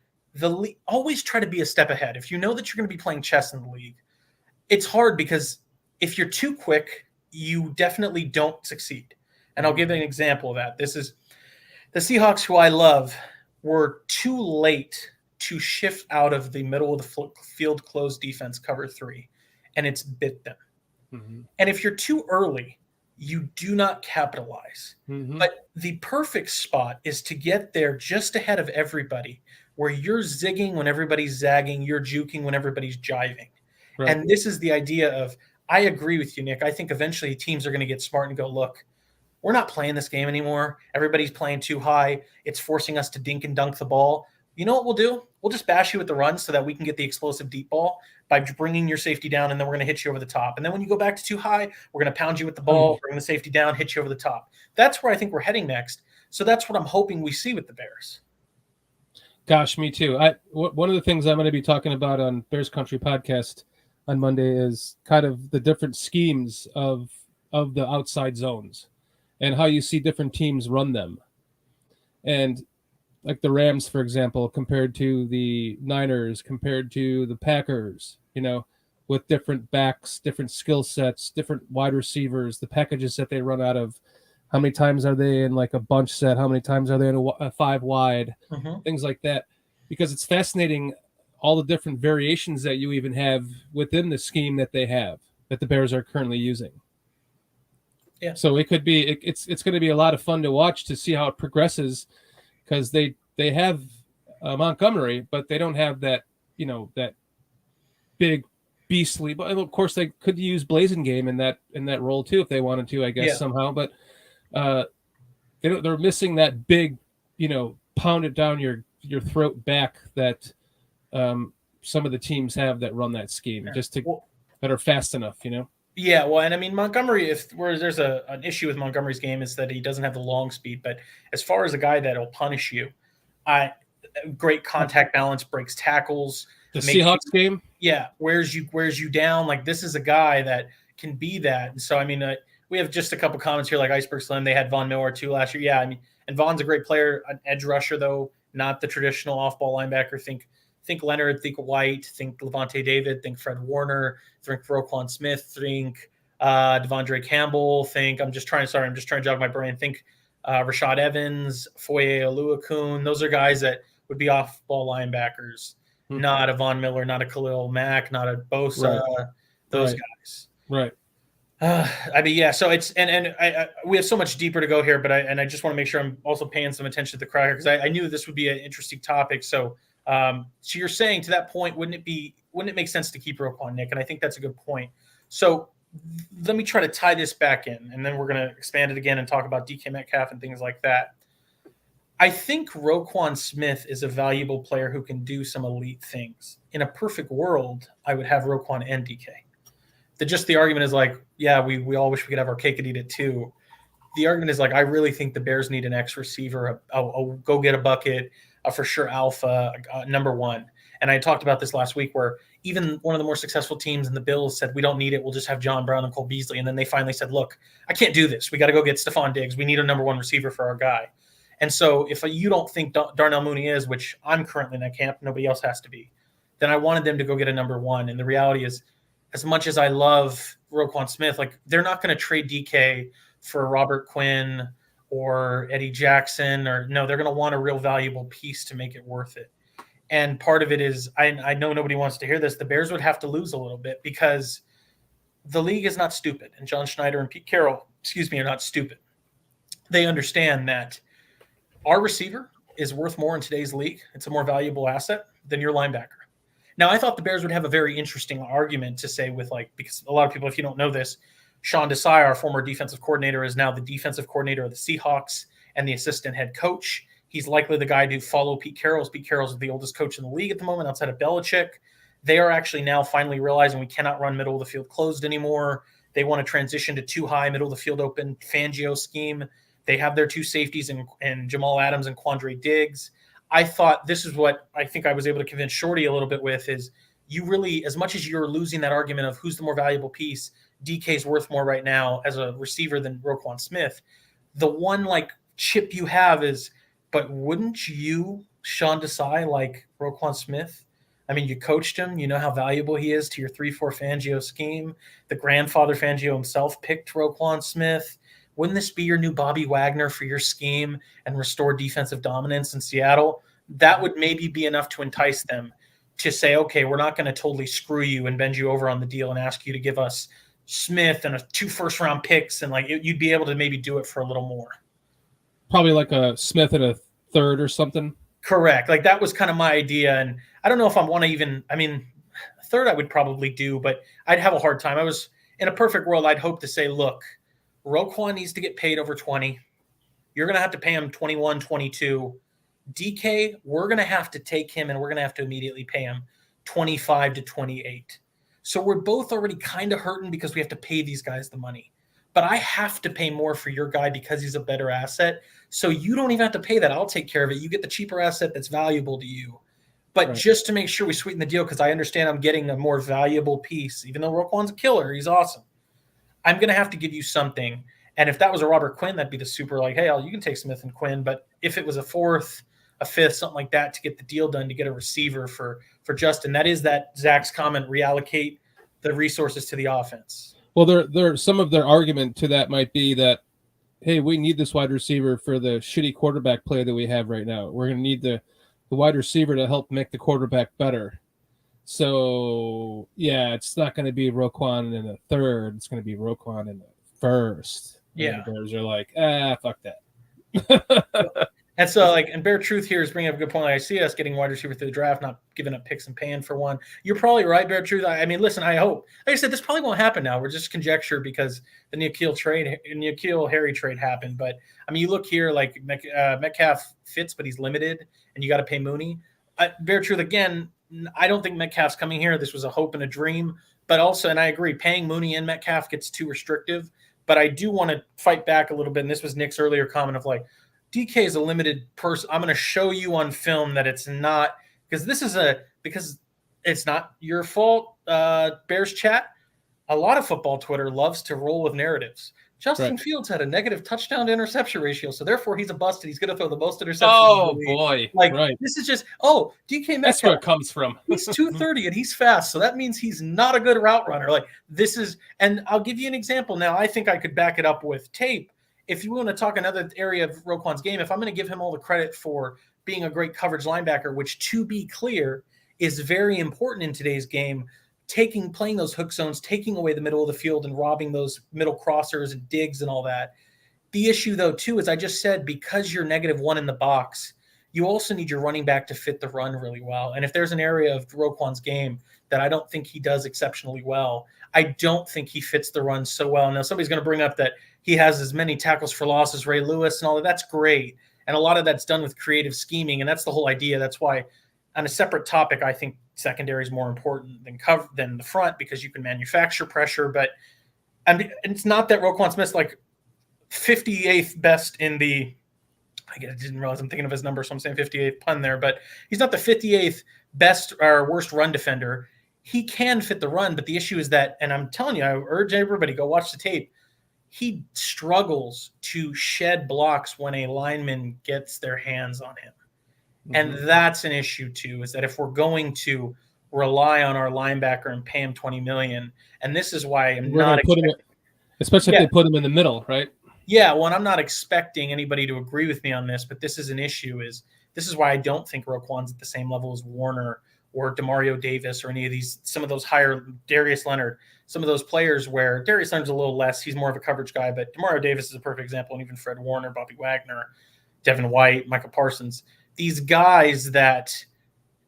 Speaker 3: always try to be a step ahead. If you know that you're going to be playing chess in the league, it's hard because if you're too quick, you definitely don't succeed. And I'll give an example of that. This is the Seahawks, who I love, were too late to shift out of the middle of the field closed defense cover 3, and it's bit them. Mm-hmm. And if you're too early, you do not capitalize. Mm-hmm. But the perfect spot is to get there just ahead of everybody, where you're zigging when everybody's zagging, you're juking when everybody's jiving. Right. And this is the idea of, I agree with you, Nick. I think eventually teams are going to get smart and go, look, we're not playing this game anymore. Everybody's playing too high. It's forcing us to dink and dunk the ball. You know what we'll do? We'll just bash you with the run so that we can get the explosive deep ball by bringing your safety down, and then we're going to hit you over the top. And then when you go back to too high, we're going to pound you with the ball, bring the safety down, hit you over the top. That's where I think we're heading next. So that's what I'm hoping we see with the Bears.
Speaker 4: Gosh, me too. One of the things I'm going to be talking about on Bears Country Podcast on Monday is kind of the different schemes of the outside zones and how you see different teams run them. And like the Rams, for example, compared to the Niners, compared to the Packers, with different backs, different skill sets, different wide receivers, the packages that they run out of. How many times are they in like a bunch set? How many times are they in a 5 wide? Things like that. Because it's fascinating, all the different variations that you even have within the scheme that they have, that the Bears are currently using. Yeah. So it could be, it's going to be a lot of fun to watch to see how it progresses, because they have Montgomery, but they don't have that, that big beastly. But of course, they could use Blasingame in that role too if they wanted to, I guess, somehow. But they're missing that big, pound it down your throat back that some of the teams have that run that scheme, that are fast enough,
Speaker 3: Yeah, well, and I mean, Montgomery, where there's an issue with Montgomery's game is that he doesn't have the long speed. But as far as a guy that'll punish you, great contact balance, breaks tackles.
Speaker 4: The Seahawks game?
Speaker 3: Yeah, wears you down. Like, this is a guy that can be that. And so, I mean, we have just a couple comments here, like Iceberg Slim. They had Von Miller too last year. Yeah, I mean, and Von's a great player, an edge rusher, though, not the traditional off-ball linebacker. Think Leonard, think White, think Levante David, think Fred Warner, think Roquan Smith, think Devondre Campbell, I'm just trying to jog my brain. Think Rashad Evans, Foye Oluokun. Those are guys that would be off-ball linebackers, not a Von Miller, not a Khalil Mack, not a Bosa, those guys.
Speaker 4: Right.
Speaker 3: I mean, yeah. So it's we have so much deeper to go here, but I just want to make sure I'm also paying some attention to the cracker, because I knew this would be an interesting topic. So you're saying, to that point, wouldn't it make sense to keep Roquan, Nick? And I think that's a good point. So let me try to tie this back in, and then we're going to expand it again and talk about DK Metcalf and things like that. I think Roquan Smith is a valuable player who can do some elite things. In a perfect world, I would have Roquan and DK. The argument is like, yeah, we all wish we could have our cake and eat it too. The argument is like, I really think the Bears need an X receiver, a go get a bucket, a for sure alpha, number one. And I talked about this last week, where even one of the more successful teams in the Bills said, we don't need it. We'll just have John Brown and Cole Beasley. And then they finally said, look, I can't do this. We got to go get Stephon Diggs. We need a number one receiver for our guy. And so if you don't think Darnell Mooney is, which I'm currently in that camp, nobody else has to be, then I wanted them to go get a number one. And the reality is, as much as I love Roquan Smith, like, they're not going to trade DK for Robert Quinn or Eddie Jackson, they're going to want a real valuable piece to make it worth it. And part of it is, I know nobody wants to hear this, the Bears would have to lose a little bit, because the league is not stupid. And John Schneider and Pete Carroll, are not stupid. They understand that our receiver is worth more in today's league. It's a more valuable asset than your linebacker. Now, I thought the Bears would have a very interesting argument to say with because a lot of people, if you don't know this, Sean Desai, our former defensive coordinator, is now the defensive coordinator of the Seahawks and the assistant head coach. He's likely the guy to follow Pete Carroll. Pete Carroll's the oldest coach in the league at the moment outside of Belichick. They are actually now finally realizing we cannot run middle of the field closed anymore. They want to transition to too high, middle of the field open Fangio scheme. They have their two safeties in Jamal Adams and Quandre Diggs. I thought this is what I think I was able to convince Shorty a little bit with is you really, as much as you're losing that argument of who's the more valuable piece, DK's worth more right now as a receiver than Roquan Smith. The one chip you have is, but wouldn't you, Sean Desai, like Roquan Smith? I mean, you coached him. You know how valuable he is to your 3-4 Fangio scheme. The grandfather Fangio himself picked Roquan Smith. Wouldn't this be your new Bobby Wagner for your scheme and restore defensive dominance in Seattle? That would maybe be enough to entice them to say, okay, we're not going to totally screw you and bend you over on the deal and ask you to give us Smith and 2 first-round picks. And you'd be able to maybe do it for a little more.
Speaker 4: Probably like a Smith and a third or something.
Speaker 3: Correct. That was kind of my idea. And I don't know if I want to even, a third I would probably do, but I'd have a hard time. I was in a perfect world. I'd hope to say, look, Roquan needs to get paid over 20. You're going to have to pay him 21, 22. DK, we're going to have to take him and we're going to have to immediately pay him 25 to 28. So we're both already kind of hurting because we have to pay these guys the money. But I have to pay more for your guy because he's a better asset. So you don't even have to pay that. I'll take care of it. You get the cheaper asset that's valuable to you. But right. Just to make sure we sweeten the deal, because I understand I'm getting a more valuable piece, even though Roquan's a killer, he's awesome. I'm going to have to give you something. And if that was a Robert Quinn, that'd be the super hey, you can take Smith and Quinn. But if it was a 4th, a 5th, something like that to get the deal done, to get a receiver for Justin, that is that Zach's comment, reallocate the resources to the offense.
Speaker 4: Well, there some of their argument to that might be that, hey, we need this wide receiver for the shitty quarterback play that we have right now. We're going to need the wide receiver to help make the quarterback better. So, yeah, it's not going to be Roquan in the 3rd. It's going to be Roquan in the 1st.
Speaker 3: Yeah.
Speaker 4: And the Bears are like, fuck that.
Speaker 3: And so, and Bear Truth here is bringing up a good point. I see us getting wide receiver through the draft, not giving up picks and paying for one. You're probably right, Bear Truth. Listen, I hope. Like I said, this probably won't happen now. We're just conjecture because the N'Keal Harry trade happened. But, you look here, Metcalf fits, but he's limited, and you got to pay Mooney. Bear Truth, again, I don't think Metcalf's coming here. This was a hope and a dream. But also, and I agree, paying Mooney and Metcalf gets too restrictive. But I do want to fight back a little bit, and this was Nick's earlier comment of DK is a limited person. I'm going to show you on film that it's not, because it's not your fault. Bears chat. A lot of football Twitter loves to roll with narratives. Justin Fields had a negative touchdown to interception ratio, so therefore he's a bust and he's going to throw the most interceptions.
Speaker 4: Oh boy!
Speaker 3: This is just DK Metcalf.
Speaker 4: That's where it comes from.
Speaker 3: He's 230 and he's fast, so that means he's not a good route runner. And I'll give you an example. Now I think I could back it up with tape. If you want to talk another area of Roquan's game, if I'm going to give him all the credit for being a great coverage linebacker, which, to be clear, is very important in today's game, playing those hook zones, taking away the middle of the field and robbing those middle crossers and digs and all that. The issue, though, too, is I just said because you're -1 in the box, you also need your running back to fit the run really well. And if there's an area of Roquan's game that I don't think he does exceptionally well, I don't think he fits the run so well. Now, somebody's going to bring up that he has as many tackles for loss as Ray Lewis and all that. That's great. And a lot of that's done with creative scheming, and that's the whole idea. That's why on a separate topic, I think secondary is more important than the front because you can manufacture pressure. But it's not that Roquan Smith's 58th best in the – I didn't realize I'm thinking of his number, so I'm saying 58th pun there. But he's not the 58th best or worst run defender. He can fit the run, but the issue is that – and I'm telling you, I urge everybody, go watch the tape. He struggles to shed blocks when a lineman gets their hands on him. Mm-hmm. And that's an issue too, is that if we're going to rely on our linebacker and pay him $20 million, and this is why I'm not expecting,
Speaker 4: especially if they put him in the middle, right?
Speaker 3: Yeah, well, and I'm not expecting anybody to agree with me on this, but this is an issue. This is why I don't think Roquan's at the same level as Warner or Demario Davis or any of these, some of those higher, Darius Leonard, some of those players where Darius Leonard's a little less, he's more of a coverage guy, but Demario Davis is a perfect example, and even Fred Warner, Bobby Wagner, Devin White, Michael Parsons. these guys that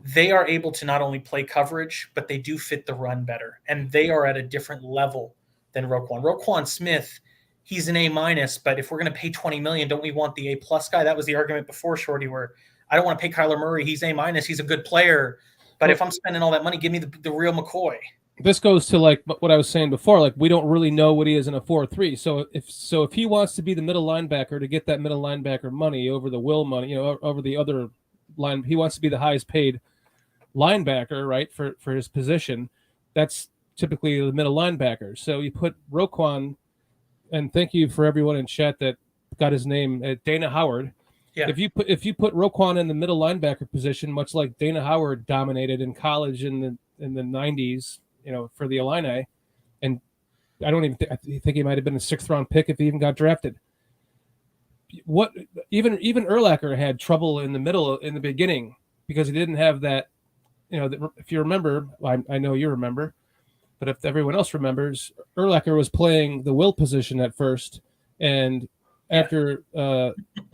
Speaker 3: they are able to not only play coverage, but they do fit the run better. And they are at a different level than Roquan. Roquan Smith, he's an A-, but if we're going to pay $20 million, don't we want the A+ guy? That was the argument before, Shorty, where I don't want to pay Kyler Murray. He's A-, he's a good player. But if I'm spending all that money, give me the real McCoy.
Speaker 4: This goes to like what I was saying before. Like, we don't really know what he is in a 4-3. So if he wants to be the middle linebacker to get that middle linebacker money over the will money, over the other line, he wants to be the highest paid linebacker, right, for his position. That's typically the middle linebacker. So you put Roquan, and thank you for everyone in chat that got his name, Dana Howard.
Speaker 3: Yeah.
Speaker 4: If you put Roquan in the middle linebacker position, much like Dana Howard dominated in college in the 90s, for the Illini, and I don't even I think he might have been a 6th round pick if he even got drafted. What even Urlacher had trouble in the middle in the beginning because he didn't have that. If you remember, I know you remember, but if everyone else remembers, Urlacher was playing the will position at first, and after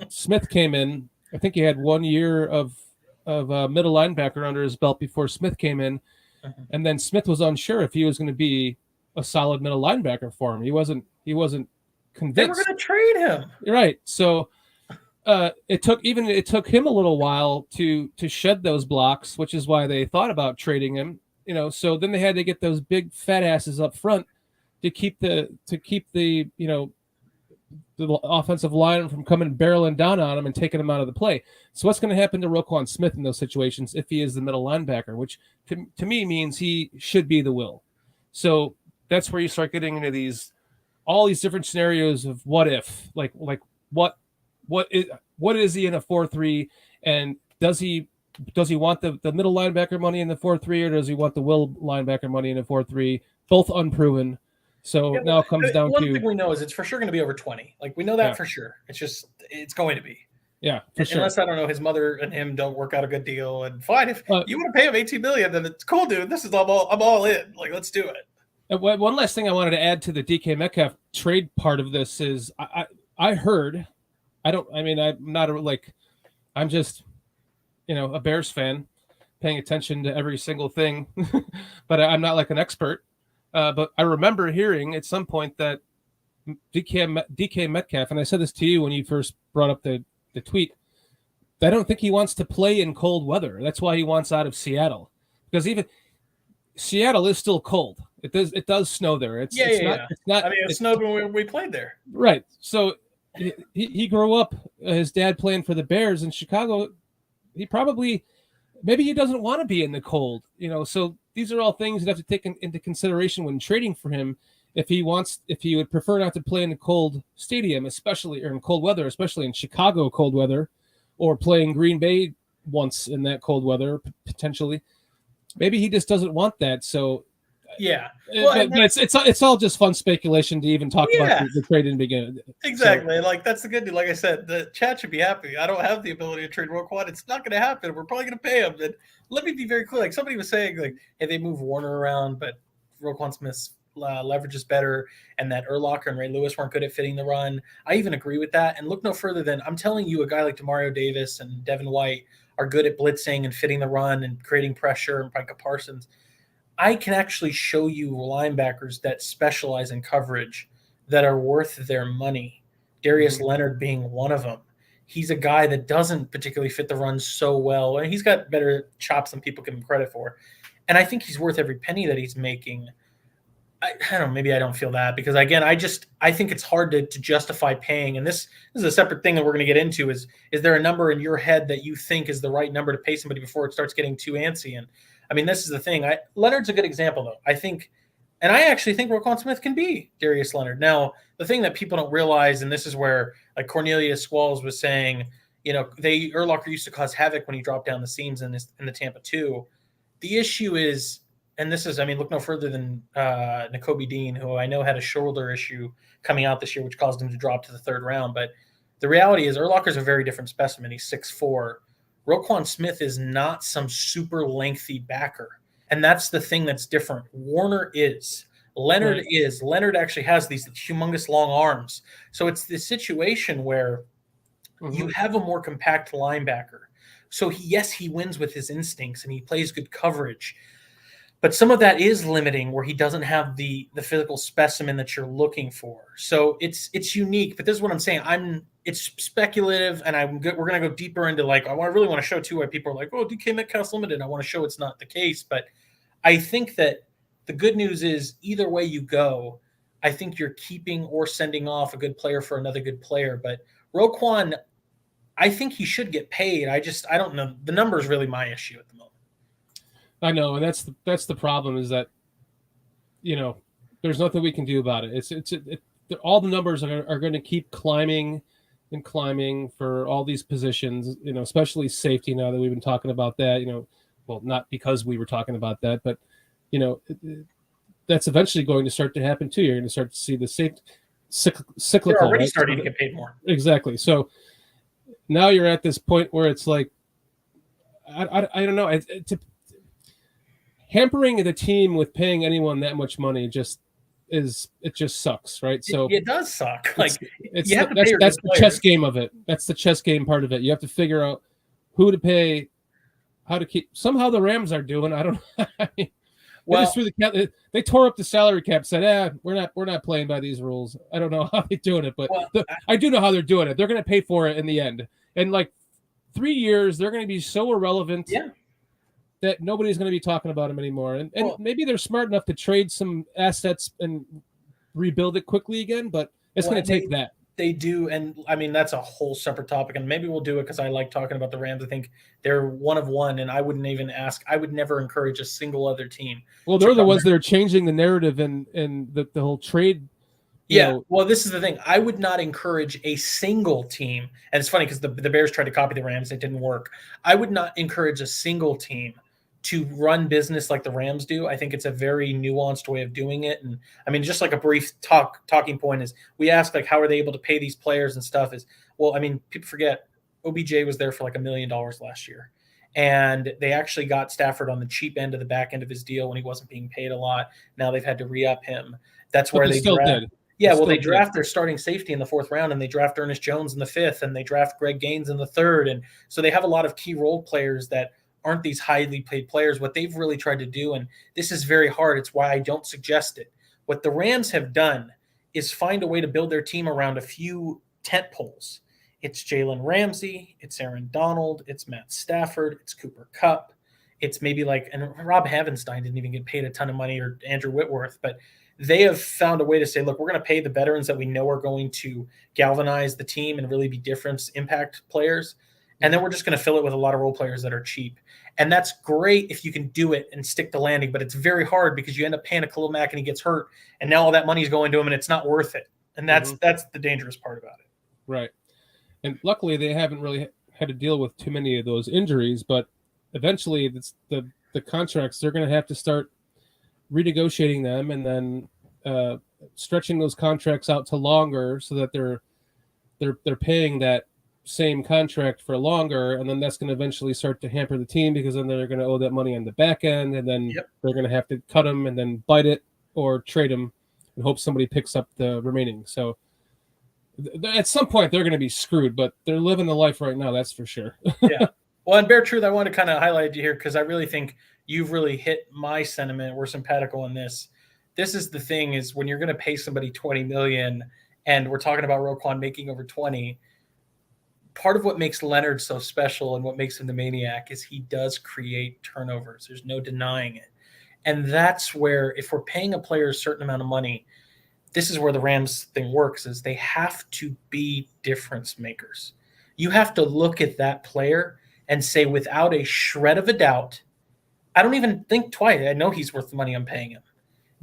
Speaker 4: Smith came in, I think he had 1 year of middle linebacker under his belt before Smith came in. And then Smith was unsure if he was going to be a solid middle linebacker for him. He wasn't convinced.
Speaker 3: They were going to trade him.
Speaker 4: Right. So it took him a little while to shed those blocks, which is why they thought about trading him. So then they had to get those big fat asses up front to keep the offensive line from coming barreling down on him and taking him out of the play. So what's going to happen to Roquan Smith in those situations if he is the middle linebacker, which to me means he should be the will. So that's where you start getting into all these different scenarios of what if, like what is he in a 4-3, and does he want the middle linebacker money in the 4-3, or does he want the will linebacker money in a 4-3? Both unproven. So now it comes down to...
Speaker 3: One thing we know is it's for sure going to be over 20. Like, we know that for sure. It's going to be.
Speaker 4: Yeah, for sure.
Speaker 3: Unless, I don't know, his mother and him don't work out a good deal. And fine, if you want to pay him $18 million, then it's cool, dude. I'm all in. Like, let's do it.
Speaker 4: One last thing I wanted to add to the DK Metcalf trade part of this is I heard... I'm just, a Bears fan paying attention to every single thing, but I'm not like an expert. But I remember hearing at some point that DK Metcalf, and I said this to you when you first brought up the tweet, I don't think he wants to play in cold weather. That's why he wants out of Seattle, because even Seattle is still cold. It does snow there. It's not. I mean, it snowed
Speaker 3: when we played there.
Speaker 4: Right. So he grew up, his dad playing for the Bears in Chicago. Maybe he doesn't want to be in the cold, so these are all things you have to take into consideration when trading for him. If he would prefer not to play in a cold stadium, especially, or in cold weather, especially in Chicago cold weather, or playing Green Bay once in that cold weather, potentially, maybe he just doesn't want that. So
Speaker 3: yeah,
Speaker 4: but it's all just fun speculation to even talk about the trade in the beginning.
Speaker 3: Exactly. So, like, that's the good news. Like I said, the chat should be happy. I don't have the ability to trade Roquan. It's not going to happen. We're probably going to pay him. And let me be very clear. Like, somebody was saying, like, hey, they move Warner around, but Roquan Smith's leverage is better, and that Urlacher and Ray Lewis weren't good at fitting the run. I even agree with that. And look no further than, I'm telling you, a guy like Demario Davis and Devin White are good at blitzing and fitting the run and creating pressure, and Micah Parsons. I can actually show you linebackers that specialize in coverage that are worth their money. Darius Leonard being one of them. He's a guy that doesn't particularly fit the run so well, and he's got better chops than people give him credit for. And I think he's worth every penny that he's making. I don't know, maybe I don't feel that, because again, I think it's hard to justify paying. And this is a separate thing that we're going to get into is there a number in your head that you think is the right number to pay somebody before it starts getting too antsy? And I mean, this is the thing. Leonard's a good example, though. I actually think Roquan Smith can be Darius Leonard. Now, the thing that people don't realize, and this is where, like, Cornelius Squalls was saying, Urlacher used to cause havoc when he dropped down the seams in the Tampa 2. The issue is, and this is, look no further than Nakobe Dean, who I know had a shoulder issue coming out this year, which caused him to drop to the 3rd round. But the reality is Urlacher's a very different specimen. He's 6'4". Roquan Smith is not some super lengthy backer. And that's the thing that's different. Warner is. Leonard is. Leonard actually has these humongous long arms. So it's this situation where you have a more compact linebacker. So yes, he wins with his instincts and he plays good coverage. But some of that is limiting where he doesn't have the physical specimen that you're looking for. So it's unique, but this is what I'm saying. It's speculative, and we're going to go deeper into like I really want to show too why people are like, oh, DK Metcalf's limited. I want to show it's not the case, but I think that the good news is either way you go, I think you're keeping or sending off a good player for another good player. But Roquan, I think he should get paid. I don't know. The number is really my issue at the moment.
Speaker 4: I know, and that's the problem is that, there's nothing we can do about it. All the numbers are going to keep climbing and climbing for all these positions, especially safety now that we've been talking about that, well, not because we were talking about that, but, that's eventually going to start to happen too. You're going to start to see the cyclical.
Speaker 3: They're already
Speaker 4: right?
Speaker 3: starting to get paid more.
Speaker 4: Exactly. So now you're at this point where it's like, I don't know. Hampering the team with paying anyone that much money just sucks, right? So
Speaker 3: it does suck. Like
Speaker 4: that's the chess game of it. That's the chess game part of it. You have to figure out who to pay, how to keep. Somehow the Rams are doing. I don't know. I mean, they tore up the salary cap. Said, we're not playing by these rules. I don't know how they're doing it, but I do know how they're doing it. They're going to pay for it in the end. And like 3 years, they're going to be so irrelevant.
Speaker 3: Yeah.
Speaker 4: That nobody's going to be talking about him anymore. And maybe they're smart enough to trade some assets and rebuild it quickly again, but it's going to take that.
Speaker 3: They do. And I mean, that's a whole separate topic. And maybe we'll do it because I like talking about the Rams. I think they're one of one. And I wouldn't even I would never encourage a single other team.
Speaker 4: Well, they're the ones that are changing the narrative and the whole trade.
Speaker 3: Well, this is the thing. I would not encourage a single team. And it's funny because the Bears tried to copy the Rams. It didn't work. I would not encourage a single team to run business like the Rams do. I think it's a very nuanced way of doing it. And I mean, just like a brief talking point is we ask like, how are they able to pay these players and stuff is, well, I mean, people forget OBJ was there for like $1 million last year. And they actually got Stafford on the cheap end of the back end of his deal when he wasn't being paid a lot. Now they've had to re-up him. That's where they draft. Yeah, well, they draft their starting safety in the 4th round, and they draft Ernest Jones in the 5th, and they draft Greg Gaines in the 3rd. And so they have a lot of key role players that aren't these highly paid players. What they've really tried to do, and this is very hard, it's why I don't suggest it. What the Rams have done is find a way to build their team around a few tent poles. It's Jalen Ramsey, it's Aaron Donald, it's Matt Stafford, it's Cooper Kupp, it's maybe and Rob Havenstein didn't even get paid a ton of money, or Andrew Whitworth, but they have found a way to say, look, we're going to pay the veterans that we know are going to galvanize the team and really be difference impact players. And then we're just going to fill it with a lot of role players that are cheap. And that's great if you can do it and stick the landing, but it's very hard because you end up paying a Khalil Mack and he gets hurt, and now all that money is going to him and it's not worth it. And that's the dangerous part about it.
Speaker 4: Right. And luckily they haven't really had to deal with too many of those injuries, but eventually the contracts, they're going to have to start renegotiating them and then stretching those contracts out to longer so that they're paying that same contract for longer, and then that's going to eventually start to hamper the team because then they're going to owe that money on the back end, and then they're going to have to cut them and then bite it or trade them and hope somebody picks up the remaining. So at some point they're going to be screwed, but they're living the life right now, that's for sure.
Speaker 3: Yeah. Well, and Bear Truth, I want to kind of highlight you here because I really think you've really hit my sentiment. We're simpatico on this. This is the thing is when you're going to pay somebody $20 million, and we're talking about Roquan making over 20. Part of what makes Leonard so special and what makes him the maniac is he does create turnovers. There's no denying it. And that's where, if we're paying a player a certain amount of money, this is where the Rams thing works, is they have to be difference makers. You have to look at that player and say, without a shred of a doubt, I don't even think twice. I know he's worth the money I'm paying him.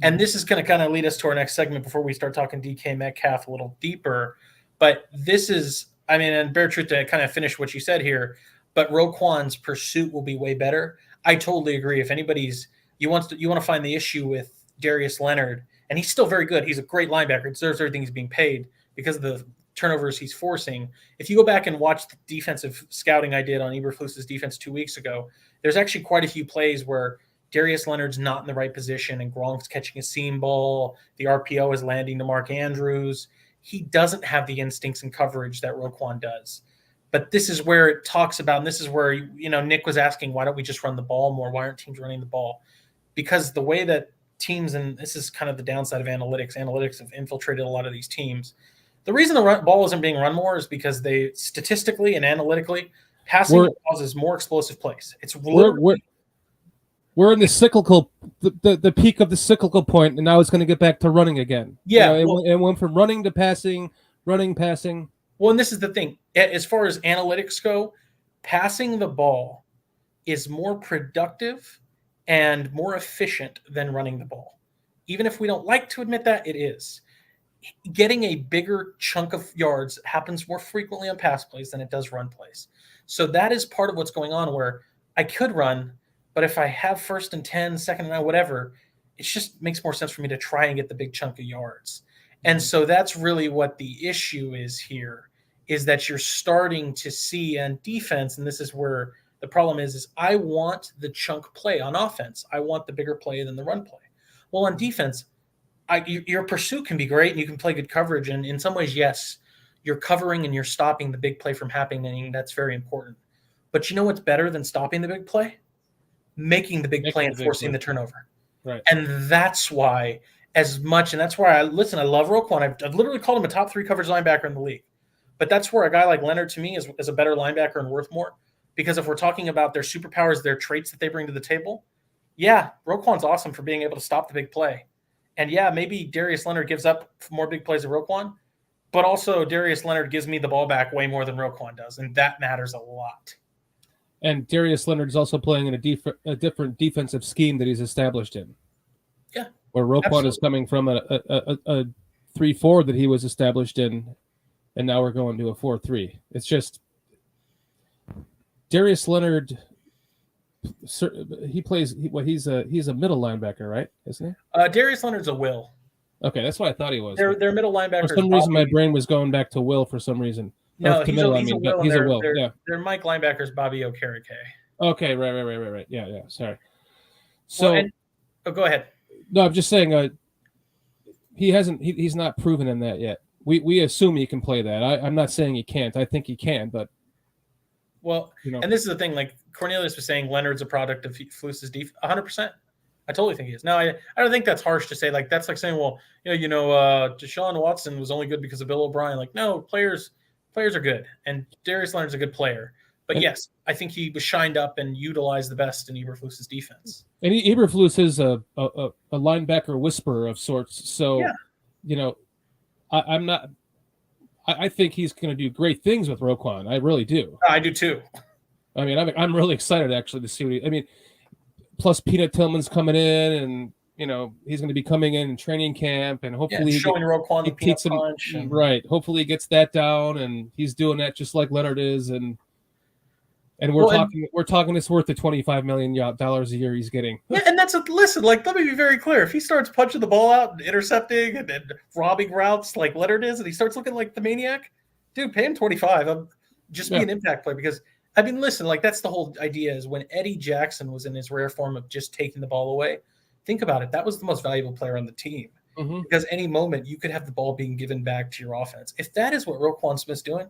Speaker 3: And this is going to kind of lead us to our next segment before we start talking DK Metcalf a little deeper. But this is, I mean, and Bear Truth, to kind of finish what you said here, but Roquan's pursuit will be way better. I totally agree. If anybody's, you want to find the issue with Darius Leonard, and he's still very good. He's a great linebacker. Deserves everything he's being paid because of the turnovers he's forcing. If you go back and watch the defensive scouting I did on Eberflus's defense 2 weeks ago, there's actually quite a few plays where Darius Leonard's not in the right position and Gronk's catching a seam ball. The RPO is landing to Mark Andrews. He doesn't have the instincts and coverage that Roquan does. But this is where it talks about, and this is where, Nick was asking, why don't we just run the ball more? Why aren't teams running the ball? Because the way that teams, and this is kind of the downside of analytics have infiltrated a lot of these teams. The reason the ball isn't being run more is because they statistically and analytically, passing causes more explosive plays. It's
Speaker 4: we're in the cyclical, the peak of the cyclical point, and now it's going to get back to running again.
Speaker 3: Yeah,
Speaker 4: it went from running to passing, passing.
Speaker 3: Well, and this is the thing. As far as analytics go, passing the ball is more productive and more efficient than running the ball. Even if we don't like to admit that, it is. Getting a bigger chunk of yards happens more frequently on pass plays than it does run plays. So that is part of what's going on, where I could run, but if I have 1st and 10, 2nd and 9, whatever, it just makes more sense for me to try and get the big chunk of yards. And so that's really what the issue is here, is that you're starting to see on defense, and this is where the problem is I want the chunk play on offense. I want the bigger play than the run play. Well, on defense, your pursuit can be great and you can play good coverage. And in some ways, yes, you're covering and you're stopping the big play from happening. That's very important. But you know what's better than stopping the big play? Making the big play and forcing the turnover.
Speaker 4: Right.
Speaker 3: And that's why as much, and that's why I love Roquan. I've literally called him a top 3 coverage linebacker in the league. But that's where a guy like Leonard, to me, is a better linebacker and worth more. Because if we're talking about their superpowers, their traits that they bring to the table, yeah, Roquan's awesome for being able to stop the big play. And yeah, maybe Darius Leonard gives up more big plays than Roquan, but also Darius Leonard gives me the ball back way more than Roquan does, and that matters a lot.
Speaker 4: And Darius Leonard is also playing in a different defensive scheme that he's established in.
Speaker 3: Yeah.
Speaker 4: Where Roquan is coming from a 3-4 that he was established in, and now we're going to a 4-3. It's just Darius Leonard. He plays. He's a middle linebacker, right? Isn't he?
Speaker 3: Darius Leonard's a will.
Speaker 4: Okay, that's what I thought he was.
Speaker 3: They're middle linebackers.
Speaker 4: For some reason, my brain was going back to will. For some reason,
Speaker 3: no, he's a will.
Speaker 4: He's a will. Yeah,
Speaker 3: they're Mike linebackers. Bobby Okereke.
Speaker 4: Okay, right. Yeah. Sorry. So,
Speaker 3: go ahead.
Speaker 4: No, I'm just saying. He hasn't. He's not proven in that yet. We assume he can play that. I'm not saying he can't. I think he can, but.
Speaker 3: Well, and this is the thing, like Cornelius was saying, Leonard's a product of Fluce's defense. 100%. I totally think he is. Now, I don't think that's harsh to say. Like, that's like saying, well, Deshaun Watson was only good because of Bill O'Brien. Like, no, players are good, and Darius Leonard's a good player. But yes, I think he was shined up and utilized the best in Eberflus's defense.
Speaker 4: And Eberflus is a linebacker whisperer of sorts. So, I'm not. I think he's going to do great things with Roquan. I really do.
Speaker 3: I do too.
Speaker 4: I mean, I'm really excited actually to see what plus Peanut Tillman's coming in, and he's going to be coming in training camp, and hopefully
Speaker 3: showing Roquan the peanut punch.
Speaker 4: Right. Hopefully he gets that down, and he's doing that just like Leonard is, and we're talking it's worth the $25 million a year he's getting.
Speaker 3: Yeah, and listen, like, let me be very clear. If he starts punching the ball out and intercepting and robbing routes like Leonard is, and he starts looking like the maniac, dude, pay him 25. Just be an impact player, because listen, like, that's the whole idea, is when Eddie Jackson was in his rare form of just taking the ball away, think about it. That was the most valuable player on the team, because any moment you could have the ball being given back to your offense. If that is what Roquan Smith's doing,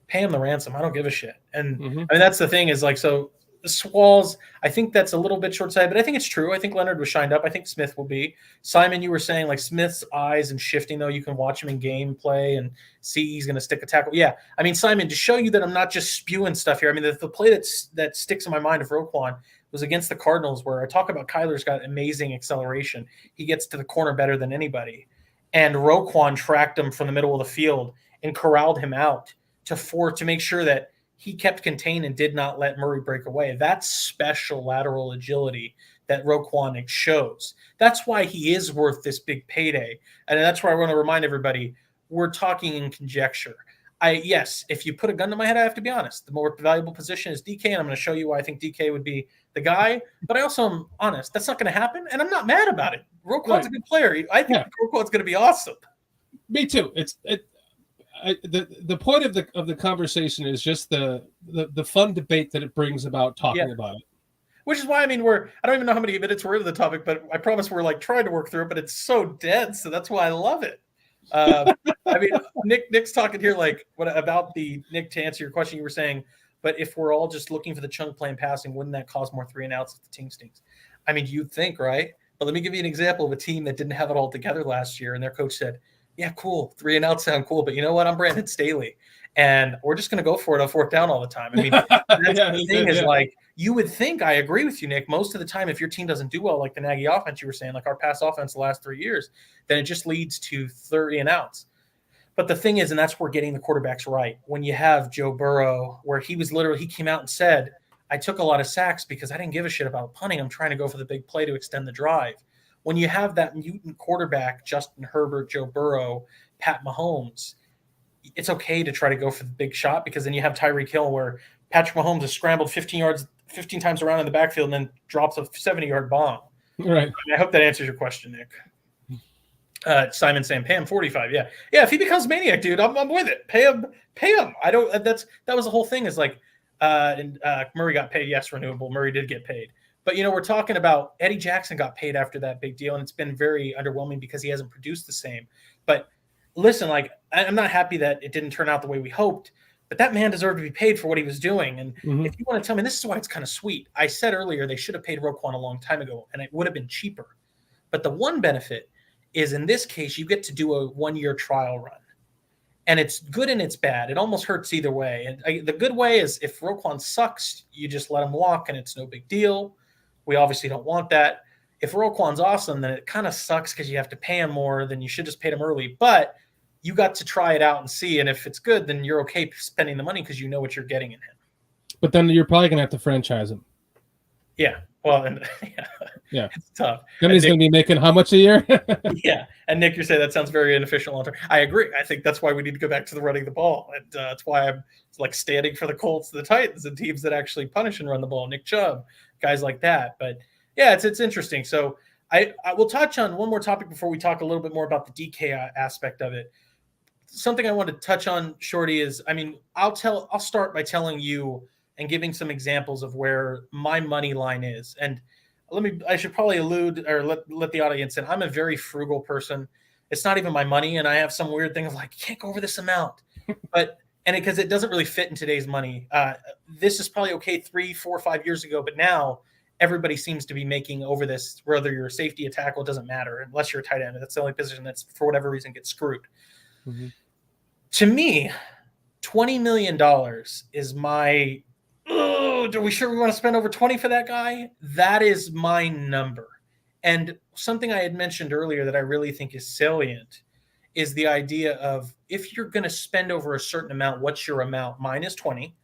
Speaker 3: pay him the ransom. I don't give a shit. And that's the thing, is like, so the Swalls, I think that's a little bit short-sighted, but I think it's true. I think Leonard was shined up. I think Smith will be. Simon, you were saying, like, Smith's eyes and shifting, though. You can watch him in game play and see he's going to stick a tackle. Yeah. I mean, Simon, to show you that I'm not just spewing stuff here. I mean, the play that sticks in my mind of Roquan was against the Cardinals, where I talk about Kyler's got amazing acceleration. He gets to the corner better than anybody. And Roquan tracked him from the middle of the field and corralled him out to make sure that he kept contained and did not let Murray break away. That's special lateral agility that Roquan shows. That's why he is worth this big payday. And that's where I want to remind everybody, we're talking in conjecture. Yes, if you put a gun to my head, I have to be honest. The more valuable position is DK, and I'm going to show you why I think DK would be the guy. But I also am honest. That's not going to happen, and I'm not mad about it. Roquan's a good player. I think Roquan's going to be awesome.
Speaker 4: Me too. The point of the conversation is just the fun debate that it brings about talking about it.
Speaker 3: Which is why, I don't even know how many minutes we're into the topic, but I promise we're like trying to work through it, but it's so dense, so that's why I love it. I mean, Nick's talking here like what about Nick, to answer your question, you were saying, but if we're all just looking for the chunk play and passing, wouldn't that cause more 3 and outs if the team stinks? I mean, you'd think, right? But let me give you an example of a team that didn't have it all together last year, and their coach said, yeah, cool, 3 and outs sound cool, but you know what? I'm Brandon Staley, and we're just going to go for it on 4th down all the time. I mean, that's the thing is like, you would think, I agree with you, Nick, most of the time, if your team doesn't do well, like the Nagy offense you were saying, like our pass offense the last 3 years, then it just leads to 30 and outs. But the thing is, and that's where getting the quarterbacks right, when you have Joe Burrow, where he came out and said, I took a lot of sacks because I didn't give a shit about punting. I'm trying to go for the big play to extend the drive. When you have that mutant quarterback, Justin Herbert, Joe Burrow, Pat Mahomes, it's okay to try to go for the big shot, because then you have Tyreek Hill where Patrick Mahomes has scrambled 15 times around in the backfield and then drops a 70-yard bomb.
Speaker 4: Right.
Speaker 3: I mean, I hope that answers your question, Nick. Simon saying, pay him 45. Yeah. If he becomes maniac, dude, I'm with it. Pay him. That was the whole thing is like, and Murray got paid. Yes, renewable. Murray did get paid. But, we're talking about Eddie Jackson got paid after that big deal, and it's been very underwhelming because he hasn't produced the same. But listen, like, I'm not happy that it didn't turn out the way we hoped, but that man deserved to be paid for what he was doing. And if you want to tell me, this is why it's kind of sweet. I said earlier they should have paid Roquan a long time ago, and it would have been cheaper. But the one benefit is in this case, you get to do a 1-year trial run. And it's good and it's bad. It almost hurts either way. And the good way is if Roquan sucks, you just let him walk and it's no big deal. We obviously don't want that. If Roquan's awesome, then it kind of sucks because you have to pay him more than you should just paid him early. But you got to try it out and see. And if it's good, then you're okay spending the money because you know what you're getting in him.
Speaker 4: But then you're probably going to have to franchise him.
Speaker 3: Yeah. Well, and
Speaker 4: yeah,
Speaker 3: it's tough.
Speaker 4: Then he's going to be making how much a year?
Speaker 3: Yeah. And Nick, you're saying that sounds very inefficient long term. I agree. I think that's why we need to go back to the running the ball. And that's why I'm like standing for the Colts, the Titans, and teams that actually punish and run the ball. Nick Chubb, guys like that. But yeah, it's interesting. So I will touch on one more topic before we talk a little bit more about the DK aspect of it. Something I want to touch on, Shorty, is, I mean, I'll start by telling you and giving some examples of where my money line is. And I should probably allude or let the audience in. I'm a very frugal person. It's not even my money. And I have some weird thing of like, you can't go over this amount, because it doesn't really fit in today's money. This is probably okay 3, 4, 5 years ago, but now everybody seems to be making over this, whether you're a safety, a tackle, it doesn't matter unless you're a tight end. That's the only position that's for whatever reason gets screwed. Mm-hmm. To me, $20 million is my, are we sure we want to spend over 20 for that guy? That is my number. And something I had mentioned earlier that I really think is salient is the idea of, if you're going to spend over a certain amount, what's your amount? Mine is 20.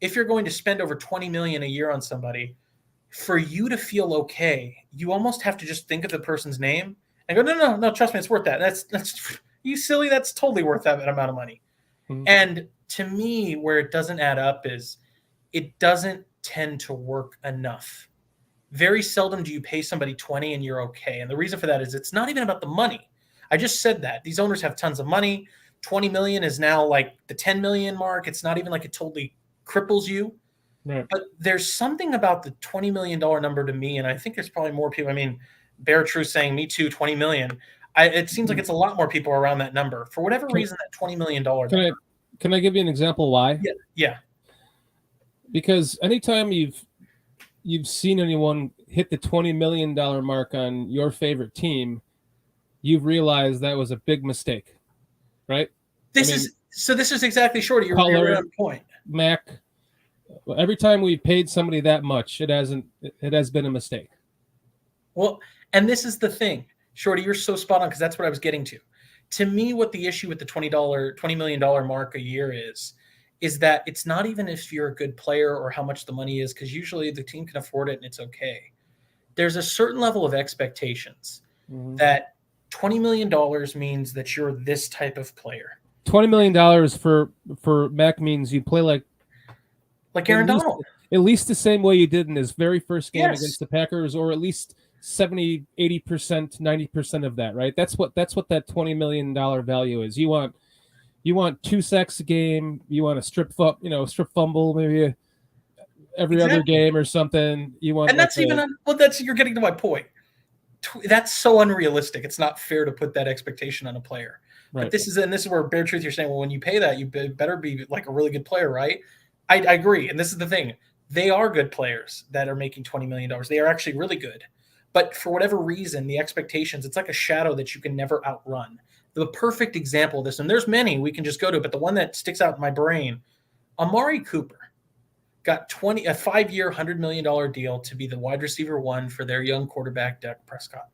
Speaker 3: If you're going to spend over 20 million a year on somebody, for you to feel okay, you almost have to just think of the person's name and go, no, trust me, it's worth that. That's you silly. That's totally worth that amount of money. Mm-hmm. And to me, where it doesn't add up is it doesn't tend to work enough. Very seldom do you pay somebody 20 and you're okay. And the reason for that is it's not even about the money. I just said that. These owners have tons of money. 20 million is now like the 10 million mark. It's not even like it totally cripples you. Right. But there's something about the $20 million number to me, and I think there's probably more people. I mean, Bear True saying, me too, 20 million. It seems like it's a lot more people around that number. For whatever reason, that $20 million number.
Speaker 4: Can I give you an example why?
Speaker 3: Yeah.
Speaker 4: Because anytime you've seen anyone hit the $20 million mark on your favorite team, you've realized that was a big mistake, right?
Speaker 3: This is exactly Shorty. You're right on point.
Speaker 4: Mac. Every time we've paid somebody that much, it has been a mistake.
Speaker 3: Well, and this is the thing, Shorty, you're so spot on, because that's what I was getting to. To me, what the issue with the $20 million mark a year is that it's not even if you're a good player or how much the money is, because usually the team can afford it and it's okay. There's a certain level of expectations that $20 million means that you're this type of player.
Speaker 4: $20 million for Mac means you play like
Speaker 3: Aaron Donald.
Speaker 4: At least the same way you did in his very first game against the Packers, or at least 70, 80%, 90% of that, right? That's what that $20 million value is. You want 2 sacks a game, you want a strip fumble maybe every other game or something. You want,
Speaker 3: and that's you're getting to my point. That's so unrealistic. It's not fair to put that expectation on a player. But this is where bare truth. You're saying, well, when you pay that, you better be like a really good player, right? I agree. And this is the thing. They are good players that are making $20 million. They are actually really good. But for whatever reason, the expectations, it's like a shadow that you can never outrun. The perfect example of this, and there's many we can just go to, but the one that sticks out in my brain, Amari Cooper got a 5-year, $100 million deal to be the wide receiver 1 for their young quarterback, Dak Prescott.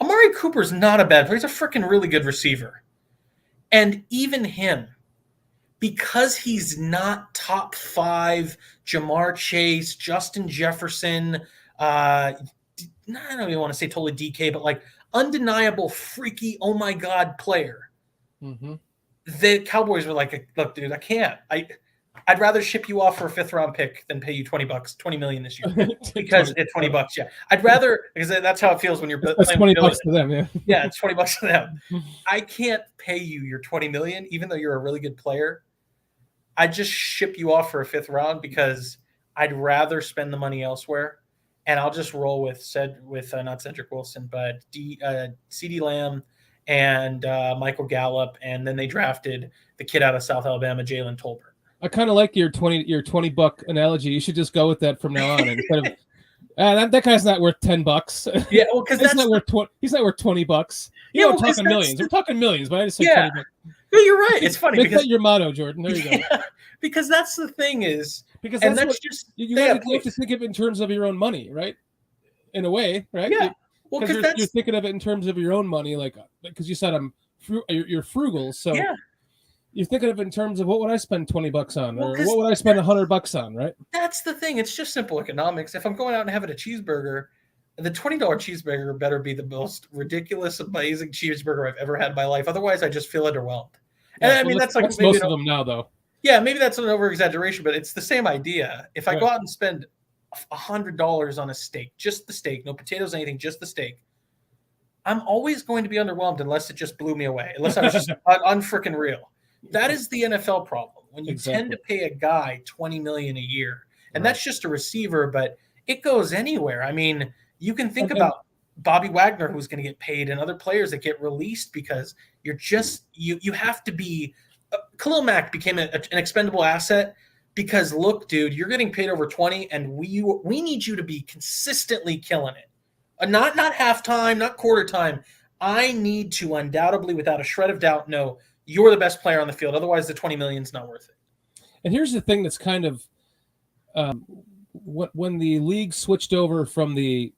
Speaker 3: Amari Cooper's not a bad player. He's a freaking really good receiver. And even him, because he's not top 5, Jamar Chase, Justin Jefferson, I don't even want to say totally DK, but like undeniable, freaky, oh my God player.
Speaker 4: Mm-hmm.
Speaker 3: The Cowboys were like, look, dude, I can't. I'd rather ship you off for a 5th-round pick than pay you $20 million this year because it's $20. Yeah, I'd rather, because that's how it feels when you're
Speaker 4: that's
Speaker 3: playing
Speaker 4: $20 to them. Yeah,
Speaker 3: yeah, it's $20 to them. I can't pay you your $20 million, even though you're a really good player. I'd just ship you off for a 5th round because I'd rather spend the money elsewhere, and I'll just roll with not Cedric Wilson, but CeeDee Lamb and Michael Gallup, and then they drafted the kid out of South Alabama, Jalen Tolbert.
Speaker 4: I kind of like your $20 analogy. You should just go with that from now on instead of that guy's not worth $10.
Speaker 3: Yeah, well, because
Speaker 4: he's not worth $20.
Speaker 3: Yeah,
Speaker 4: we're talking millions. We're talking millions, but I just said $20.
Speaker 3: No, you're right. It's funny
Speaker 4: Make
Speaker 3: because
Speaker 4: that your motto, Jordan. There you go.
Speaker 3: Because that's the thing is,
Speaker 4: because
Speaker 3: that's
Speaker 4: just you have to think of it in terms of your own money, right? In a way, right?
Speaker 3: Yeah. Well,
Speaker 4: because you're thinking of it in terms of your own money, like because you said you're frugal, so
Speaker 3: yeah.
Speaker 4: You're thinking of it in terms of what would I spend $20 on, or what would I spend $100 on, right?
Speaker 3: That's the thing. It's just simple economics. If I'm going out and having a cheeseburger, the $20 cheeseburger better be the most ridiculous, amazing cheeseburger I've ever had in my life. Otherwise, I just feel underwhelmed. And
Speaker 4: yeah,
Speaker 3: I mean, that's like
Speaker 4: most of them now, though.
Speaker 3: Yeah, maybe that's an over exaggeration, but it's the same idea. If I go out and spend $100 on a steak, just the steak, no potatoes, anything, just the steak, I'm always going to be underwhelmed unless it just blew me away, unless I was just unfreaking real. That is the NFL problem. When you tend to pay a guy $20 million a year, and that's just a receiver, but it goes anywhere. I mean, you can think about Bobby Wagner, who's going to get paid, and other players that get released because you're just you have to be. Khalil Mack became an expendable asset because look, dude, you're getting paid over 20, and we need you to be consistently killing it. Not halftime, not quarter time. I need to undoubtedly, without a shred of doubt, know you're the best player on the field. Otherwise, the $20 million is not worth it.
Speaker 4: And here's the thing that's kind of when the league switched over from the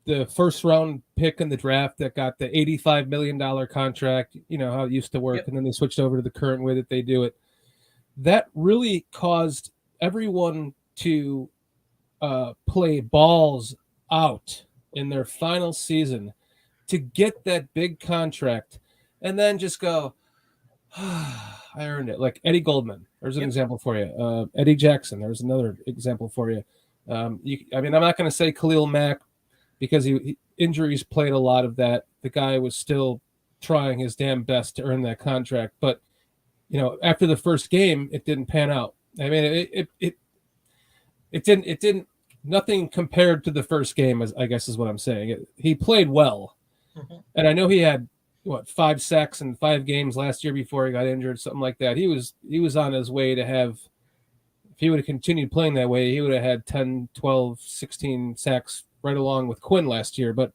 Speaker 4: 1st round pick in the draft that got the $85 million contract, you know how it used to work, and then they switched over to the current way that they do it. That really caused everyone to play balls out in their final season to get that big contract and then just go, I earned it. Like Eddie Goldman, there's an example for you. Eddie Jackson, there's another example for you. I mean, I'm not going to say Khalil Mack because injuries played a lot of that. The guy was still trying his damn best to earn that contract, but you know, after the first game, it didn't pan out. I mean, it didn't. Nothing compared to the first game, I guess is what I'm saying. He played well, and I know he had 5 sacks in 5 games last year before he got injured, something like that. He was on his way to have, if he would have continued playing that way, he would have had 10, 12, 16 sacks right along with Quinn last year, but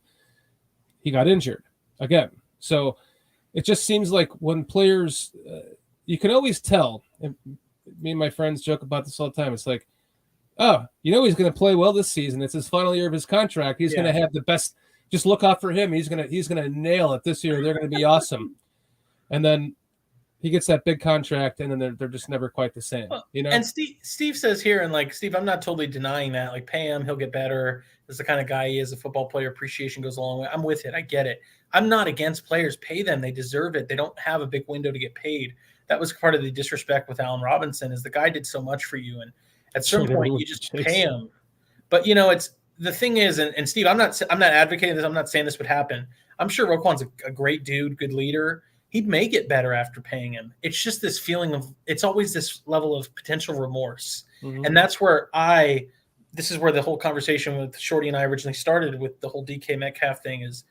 Speaker 4: he got injured again. So it just seems like when players, you can always tell, and me and my friends joke about this all the time. It's like, oh, you know, he's going to play well this season. It's his final year of his contract. He's going to have the best. Just look out for him. He's gonna nail it this year. They're going to be awesome. And then he gets that big contract, and then they're just never quite the same. You know.
Speaker 3: And Steve says here, and like Steve, I'm not totally denying that. Like, pay him, he'll get better. This is the kind of guy he is. A football player, appreciation goes a long way. I'm with it. I get it. I'm not against players. Pay them. They deserve it. They don't have a big window to get paid. That was part of the disrespect with Allen Robinson. Is the guy did so much for you, and at some point you just pay him. But you know, it's. The thing is, and Steve, I'm not advocating this. I'm not saying this would happen. I'm sure Roquan's a great dude, good leader. He'd may get better after paying him. It's just this feeling of, it's always this level of potential remorse. And that's where this is where the whole conversation with Shorty and I originally started with the whole DK Metcalf thing is,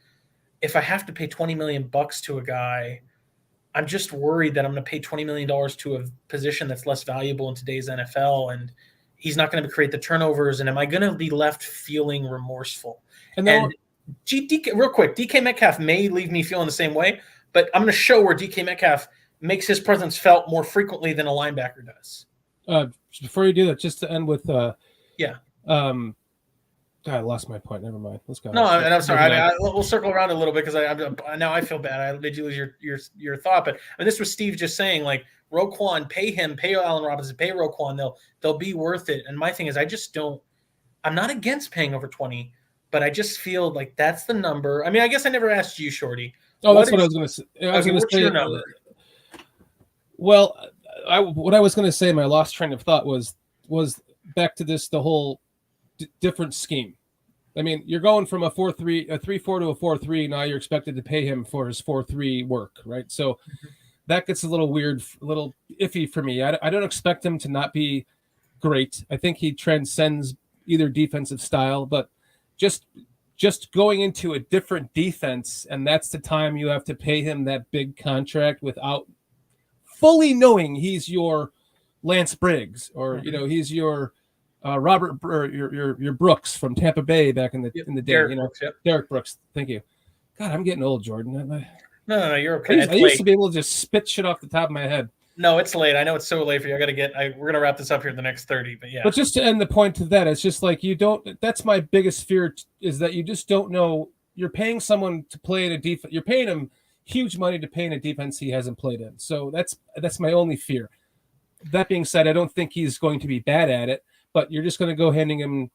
Speaker 3: if I have to pay $20 million to a guy, I'm just worried that I'm going to pay $20 million to a position that's less valuable in today's NFL, and he's not going to create the turnovers. And am I going to be left feeling remorseful?
Speaker 4: And
Speaker 3: real quick, DK Metcalf may leave me feeling the same way, but I'm going to show where DK Metcalf makes his presence felt more frequently than a linebacker does.
Speaker 4: Before you do that, just to end with,
Speaker 3: yeah.
Speaker 4: God, I lost my point. Never mind. Let's go.
Speaker 3: No, and I'm sorry. We'll circle around a little bit because now I feel bad. I made you lose your thought. But this was Steve just saying, like, Roquan, pay Allen Robinson, pay Roquan. They'll be worth it. And my thing is, I'm not against paying over 20, but I just feel like that's the number. I mean, I guess I never asked you, Shorty.
Speaker 4: Oh, that's what I was going to say.
Speaker 3: What's your number?
Speaker 4: Well, what I was going to say, my lost train of thought was back to the whole different scheme. I mean, you're going from a 4-3 to a 4-3. Now you're expected to pay him for his 4-3 work, right? So that gets a little weird, a little iffy for me. I don't expect him to not be great. I think he transcends either defensive style, but just going into a different defense, and that's the time you have to pay him that big contract without fully knowing he's your Lance Briggs or he's your Robert or your Brooks from Tampa Bay back in the day.
Speaker 3: Derek Brooks,
Speaker 4: Derek Brooks. Thank you. God, I'm getting old, Jordan.
Speaker 3: No, you're okay.
Speaker 4: I used to be able to just spit shit off the top of my head.
Speaker 3: No, it's late. I know it's so late for you. We're gonna wrap this up here in the next 30. But yeah.
Speaker 4: But just to end the point to that, it's just like that's my biggest fear is that you just don't know. You're paying someone to play in a defense. You're paying him huge money to play in a defense he hasn't played in. So that's my only fear. That being said, I don't think he's going to be bad at it. But you're just going to go handing him.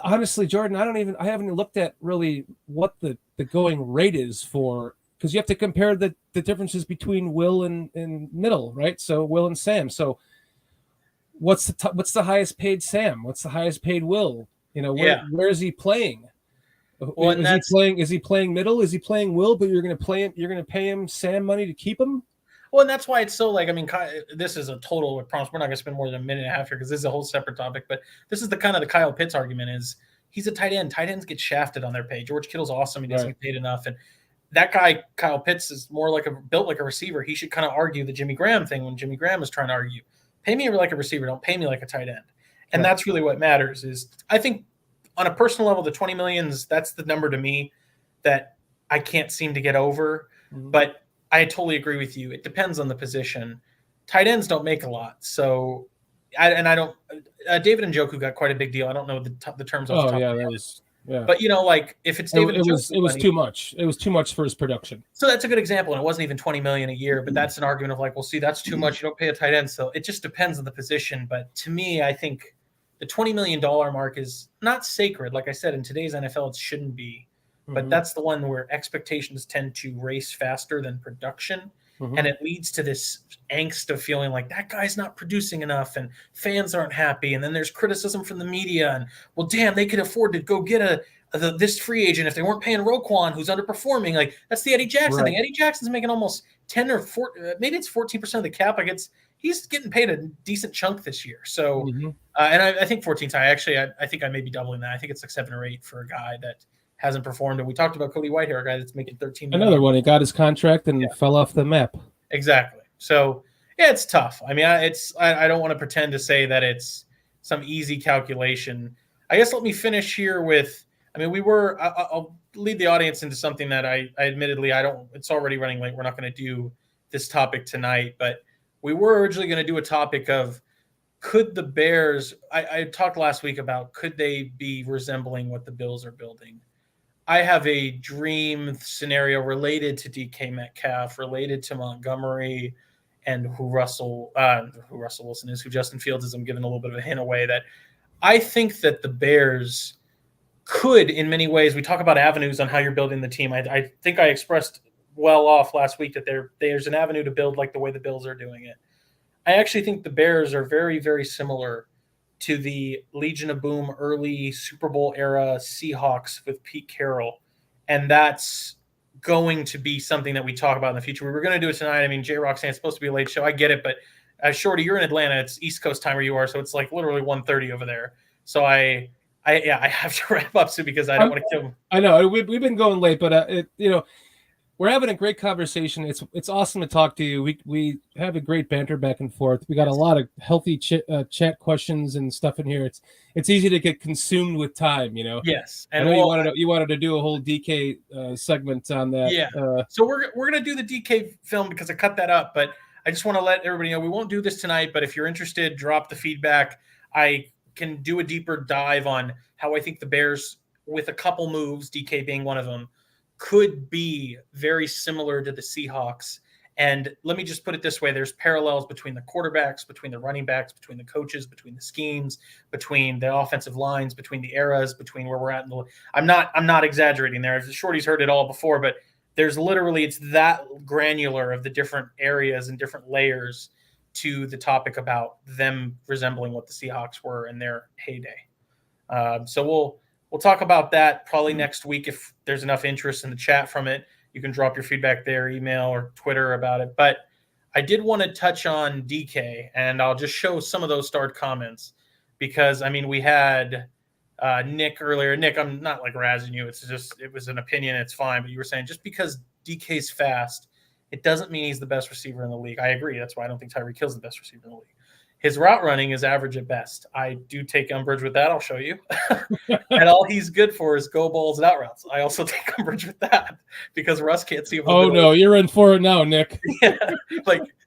Speaker 4: Honestly, Jordan, I haven't looked at really what the going rate is for, because you have to compare the differences between Will and Middle, right? So Will and Sam. So what's the highest paid Sam? What's the highest paid Will? Where is he playing?
Speaker 3: Well,
Speaker 4: is he playing Middle? Is he playing Will? But you're going to pay him Sam money to keep him.
Speaker 3: Well, and that's why it's so this is a total, I promise we're not going to spend more than a minute and a half here because this is a whole separate topic, but this is the Kyle Pitts argument is he's a tight end. Tight ends get shafted on their pay. George Kittle's awesome. He doesn't get paid enough. And that guy, Kyle Pitts, is more built like a receiver. He should kind of argue the Jimmy Graham thing when Jimmy Graham is trying to argue, pay me like a receiver. Don't pay me like a tight end. And that's really what matters is I think on a personal level, the 20 millions, that's the number to me that I can't seem to get over, but I totally agree with you. It depends on the position. Tight ends don't make a lot. So, David Njoku got quite a big deal. I don't know the terms off the top of my head. But, if it's David Njoku.
Speaker 4: It was too much. It was too much for his production.
Speaker 3: So that's a good example. And it wasn't even $20 million a year, but that's an argument of see, that's too much. You don't pay a tight end. So it just depends on the position. But to me, I think the $20 million mark is not sacred. Like I said, in today's NFL, it shouldn't be. But that's the one where expectations tend to race faster than production. And it leads to this angst of feeling like that guy's not producing enough and fans aren't happy. And then there's criticism from the media. And, well, damn, they could afford to go get this free agent if they weren't paying Roquan, who's underperforming. That's the Eddie Jackson thing. Eddie Jackson's making almost 10 or 4, maybe it's 14% of the cap. He's getting paid a decent chunk this year. So, and I think 14 I think I may be doubling that. I think it's like 7 or 8 for a guy that hasn't performed. And we talked about Cody Whitehair, a guy that's making 13 million.
Speaker 4: Another one. He got his contract and fell off the map.
Speaker 3: Exactly. So yeah, it's tough. I mean, I don't want to pretend to say that it's some easy calculation. I guess let me finish here with, I'll lead the audience into something that I admittedly, it's already running late. We're not going to do this topic tonight, but we were originally going to do a topic of, could the Bears, I talked last week about, could they be resembling what the Bills are building? I have a dream scenario related to DK Metcalf, related to Montgomery, and who Russell Wilson is, who Justin Fields is. I'm giving a little bit of a hint away that I think that the Bears could, in many ways, we talk about avenues on how you're building the team. I think I expressed well off last week that there's an avenue to build like the way the Bills are doing it. I actually think the Bears are very, very similar to the Legion of Boom early Super Bowl era Seahawks with Pete Carroll. And that's going to be something that we talk about in the future. We were going to do it tonight. I mean, J-Rock saying it's supposed to be a late show. I get it, but Shorty, you're in Atlanta. It's East Coast time where you are, so it's like literally 1:30 over there. So I have to wrap up soon because I don't want to kill him.
Speaker 4: I know we've been going late, but we're having a great conversation. It's awesome to talk to you. We have a great banter back and forth. We got a lot of healthy chat questions and stuff in here. It's easy to get consumed with time, you know.
Speaker 3: Yes,
Speaker 4: I
Speaker 3: and
Speaker 4: know you wanted to do a whole DK segment on that.
Speaker 3: Yeah. So we're gonna do the DK film because I cut that up, but I just want to let everybody know we won't do this tonight. But if you're interested, drop the feedback. I can do a deeper dive on how I think the Bears, with a couple moves, DK being one of them, could be very similar to the Seahawks. And let me just put it this way. There's parallels between the quarterbacks, between the running backs, between the coaches, between the schemes, between the offensive lines, between the eras, between where we're at. I'm not exaggerating there. Shorty's heard it all before, but there's literally, it's that granular of the different areas and different layers to the topic about them resembling what the Seahawks were in their heyday. So we'll talk about that probably next week if there's enough interest in the chat from it. You can drop your feedback there, email or Twitter about it. But I did want to touch on DK, and I'll just show some of those starred comments because, I mean, we had Nick earlier. Nick, I'm not like razzing you. It was an opinion. It's fine. But you were saying just because DK's fast, it doesn't mean he's the best receiver in the league. I agree. That's why I don't think Tyreek Hill's the best receiver in the league. His route running is average at best. I do take umbrage with that. I'll show you. And all he's good for is go balls and out routes. I also take umbrage with that because Russ can't see him.
Speaker 4: Oh, no, you're in for it now, Nick.
Speaker 3: Yeah.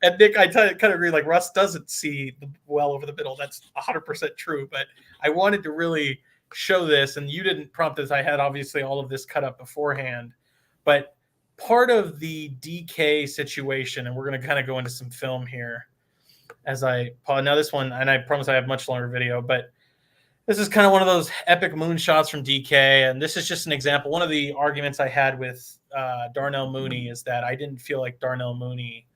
Speaker 3: And Nick, I kind of agree. Like, Russ doesn't see well over the middle. That's 100% true. But I wanted to really show this, and you didn't prompt this. I had obviously all of this cut up beforehand. But part of the DK situation, and we're going to kind of go into some film here, now this one, and I promise I have much longer video, but this is kind of one of those epic moonshots from DK, and this is just an example. One of the arguments I had with Darnell Mooney is that I didn't feel like Darnell Mooney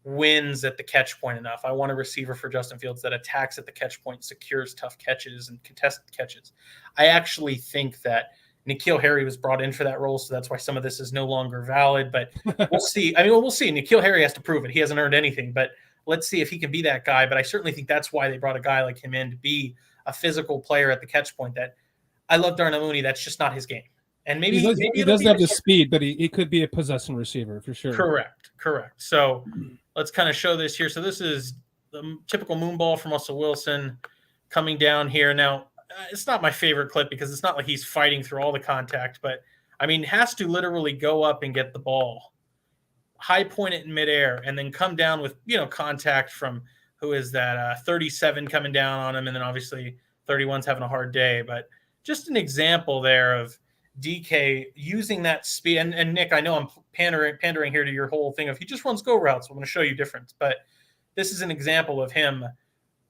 Speaker 3: wins at the catch point enough. I want a receiver for Justin Fields that attacks at the catch point, secures tough catches and contested catches. I actually think that N'Keal Harry was brought in for that role, so that's why some of this is no longer valid, but we'll see. I mean, we'll see. N'Keal Harry has to prove it. He hasn't earned anything, but let's see if he can be that guy. But I certainly think that's why they brought a guy like him in, to be a physical player at the catch point. That I love Darnell Mooney. That's just not his game. And maybe
Speaker 4: he doesn't have the speed, but he could be a possession receiver for sure.
Speaker 3: Correct. So let's kind of show this here. So this is the typical moon ball from Russell Wilson coming down here. Now, it's not my favorite clip because it's not like he's fighting through all the contact, but I mean, has to literally go up and get the ball, high point it in midair, and then come down with, contact from, who is that, 37 coming down on him, and then obviously 31's having a hard day. But just an example there of DK using that speed. And Nick, I know I'm pandering here to your whole thing of he just runs go routes. So I'm going to show you difference. But this is an example of him.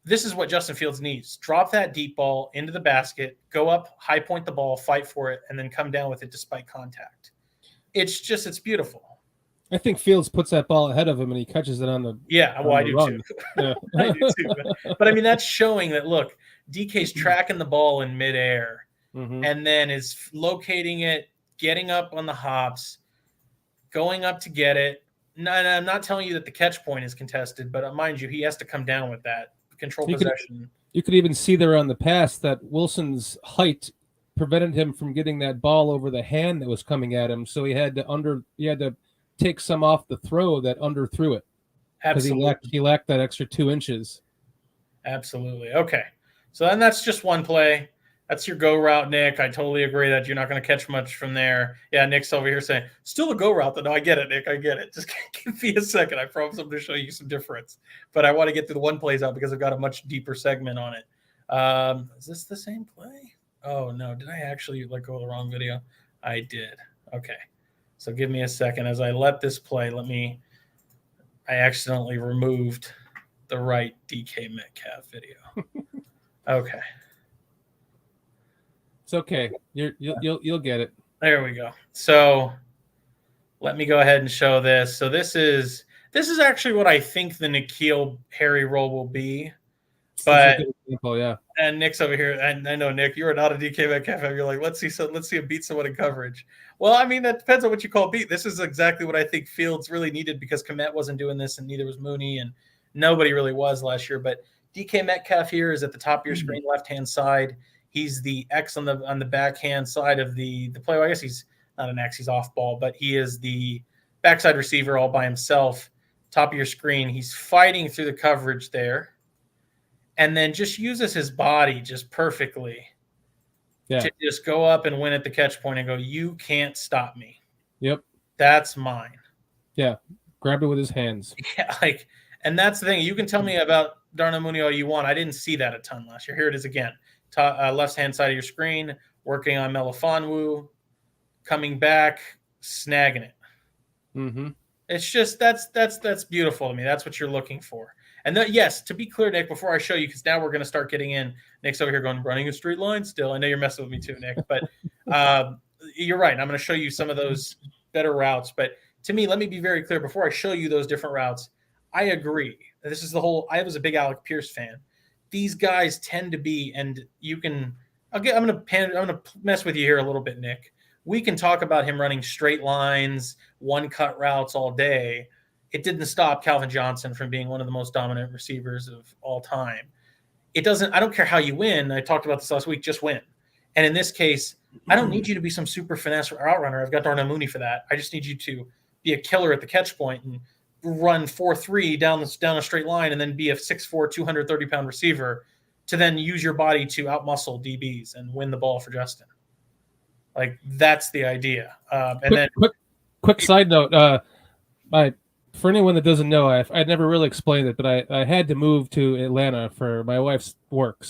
Speaker 3: This is what Justin Fields needs. Drop that deep ball into the basket, go up, high point the ball, fight for it, and then come down with it despite contact. It's beautiful.
Speaker 4: I think Fields puts that ball ahead of him and he catches it on the
Speaker 3: I do
Speaker 4: run.
Speaker 3: too.
Speaker 4: Yeah.
Speaker 3: I do too. But I mean, that's showing that, look, DK's tracking the ball in midair and then is locating it, getting up on the hops, going up to get it. No, I'm not telling you that the catch point is contested, but mind you, he has to come down with that. Control possession.
Speaker 4: You could even see there on the pass that Wilson's height prevented him from getting that ball over the hand that was coming at him. So he had to take some off the throw that underthrew it.
Speaker 3: Absolutely.
Speaker 4: He lacked that extra 2 inches.
Speaker 3: Absolutely. Okay. So then that's just one play. That's your go route, Nick. I totally agree that you're not going to catch much from there. Yeah, Nick's over here saying, still a go route, though. No, I get it, Nick. I get it. Just give me a second. I promise I'm going to show you some difference. But I want to get to the one plays out because I've got a much deeper segment on it. Is this the same play? Oh, no. Did I actually let go of the wrong video? I did. Okay. So give me a second. As I let this play, I accidentally removed the right DK Metcalf video. Okay.
Speaker 4: It's okay. You'll get it.
Speaker 3: There we go. So let me go ahead and show this. So this is actually what I think the N'Keal Harry role will be. But
Speaker 4: yeah.
Speaker 3: And Nick's over here, and I know, Nick, you're not a DK Metcalf. You're like, let's see him beat someone in coverage. Well, I mean, that depends on what you call beat. This is exactly what I think Fields really needed because Kmet wasn't doing this, and neither was Mooney, and nobody really was last year. But DK Metcalf here is at the top of your screen, left-hand side. He's the X on the backhand side of the play. Well, I guess he's not an X, he's off ball, but he is the backside receiver all by himself. Top of your screen, he's fighting through the coverage there, and then just uses his body just perfectly to just go up and win at the catch point and go, you can't stop me.
Speaker 4: Yep.
Speaker 3: That's mine.
Speaker 4: Yeah. Grabbed it with his hands.
Speaker 3: Yeah, and that's the thing. You can tell me about Darnell Mooney all you want. I didn't see that a ton last year. Here it is again. Left-hand side of your screen, working on Melifonwu, coming back, snagging it.
Speaker 4: Mm-hmm.
Speaker 3: It's just that's beautiful to me. That's what you're looking for. And yes, to be clear, Nick, before I show you, because now we're going to start getting in. Nick's over here going, running a straight line still. I know you're messing with me too, Nick, but you're right. I'm going to show you some of those better routes. But to me, let me be very clear before I show you those different routes. I agree. This is the whole. I was a big Alec Pierce fan. These guys tend to be, and you can. I'm going to mess with you here a little bit, Nick. We can talk about him running straight lines, one cut routes all day. It didn't stop Calvin Johnson from being one of the most dominant receivers of all time. It doesn't. I don't care how you win. I talked about this last week. Just win. And in this case, I don't need you to be some super finesse or outrunner. I've got Darnell Mooney for that. I just need you to be a killer at the catch point and run 4.3 down a straight line and then be a 6'4", 230-pound receiver to then use your body to outmuscle DBs and win the ball for Justin. Like, that's the idea.
Speaker 4: Quick side note. For anyone that doesn't know, I never really explained it, but I had to move to Atlanta for my wife's work.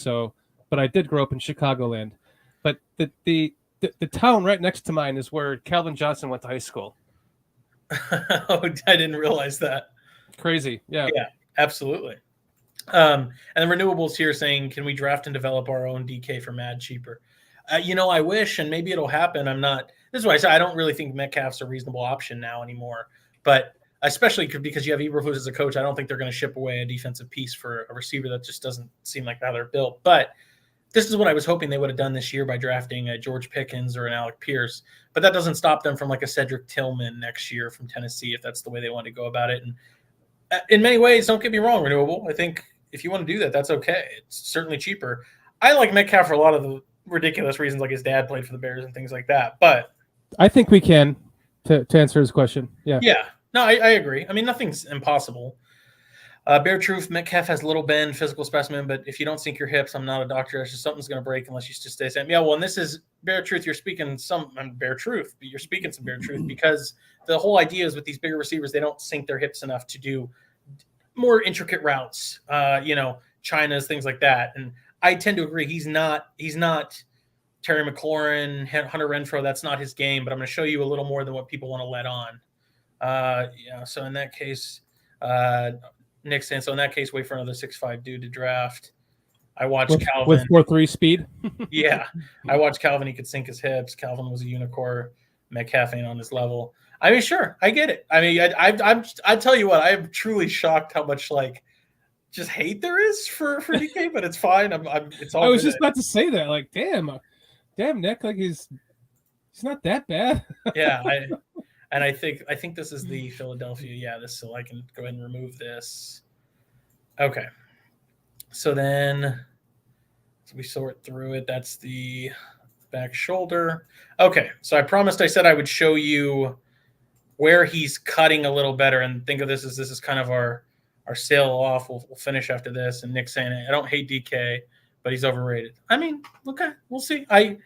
Speaker 4: But I did grow up in Chicagoland. But the town right next to mine is where Calvin Johnson went to high school.
Speaker 3: Oh, I didn't realize that.
Speaker 4: Crazy. Yeah,
Speaker 3: absolutely. And the renewables here saying, can we draft and develop our own DK for mad cheaper? I wish, and maybe it'll happen. This is why I say I don't really think Metcalf's a reasonable option now anymore. But especially because you have Eberflus as a coach, I don't think they're going to ship away a defensive piece for a receiver that just doesn't seem like how they're built. But this is what I was hoping they would have done this year by drafting a George Pickens or an Alec Pierce. But that doesn't stop them from like a Cedric Tillman next year from Tennessee, if that's the way they want to go about it. And in many ways, don't get me wrong, Renewable, I think if you want to do that, that's okay. It's certainly cheaper. I like Metcalf for a lot of the ridiculous reasons, like his dad played for the Bears and things like that. But
Speaker 4: I think we can to answer his question. Yeah.
Speaker 3: No, I agree. I mean, nothing's impossible. Bear Truth, Metcalf has little bend, physical specimen, but if you don't sink your hips, I'm not a doctor. It's just something's going to break unless you just stay same. Yeah, well, and this is Bear Truth. You're speaking some Bear Truth, but you're speaking some Bear Truth because the whole idea is with these bigger receivers, they don't sink their hips enough to do more intricate routes, China's, things like that. And I tend to agree. He's not Terry McLaurin, Hunter Renfrow. That's not his game, but I'm going to show you a little more than what people want to let on. So in that case, Nick's saying, so in that case, wait for another 6'5" dude to draft. I watched Calvin.
Speaker 4: With 4.3 speed?
Speaker 3: Yeah. I watched Calvin. He could sink his hips. Calvin was a unicorn. Metcalf ain't on his level. I mean, sure, I get it. I mean, I tell you what, I am truly shocked how much just hate there is for DK, but it's fine. It's all.
Speaker 4: I was just about to say that. Like, damn, Nick, like he's not that bad.
Speaker 3: Yeah, I think this is the Philadelphia. Yeah, so I can go ahead and remove this. Okay, so then we sort through it. That's the back shoulder. Okay, so I said I would show you where he's cutting a little better, and think of this as kind of our sail off. We'll finish after this. And Nick's saying, I don't hate DK, but he's overrated. I mean, okay, we'll see. I'm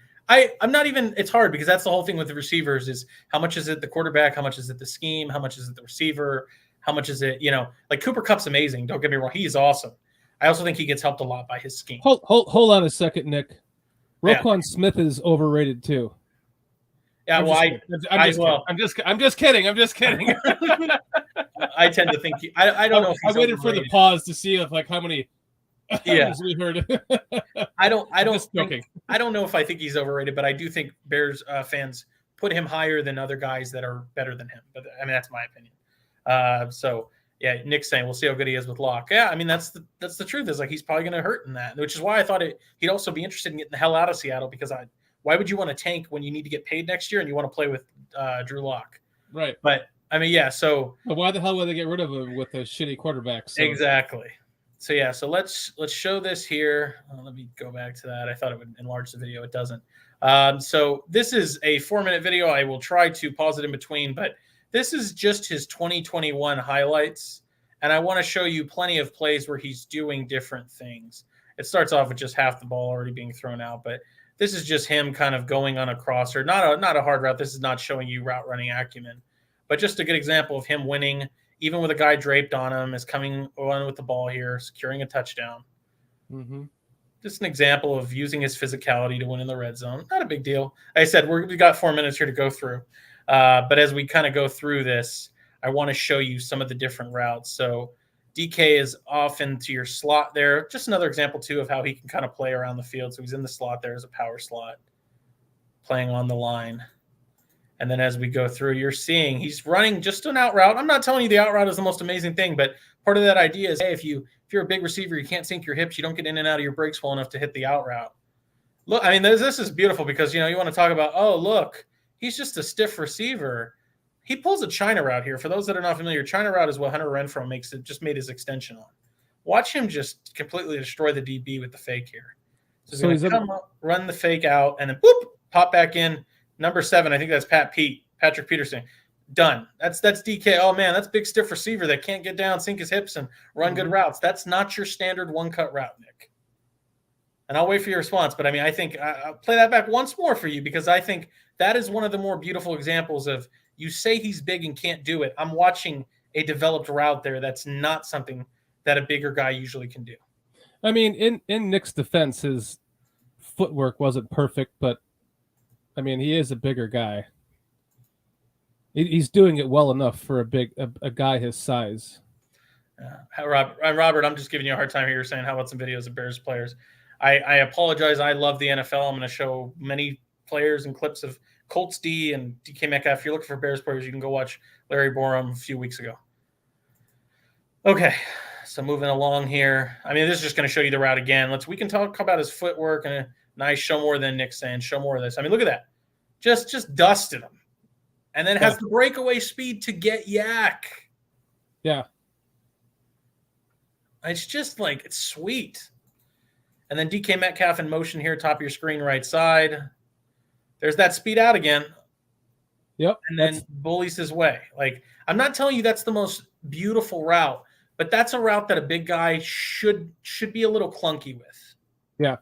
Speaker 3: not even. It's hard because that's the whole thing with the receivers is how much is it the quarterback, how much is it the scheme, how much is it the receiver, how much is it like Cooper Kupp's amazing. Don't get me wrong, he's awesome. I also think he gets helped a lot by his scheme.
Speaker 4: Hold on a second, Nick. Roquan Smith is overrated too.
Speaker 3: Yeah,
Speaker 4: I'm just kidding.
Speaker 3: I tend to think I don't know. If
Speaker 4: I waited for the pause to see if how many.
Speaker 3: Yeah,
Speaker 4: we heard.
Speaker 3: I don't know if I think he's overrated, but I do think Bears fans put him higher than other guys that are better than him. But I mean, that's my opinion. So yeah, Nick's saying we'll see how good he is with Locke. Yeah, I mean that's the truth. Is he's probably going to hurt in that, which is why I thought he'd also be interested in getting the hell out of Seattle because why would you want to tank when you need to get paid next year and you want to play with Drew Lock?
Speaker 4: Right.
Speaker 3: But I mean, yeah. So
Speaker 4: why the hell would they get rid of him with a shitty quarterback? So.
Speaker 3: Exactly. So yeah. So let's show this here. Let me go back to that. I thought it would enlarge the video. It doesn't. So this is a 4-minute video. I will try to pause it in between, but this is just his 2021 highlights. And I want to show you plenty of plays where he's doing different things. It starts off with just half the ball already being thrown out, but this is just him kind of going on a crosser. Not a hard route. This is not showing you route running acumen, but just a good example of him winning, even with a guy draped on him, is coming on with the ball here, securing a touchdown.
Speaker 4: Mm-hmm.
Speaker 3: Just an example of using his physicality to win in the red zone. Not a big deal. Like I said, we got 4 minutes here to go through. But as we kind of go through this, I want to show you some of the different routes. So DK is off into your slot there. Just another example, too, of how he can kind of play around the field. So he's in the slot there as a power slot, playing on the line. And then as we go through, you're seeing he's running just an out route. I'm not telling you the out route is the most amazing thing, but part of that idea is, hey, if you're a big receiver, you can't sink your hips, you don't get in and out of your breaks well enough to hit the out route. Look, I mean, this is beautiful because, you want to talk about, oh, look, he's just a stiff receiver. He pulls a China route here. For those that are not familiar, China route is what Hunter Renfrow just made his extension on. Watch him just completely destroy the DB with the fake here. So he's going to come up, run the fake out, and then boop, pop back in. Number 7, I think that's Patrick Peterson. Done. That's DK. Oh, man, that's big stiff receiver that can't get down, sink his hips, and run good routes. That's not your standard one-cut route, Nick. And I'll wait for your response. But, I mean, I think I'll play that back once more for you because I think that is one of the more beautiful examples of you say he's big and can't do it. I'm watching a developed route there that's not something that a bigger guy usually can do.
Speaker 4: I mean, in Nick's defense, his footwork wasn't perfect, but, I mean, he is a bigger guy. He's doing it well enough for a guy his size.
Speaker 3: Robert, I'm just giving you a hard time here. You're saying, how about some videos of Bears players? I apologize. I love the NFL. I'm going to show many players and clips of Colts D and DK Metcalf. If you're looking for Bears players, you can go watch Larry Borum a few weeks ago. Okay, so moving along here. I mean, this is just going to show you the route again. We can talk about his footwork and a nice show more than Nick saying, show more of this. I mean, look at that. Just dusted him. And then has the breakaway speed to get yak.
Speaker 4: Yeah.
Speaker 3: It's just like, it's sweet. And then DK Metcalf in motion here, top of your screen, right side. There's that speed out again.
Speaker 4: Yep.
Speaker 3: And then bullies his way. Like, I'm not telling you that's the most beautiful route, but that's a route that a big guy should be a little clunky with.
Speaker 4: Yeah.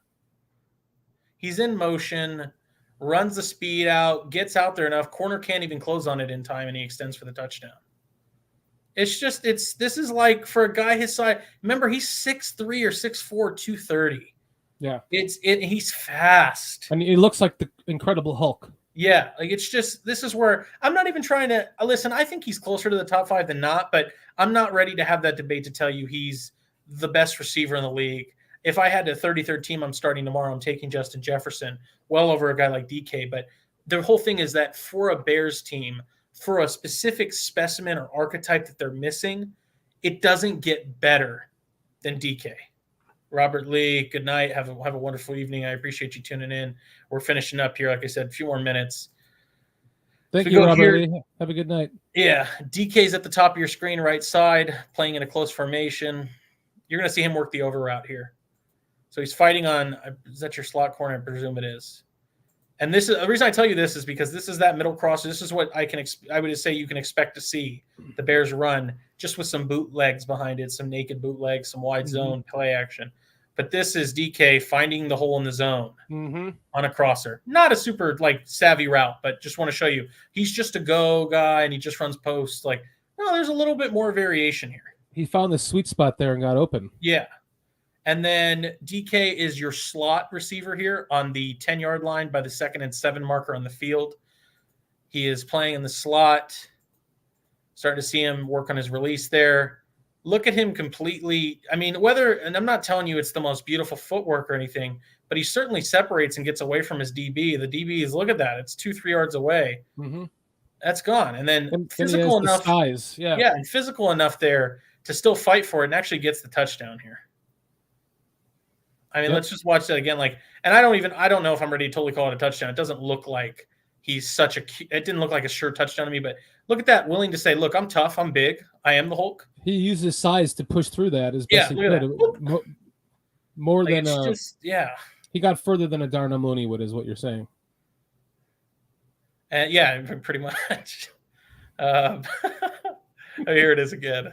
Speaker 4: He's
Speaker 3: in motion, runs the speed out, gets out there enough. Corner can't even close on it in time, and he extends for the touchdown. This is like for a guy his size. Remember, he's 6'3" or 6'4", 230.
Speaker 4: Yeah.
Speaker 3: He's fast.
Speaker 4: And he looks like the Incredible Hulk.
Speaker 3: Yeah, like it's just, this is where I'm not even trying to listen. I think he's closer to the top 5 than not, but I'm not ready to have that debate to tell you he's the best receiver in the league. If I had a 33rd team I'm starting tomorrow, I'm taking Justin Jefferson well over a guy like DK. But the whole thing is that for a Bears team, for a specific specimen or archetype that they're missing, it doesn't get better than DK. Robert Lee, good night. Have a wonderful evening. I appreciate you tuning in. We're finishing up here. Like I said, a few more minutes.
Speaker 4: Thank you, Robert Lee. Have a good night.
Speaker 3: Yeah, DK's at the top of your screen, right side, playing in a close formation. You're going to see him work the over route here. So he's fighting on, is that your slot corner? I presume it is. And this is the reason I tell you this is because this is that middle cross. This is what I would say you can expect to see the Bears run, just with some bootlegs behind it, some naked bootlegs, some wide zone play action. But this is DK finding the hole in the zone on a crosser. Not a super savvy route, but just want to show you he's just a go guy and he just runs posts. There's a little bit more variation here.
Speaker 4: He found the sweet spot there and got open.
Speaker 3: Yeah. And then DK is your slot receiver here on the 10-yard line by the 2nd and 7 marker on the field. He is playing in the slot. Starting to see him work on his release there. Look at him completely. I mean, and I'm not telling you it's the most beautiful footwork or anything, but he certainly separates and gets away from his DB. The DB is, look at that. It's 2-3 yards away. That's gone. And then physical enough.
Speaker 4: Size. Yeah.
Speaker 3: Yeah. And physical enough there to still fight for it and actually gets the touchdown here. I mean, let's just watch that again. And I don't know if I'm ready to totally call it a touchdown. It doesn't look like he's it didn't look like a sure touchdown to me, but look at that. Willing to say, look, I'm tough. I'm big. I am the Hulk.
Speaker 4: He used his size to push through that as best he could. More than,
Speaker 3: he got
Speaker 4: further than a Darnell Mooney would, is what you're saying.
Speaker 3: Yeah, pretty much. Here it is again.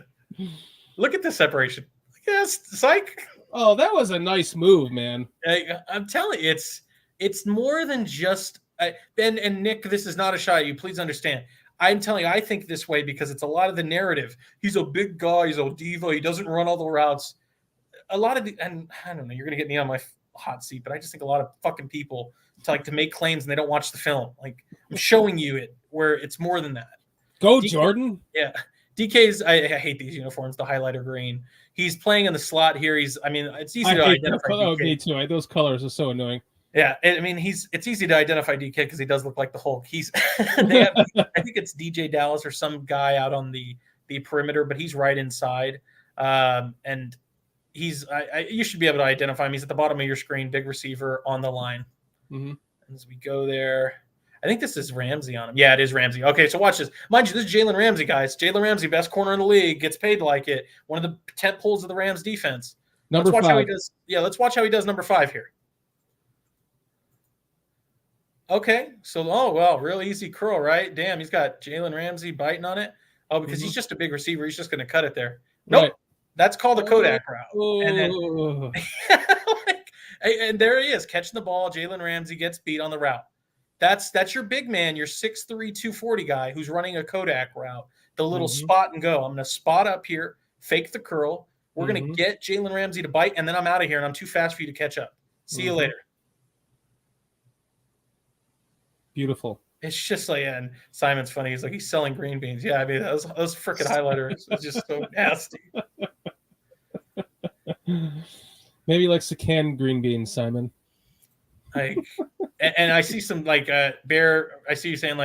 Speaker 3: Look at the separation. Yes, psych.
Speaker 4: Oh, that was a nice move, man.
Speaker 3: I'm telling you, it's more than just. And Nick, this is not a shot at you. Please understand. I'm telling you, I think this way because it's a lot of the narrative. He's a big guy. He's a diva. He doesn't run all the routes. A lot of the, and I don't know, you're gonna get me on my hot seat, but I just think a lot of fucking people to make claims and they don't watch the film. Like I'm showing you it where it's more than that.
Speaker 4: Go,
Speaker 3: DK,
Speaker 4: Jordan.
Speaker 3: Yeah. DK's, I hate these uniforms, the highlighter green. He's playing in the slot here. It's easy to identify DK.
Speaker 4: Oh, me too. Those colors are so annoying.
Speaker 3: Yeah, it's easy to identify DK because he does look like the Hulk. I think it's DJ Dallas or some guy out on the perimeter, but he's right inside. And you should be able to identify him. He's at the bottom of your screen, big receiver on the line.
Speaker 4: Mm-hmm.
Speaker 3: As we go there, I think this is Ramsey on him. Yeah, it is Ramsey. Okay, so watch this. Mind you, this is Jalen Ramsey, guys. Jalen Ramsey, best corner in the league, gets paid like it. One of the tent poles of the Rams defense.
Speaker 4: Let's watch
Speaker 3: how he does. Yeah, let's watch how he does number 5 here. Okay, so real easy curl, right? Damn, he's got Jalen Ramsey biting on it. Oh, because he's just a big receiver. He's just going to cut it there. Nope, right. That's called the Kodak route. And then, and there he is catching the ball. Jalen Ramsey gets beat on the route. That's your big man, your 6'3", 240 guy who's running a Kodak route. The little spot and go. I'm going to spot up here, fake the curl. We're going to get Jalen Ramsey to bite, and then I'm out of here, and I'm too fast for you to catch up. See you later.
Speaker 4: Beautiful.
Speaker 3: It's just like, and Simon's funny. He's like, he's selling green beans. Yeah, I mean, those freaking highlighters are just so nasty.
Speaker 4: Maybe he likes to can green beans, Simon.
Speaker 3: And I see some Bear. I see you saying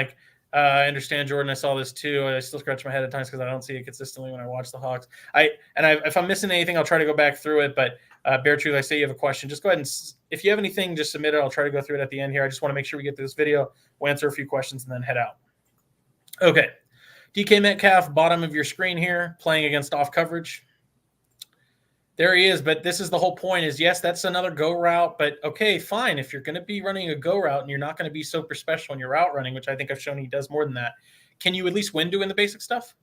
Speaker 3: I understand, Jordan. I saw this too. I still scratch my head at times because I don't see it consistently when I watch the Hawks. If I'm missing anything, I'll try to go back through it. But Bear Truth, I say you have a question. Just go ahead and if you have anything, just submit it. I'll try to go through it at the end here. I just want to make sure we get through this video. We'll answer a few questions and then head out. Okay, DK Metcalf, bottom of your screen here, playing against off coverage. There he is, but this is the whole point is, yes, that's another go route, but okay, fine. If you're going to be running a go route and you're not going to be super special in your route running, which I think I've shown he does more than that, can you at least win doing the basic stuff?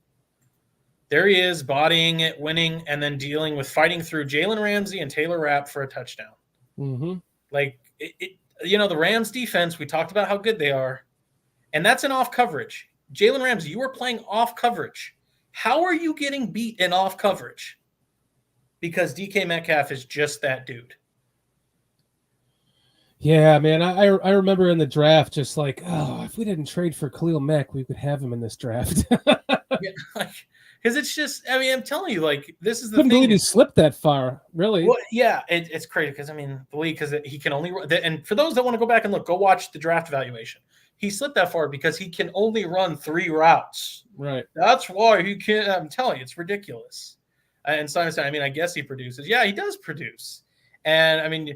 Speaker 3: There he is, bodying it, winning, and then dealing with fighting through Jalen Ramsey and Taylor Rapp for a touchdown.
Speaker 4: Mm-hmm.
Speaker 3: The Rams defense, we talked about how good they are, and that's an off coverage. Jalen Ramsey, you are playing off coverage. How are you getting beat in off coverage? Because DK Metcalf is just that dude.
Speaker 4: Yeah, man. I remember in the draft just if we didn't trade for Khalil Mack, we could have him in this draft.
Speaker 3: Because it's just, I'm telling you, this is the
Speaker 4: Couldn't
Speaker 3: thing.
Speaker 4: believe he slipped that far, really.
Speaker 3: Well, yeah, it's crazy because, the league, because he can only run. And for those that want to go back and look, go watch the draft evaluation. He slipped that far because he can only run 3 routes.
Speaker 4: Right.
Speaker 3: That's why he can't. I'm telling you, it's ridiculous. And Simon said, I guess he produces. Yeah, he does produce. And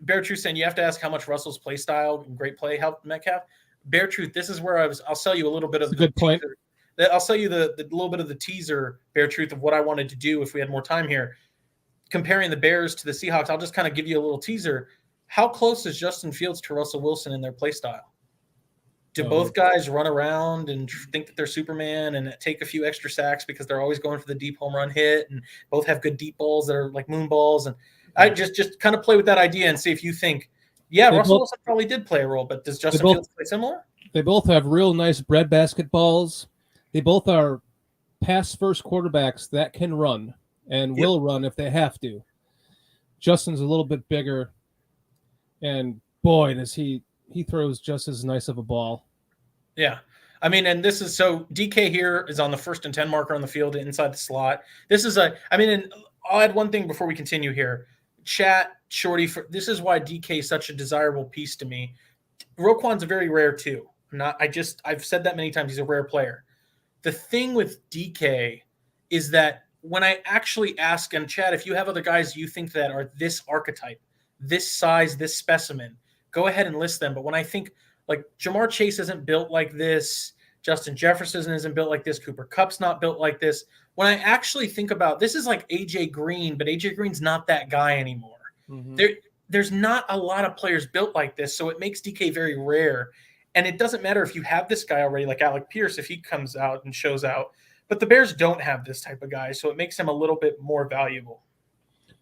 Speaker 3: Bear Truth saying you have to ask how much Russell's play style and great play helped Metcalf. Bear Truth, this is where I'll sell you a little bit of
Speaker 4: a good point.
Speaker 3: I'll sell you the little bit of the teaser, Bear Truth, of what I wanted to do if we had more time here. Comparing the Bears to the Seahawks, I'll just kind of give you a little teaser. How close is Justin Fields to Russell Wilson in their play style? Do both guys run around and think that they're Superman and take a few extra sacks because they're always going for the deep home run hit, and both have good deep balls that are like moon balls? And I just kind of play with that idea and see if you think, Russell Wilson probably did play a role, but does Justin Fields play similar?
Speaker 4: They both have real nice breadbasket balls. They both are pass-first quarterbacks that can run and will run if they have to. Justin's a little bit bigger, and boy, does he throws just as nice of a ball.
Speaker 3: Yeah. And this is so DK here is on the 1st and 10 marker on the field inside the slot. This is and I'll add one thing before we continue here. Chat, Shorty, this is why DK is such a desirable piece to me. Roquan's a very rare too. I've said that many times. He's a rare player. The thing with DK is that when I actually ask, and Chad, if you have other guys you think that are this archetype, this size, this specimen, go ahead and list them. But when I think Jamar Chase isn't built like this, Justin Jefferson isn't built like this, Cooper Kupp's not built like this. When I actually think about this is like AJ Green, but AJ Green's not that guy anymore. Mm-hmm. There's not a lot of players built like this, so it makes DK very rare. And it doesn't matter if you have this guy already, like Alec Pierce, if he comes out and shows out. But the Bears don't have this type of guy, so it makes him a little bit more valuable.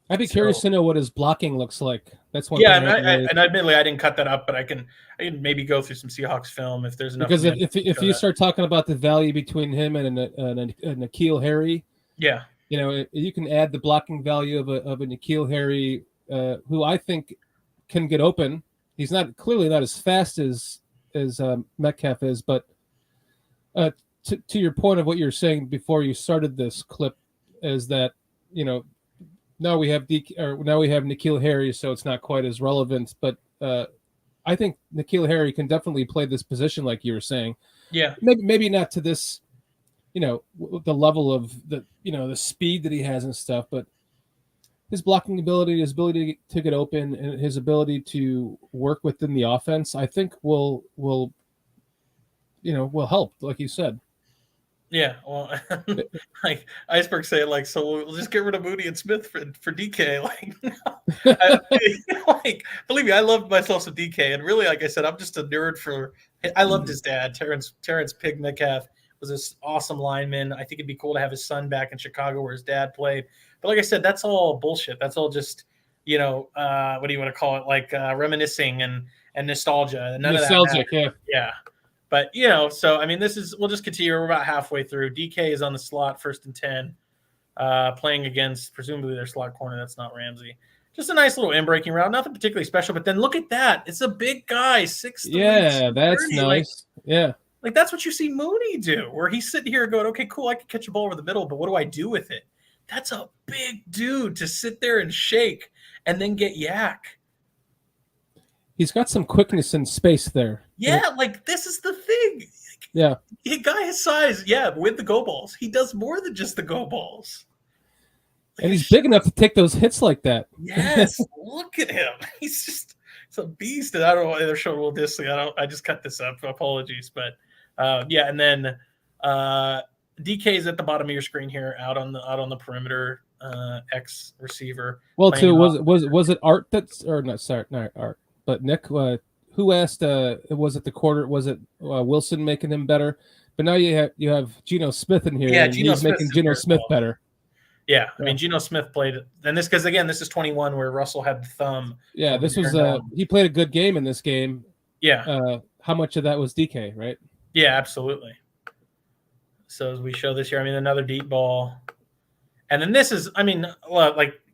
Speaker 4: I'd be curious to know what his blocking looks like. That's one
Speaker 3: thing.
Speaker 4: And
Speaker 3: admittedly, I didn't cut that up, but I can maybe go through some Seahawks film if there's enough.
Speaker 4: Because if you start talking about the value between him and a N'Keal Harry, you can add the blocking value of a N'Keal Harry, who I think can get open. He's clearly not as fast as Metcalf is, but to your point of what you're saying before you started this clip is that now we have N'Keal Harry, so it's not quite as relevant. But I think N'Keal Harry can definitely play this position, like you were saying.
Speaker 3: Yeah,
Speaker 4: maybe not to this, the level of the speed that he has and stuff, but his blocking ability, his ability to get open, and his ability to work within the offense, I think will help, like you said.
Speaker 3: Yeah, well, like Iceberg saying, like, so we'll just get rid of Mooney and Smith for DK. Like, believe me, I love myself some DK, and really, like I said, I'm just a nerd I loved his dad, Terrence Pig Metcalf was this awesome lineman. I think it'd be cool to have his son back in Chicago where his dad played. But like I said, that's all bullshit. That's all just what do you want to call it? Like reminiscing and nostalgia. None
Speaker 4: nostalgic,
Speaker 3: of that. Yeah. But, so, I mean, we'll just continue. We're about halfway through. DK is on the slot, 1st and 10, playing against presumably their slot corner. That's not Ramsey. Just a nice little in-breaking route. Nothing particularly special. But then look at that. It's a big guy, 6'3".
Speaker 4: Yeah, that's nice.
Speaker 3: Like, that's what you see Mooney do, where he's sitting here going, okay, cool, I can catch a ball over the middle, but what do I do with it? That's a big dude to sit there and shake and then get yak.
Speaker 4: He's got some quickness and space there.
Speaker 3: Yeah, like this is the thing.
Speaker 4: Yeah.
Speaker 3: A guy his size, with the go balls. He does more than just the go balls.
Speaker 4: And he's big enough to take those hits like that.
Speaker 3: Yes, look at him. He's a beast. And I don't know why they're showing a little distance. I just cut this up. Apologies. But and then DK is at the bottom of your screen here, out on the perimeter, X receiver.
Speaker 4: Well, too, was it Art that's or not? Sorry, not Art. But Nick, who asked? Was it the quarter? Was it Wilson making him better? But now you have Geno Smith in here.
Speaker 3: Yeah,
Speaker 4: and he's making Geno Smith better.
Speaker 3: Yeah, I mean Geno Smith played, and this because again this is 21 where Russell had the thumb.
Speaker 4: Yeah, this was he played a good game in this game.
Speaker 3: Yeah.
Speaker 4: How much of that was DK, right?
Speaker 3: Yeah, absolutely. So as we show this here, I mean another deep ball, and then this is, I mean,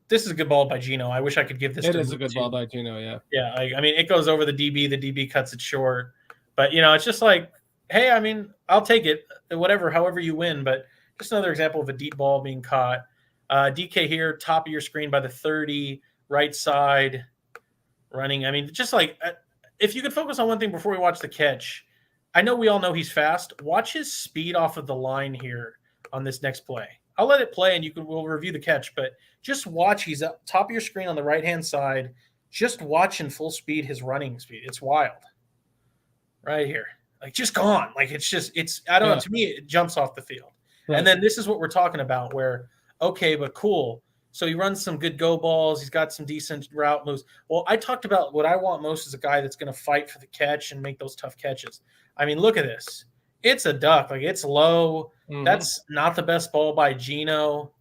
Speaker 3: this is a good ball by Geno. I wish I could give this.
Speaker 4: It is a good ball by Geno, yeah.
Speaker 3: Yeah, I mean, it goes over the DB. The DB cuts it short. But, it's just like, hey, I mean, I'll take it, however you win. But just another example of a deep ball being caught. DK here, top of your screen by the 30, right side, running. I mean, just like, if you could focus on one thing before we watch the catch, I know we all know he's fast. Watch his speed off of the line here on this next play. I'll let it play and we'll review the catch, but just watch. He's up top of your screen on the right-hand side. Just watch in full speed his running speed. It's wild. Right here. Like just gone. Like I don't know. To me, it jumps off the field. Right. And then this is what we're talking about where, okay, but cool. So he runs some good go balls. He's got some decent route moves. Well, I talked about what I want most is a guy that's going to fight for the catch and make those tough catches. I mean, look at this. It's a duck. Like it's low. Mm-hmm. That's not the best ball by Geno.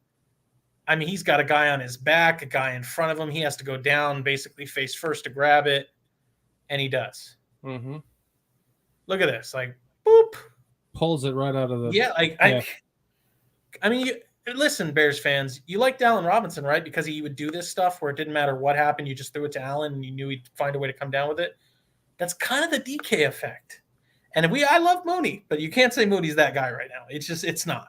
Speaker 3: I mean, he's got a guy on his back, a guy in front of him. He has to go down, basically face first to grab it, and he does.
Speaker 4: Mm-hmm.
Speaker 3: Look at this. Like, boop.
Speaker 4: Pulls it right out of the –
Speaker 3: Yeah, I mean, listen, Bears fans, you liked Allen Robinson, right? Because he would do this stuff where it didn't matter what happened. You just threw it to Allen and you knew he'd find a way to come down with it. That's kind of the DK effect. And I love Mooney, but you can't say Mooney's that guy right now. It's not.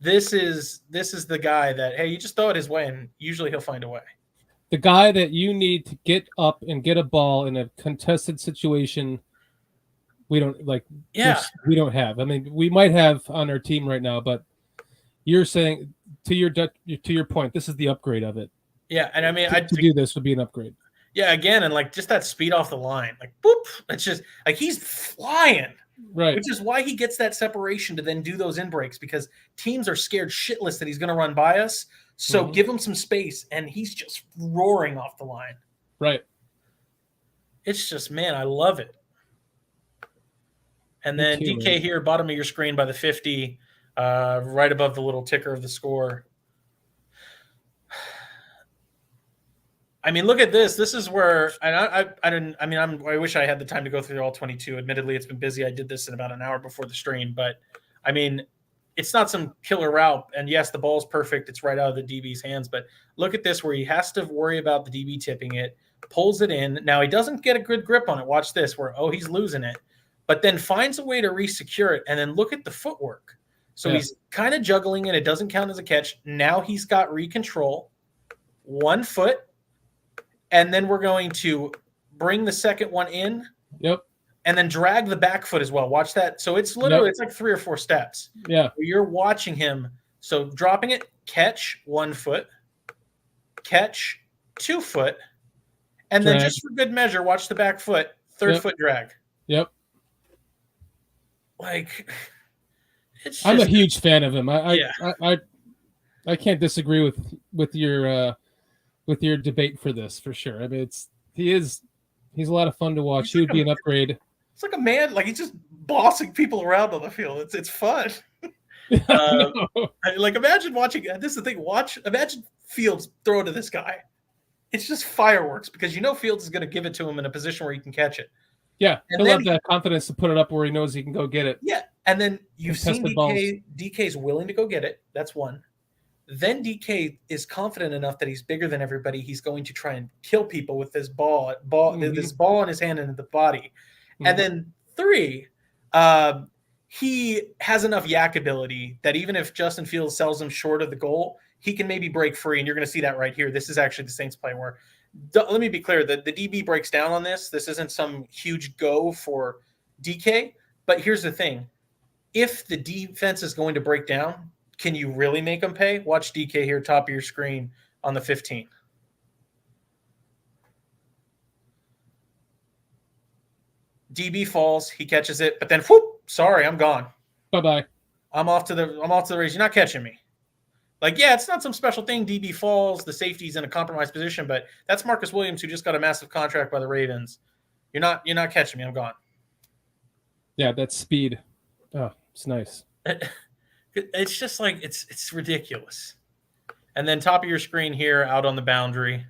Speaker 3: This is the guy that, hey, you just throw it his way and usually he'll find a way.
Speaker 4: The guy that you need to get up and get a ball in a contested situation, we don't we don't have. I mean, we might have on our team right now, but you're saying to your point, this is the upgrade of it.
Speaker 3: Yeah, and I mean,
Speaker 4: to do this would be an upgrade.
Speaker 3: Yeah, again, and like just that speed off the line, like boop. It's just like he's flying,
Speaker 4: right?
Speaker 3: Which is why he gets that separation to then do those in breaks because teams are scared shitless that he's going to run by us. So give him some space, and he's just roaring off the line.
Speaker 4: Right.
Speaker 3: It's just, man, I love it. And then
Speaker 4: Me too,
Speaker 3: DK
Speaker 4: man.
Speaker 3: here, bottom of your screen by the 50, right above the little ticker of the score. I mean, look at this. This is where, and I wish I had the time to go through all 22. Admittedly, it's been busy. I did this in about an hour before the stream, but I mean, it's not some killer route. And yes, the ball's perfect. It's right out of the DB's hands. But look at this, where he has to worry about the DB tipping it, pulls it in. Now he doesn't get a good grip on it. Watch this, where he's losing it, but then finds a way to re-secure it. And then look at the footwork. So he's kind of juggling it. It doesn't count as a catch. Now he's got re-control, 1 foot. And then we're going to bring the second one in.
Speaker 4: Yep.
Speaker 3: And then drag the back foot as well. Watch that. So it's literally, it's like 3 or 4 steps.
Speaker 4: Yeah.
Speaker 3: You're watching him. So dropping it, catch 1 foot, catch 2 foot. And then just for good measure, watch the back foot, 3rd foot drag.
Speaker 4: Yep.
Speaker 3: Like, it's just,
Speaker 4: I'm a huge fan of him. I can't disagree with your debate for this, for sure. I mean, he's a lot of fun to watch. He would be an upgrade.
Speaker 3: It's like a man, like he's just bossing people around on the field. It's fun. Like, imagine watching. This is the thing. Imagine Fields throw to this guy. It's just fireworks, because Fields is going to give it to him in a position where he can catch it.
Speaker 4: Yeah,
Speaker 3: and
Speaker 4: he'll have that confidence to put it up where he knows he can go get it.
Speaker 3: Yeah, and then you've seen DK.
Speaker 4: Balls.
Speaker 3: DK's willing to go get it. That's one. Then DK is confident enough that he's bigger than everybody. He's going to try and kill people with this ball in his hand and the body. Mm-hmm. And then 3, he has enough yak ability that even if Justin Fields sells him short of the goal, he can maybe break free. And you're going to see that right here. This is actually the Saints play where, let me be clear, the DB breaks down on this. This isn't some huge go for DK. But here's the thing. If the defense is going to break down, can you really make them pay? Watch DK here, top of your screen on the 15. DB falls, he catches it, but then whoop, sorry, I'm gone.
Speaker 4: Bye-bye.
Speaker 3: I'm off to the race. You're not catching me. Like, yeah, it's not some special thing. DB falls, the safety's in a compromised position, but that's Marcus Williams, who just got a massive contract by the Ravens. You're not catching me. I'm gone.
Speaker 4: Yeah, that's speed. Oh, it's nice.
Speaker 3: It's just like it's ridiculous. And then top of your screen here, out on the boundary.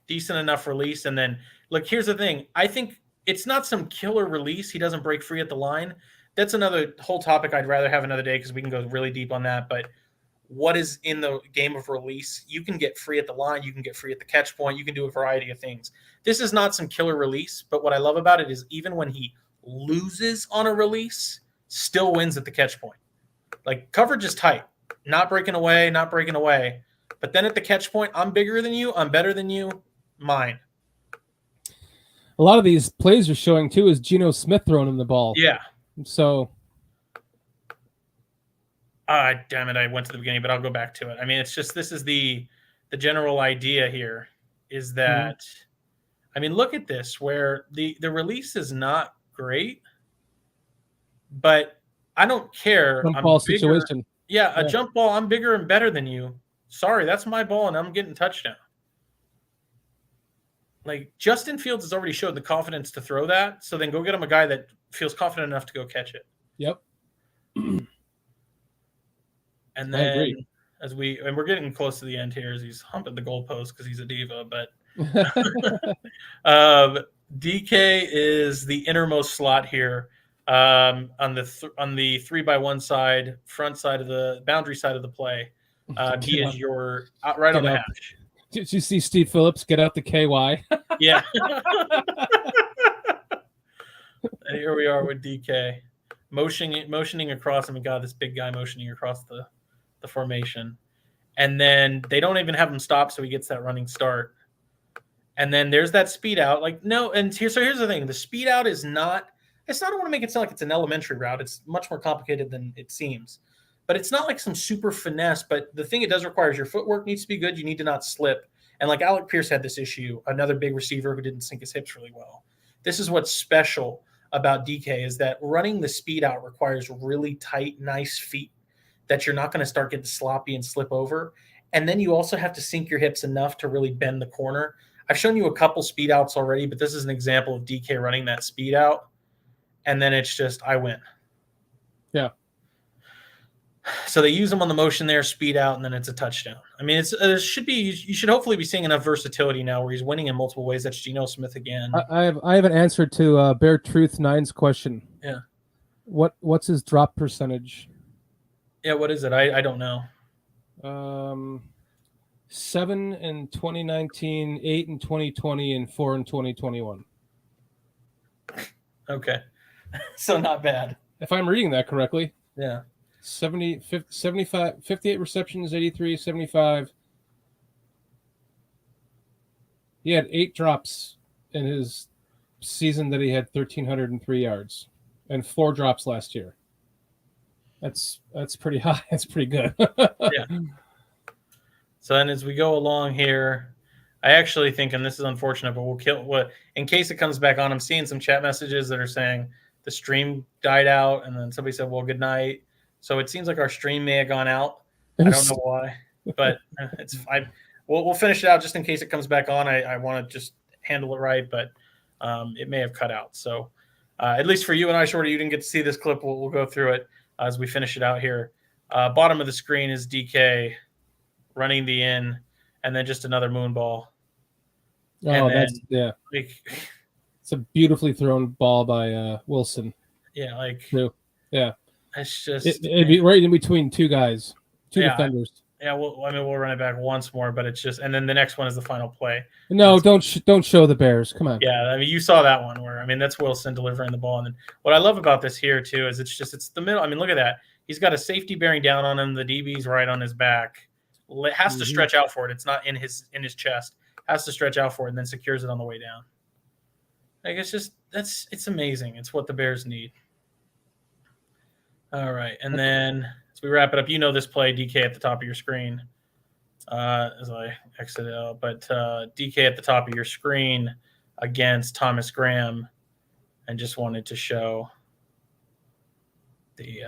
Speaker 3: Decent enough release. And then, look, here's the thing. I think it's not some killer release. He doesn't break free at the line. That's another whole topic I'd rather have another day, because we can go really deep on that. But what is in the game of release? You can get free at the line. You can get free at the catch point. You can do a variety of things. This is not some killer release. But what I love about it is even when he loses on a release, still wins at the catch point. Like, coverage is tight. Not breaking away. But then at the catch point, I'm bigger than you. I'm better than you. Mine.
Speaker 4: A lot of these plays are showing too is Geno Smith throwing him the ball.
Speaker 3: Yeah.
Speaker 4: So.
Speaker 3: Damn it! I went to the beginning, but I'll go back to it. I mean, it's just, this is the general idea here is that, I mean, look at this, where the release is not great, but I don't care.
Speaker 4: Jump ball situation.
Speaker 3: Yeah, a jump ball. I'm bigger and better than you. Sorry, that's my ball, and I'm getting touchdown. Like, Justin Fields has already showed the confidence to throw that, so then go get him a guy that feels confident enough to go catch it.
Speaker 4: Yep.
Speaker 3: And then we're getting close to the end here as he's humping the goalpost because he's a diva, but DK is the innermost slot here on the 3x1 side, front side of the boundary side of the play. He is your right on the hash.
Speaker 4: Did you see Steve Phillips get out the KY?
Speaker 3: Yeah. And here we are with DK motioning across him. And God, this big guy motioning across the formation. And then they don't even have him stop, so he gets that running start. And then there's that speed out. Like, no, and here's the thing. The speed out is not – I don't want to make it sound like it's an elementary route. It's much more complicated than it seems. But it's not like some super finesse. But the thing it does require is your footwork needs to be good. You need to not slip. And like Alec Pierce had this issue, another big receiver who didn't sink his hips really well. This is what's special about DK is that running the speed out requires really tight, nice feet that you're not going to start getting sloppy and slip over. And then you also have to sink your hips enough to really bend the corner. I've shown you a couple speed outs already, but this is an example of DK running that speed out, and then it's just I win.
Speaker 4: Yeah.
Speaker 3: So they use him on the motion there, speed out, and then it's a touchdown. I mean, you should hopefully be seeing enough versatility now where he's winning in multiple ways. That's Geno Smith again.
Speaker 4: I have an answer to Bear Truth 9's question.
Speaker 3: Yeah.
Speaker 4: What's his drop percentage?
Speaker 3: Yeah, what is it? I don't know.
Speaker 4: 7 in 2019, 8 in 2020, and 4 in 2021.
Speaker 3: Okay. So not bad.
Speaker 4: If I'm reading that correctly.
Speaker 3: Yeah.
Speaker 4: 75, 58 receptions, 83, 75. He had 8 drops in his season that he had 1,303 yards and 4 drops last year. That's pretty high. That's pretty good.
Speaker 3: Yeah. So then as we go along here, I actually think, and this is unfortunate, but we'll kill what in case it comes back on. I'm seeing some chat messages that are saying the stream died out, and then somebody said, well, good night. So it seems like our stream may have gone out. I don't know why, but it's fine. We'll finish it out just in case it comes back on. I want to just handle it right, but it may have cut out. So at least for you and I, Shorty, you didn't get to see this clip. We'll go through it as we finish it out here. Bottom of the screen is DK running the in, and then just another moon ball.
Speaker 4: Oh, it's a beautifully thrown ball by Wilson.
Speaker 3: Yeah,
Speaker 4: yeah.
Speaker 3: It's just
Speaker 4: it'd be right in between two guys, two defenders.
Speaker 3: Yeah, we'll run it back once more, but it's just, and then the next one is the final play.
Speaker 4: No, don't show the Bears. Come on.
Speaker 3: Yeah, I mean, you saw that one where, I mean, that's Wilson delivering the ball, and then what I love about this here too is it's the middle. I mean, look at that. He's got a safety bearing down on him. The DB's right on his back. Has to stretch out for it. It's not in his chest. Has to stretch out for it, and then secures it on the way down. Like it's amazing. It's what the Bears need. All right, and then as we wrap it up, you know this play, DK at the top of your screen. As I exit out, but DK at the top of your screen against Thomas Graham, and just wanted to show the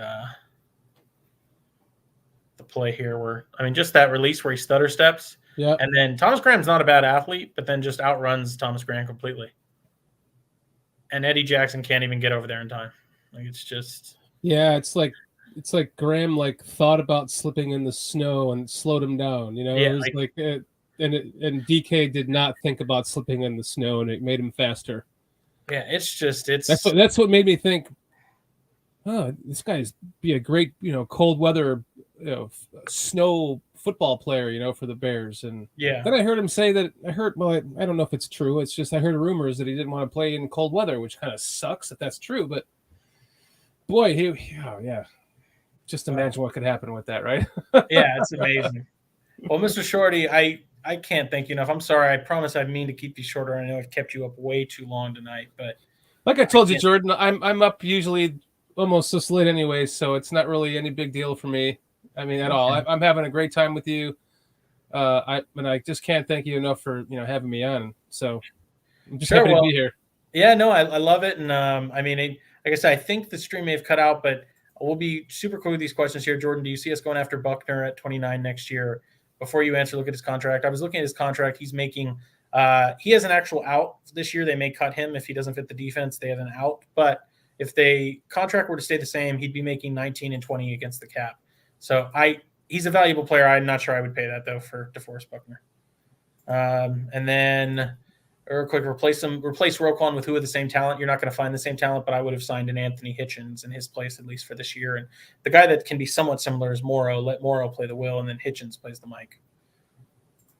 Speaker 3: play here where, I mean, just that release where he stutter steps.
Speaker 4: Yeah.
Speaker 3: And then Thomas Graham's not a bad athlete, but then just outruns Thomas Graham completely. And Eddie Jackson can't even get over there in time. Like it's just.
Speaker 4: Yeah, it's like Graham thought about slipping in the snow and slowed him down. You know,
Speaker 3: yeah,
Speaker 4: it was and DK did not think about slipping in the snow, and it made him faster.
Speaker 3: Yeah, it's
Speaker 4: that's what made me think. Oh, this guy's be a great cold weather snow football player for the Bears. And then I heard him say that I don't know if it's true. It's just I heard rumors that he didn't want to play in cold weather, which kind of sucks if that's true. But boy, just imagine what could happen with that, right?
Speaker 3: Yeah, it's amazing. Well, Mr. Shorty, I can't thank you enough. I'm sorry. I promise I mean to keep these shorter. I know I've kept you up way too long tonight, but
Speaker 4: like I told you, Jordan, I'm up usually almost this late anyway, so it's not really any big deal for me. I mean, at all. I'm having a great time with you. I just can't thank you enough for having me on. So I'm just happy to be here.
Speaker 3: Yeah, no, I love it, and I mean, like I said, I think the stream may have cut out, but we'll be super cool with these questions here. Jordan, do you see us going after Buckner at 29 next year? Before you answer, look at his contract. I was looking at his contract. He's making he has an actual out this year. They may cut him if he doesn't fit the defense. They have an out, but if the contract were to stay the same, he'd be making 19 and 20 against the cap. So he's a valuable player. I'm not sure I would pay that though for DeForest Buckner. And then real quick, replace Roquan with who of the same talent. You're not going to find the same talent, but I would have signed an Anthony Hitchens in his place, at least for this year. And the guy that can be somewhat similar is Morrow. Let Morrow play the will, and then Hitchens plays the mic.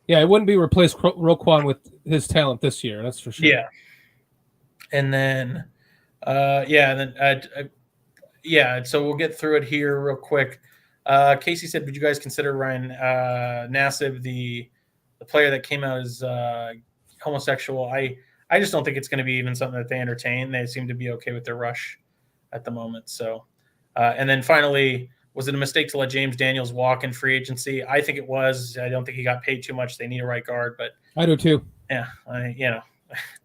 Speaker 4: Yeah, it wouldn't be replace Roquan with his talent this year. That's for sure.
Speaker 3: Yeah. And then, so we'll get through it here real quick. Casey said, would you guys consider Ryan Nassib, the player that came out as homosexual? I just don't think it's going to be even something that they entertain. They seem to be okay with their rush at the moment. So, and then finally, was it a mistake to let James Daniels walk in free agency? I think it was. I don't think he got paid too much. They need a right guard, but
Speaker 4: I do too.
Speaker 3: Yeah,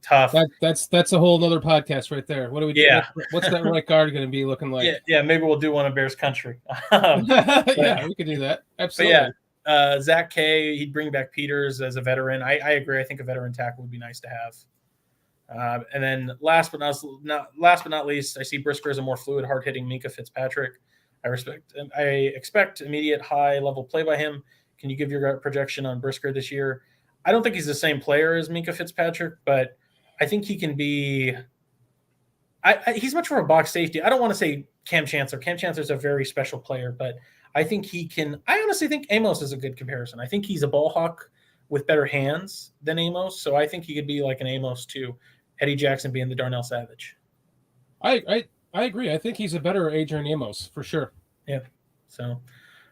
Speaker 3: tough.
Speaker 4: That's a whole other podcast right there. What do we do?
Speaker 3: Yeah.
Speaker 4: What's that right guard going to be looking like?
Speaker 3: Yeah, maybe we'll do one of Bears country.
Speaker 4: Yeah, we could do that. Absolutely.
Speaker 3: But Zach K, he'd bring back Peters as a veteran. I agree. I think a veteran tackle would be nice to have. And then last but not least, I see Brisker as a more fluid, hard-hitting Minka Fitzpatrick. I expect immediate high-level play by him. Can you give your projection on Brisker this year? I don't think he's the same player as Minka Fitzpatrick, but I think he can be he's much more a box safety. I don't want to say Cam Chancellor. Cam Chancellor's a very special player, but I think he can – I honestly think Amos is a good comparison. I think he's a ball hawk with better hands than Amos, so I think he could be like an Amos too. Eddie Jackson being the Darnell Savage.
Speaker 4: I agree. I think he's a better Adrian Amos for sure.
Speaker 3: Yeah. So,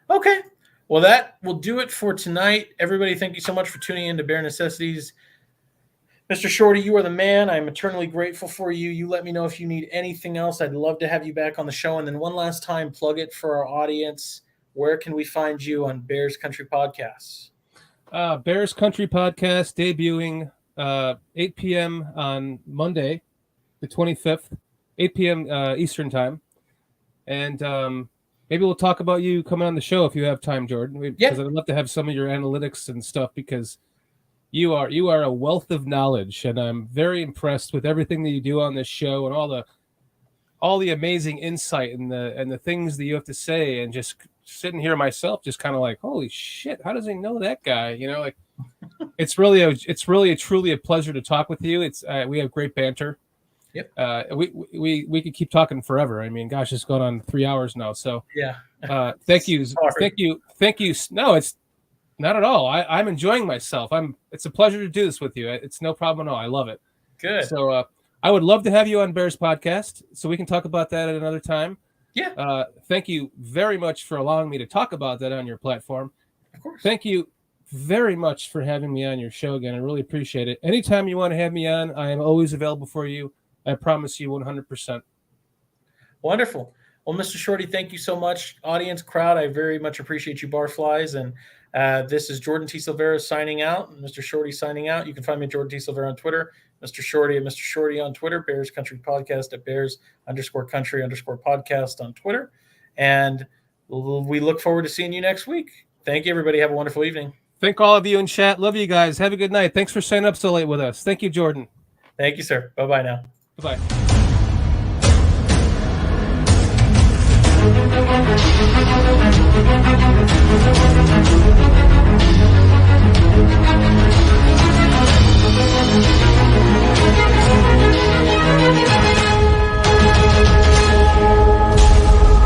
Speaker 3: okay. Well, that will do it for tonight. Everybody, thank you so much for tuning in to Bare Necessities. Mr. Shorty, you are the man. I'm eternally grateful for you. You let me know if you need anything else. I'd love to have you back on the show. And then one last time, plug it for our audience. Where can we find you on Bears Country Podcasts?
Speaker 4: Bears Country Podcast debuting 8 p.m. on Monday, the 25th, 8 p.m. Eastern time. And maybe we'll talk about you coming on the show if you have time, Jordan. Because I'd love to have some of your analytics and stuff because you are a wealth of knowledge, and I'm very impressed with everything that you do on this show and all the amazing insight and the things that you have to say. And just sitting here myself, just kind of like, holy shit, how does he know that guy? You know, like it's really truly a pleasure to talk with you. It's we have great banter.
Speaker 3: Yep.
Speaker 4: We could keep talking forever. I mean, gosh, it's going on 3 hours now. So
Speaker 3: yeah.
Speaker 4: Thank you. No, it's not at all. I'm enjoying myself. It's a pleasure to do this with you. It's no problem at all. I love it.
Speaker 3: Good.
Speaker 4: So I would love to have you on Bears Podcast so we can talk about that at another time.
Speaker 3: Yeah.
Speaker 4: Thank you very much for allowing me to talk about that on your platform.
Speaker 3: Of course.
Speaker 4: Thank you very much for having me on your show again. I really appreciate it. Anytime you want to have me on, I am always available for you. I promise you 100%.
Speaker 3: Wonderful. Well, Mr. Shorty, thank you so much. Audience, crowd, I very much appreciate you, Barflies. And this is Jordan T. Silveira signing out. Mr. Shorty signing out. You can find me at Jordan T. Silveira on Twitter. Mr. Shorty at Mr. Shorty on Twitter. Bears Country Podcast at Bears_Country_podcast on Twitter. And we look forward to seeing you next week. Thank you, everybody. Have a wonderful evening.
Speaker 4: Thank all of you in chat. Love you guys. Have a good night. Thanks for staying up so late with us. Thank you, Jordan.
Speaker 3: Thank you, sir. Bye-bye now.
Speaker 4: Bye-bye.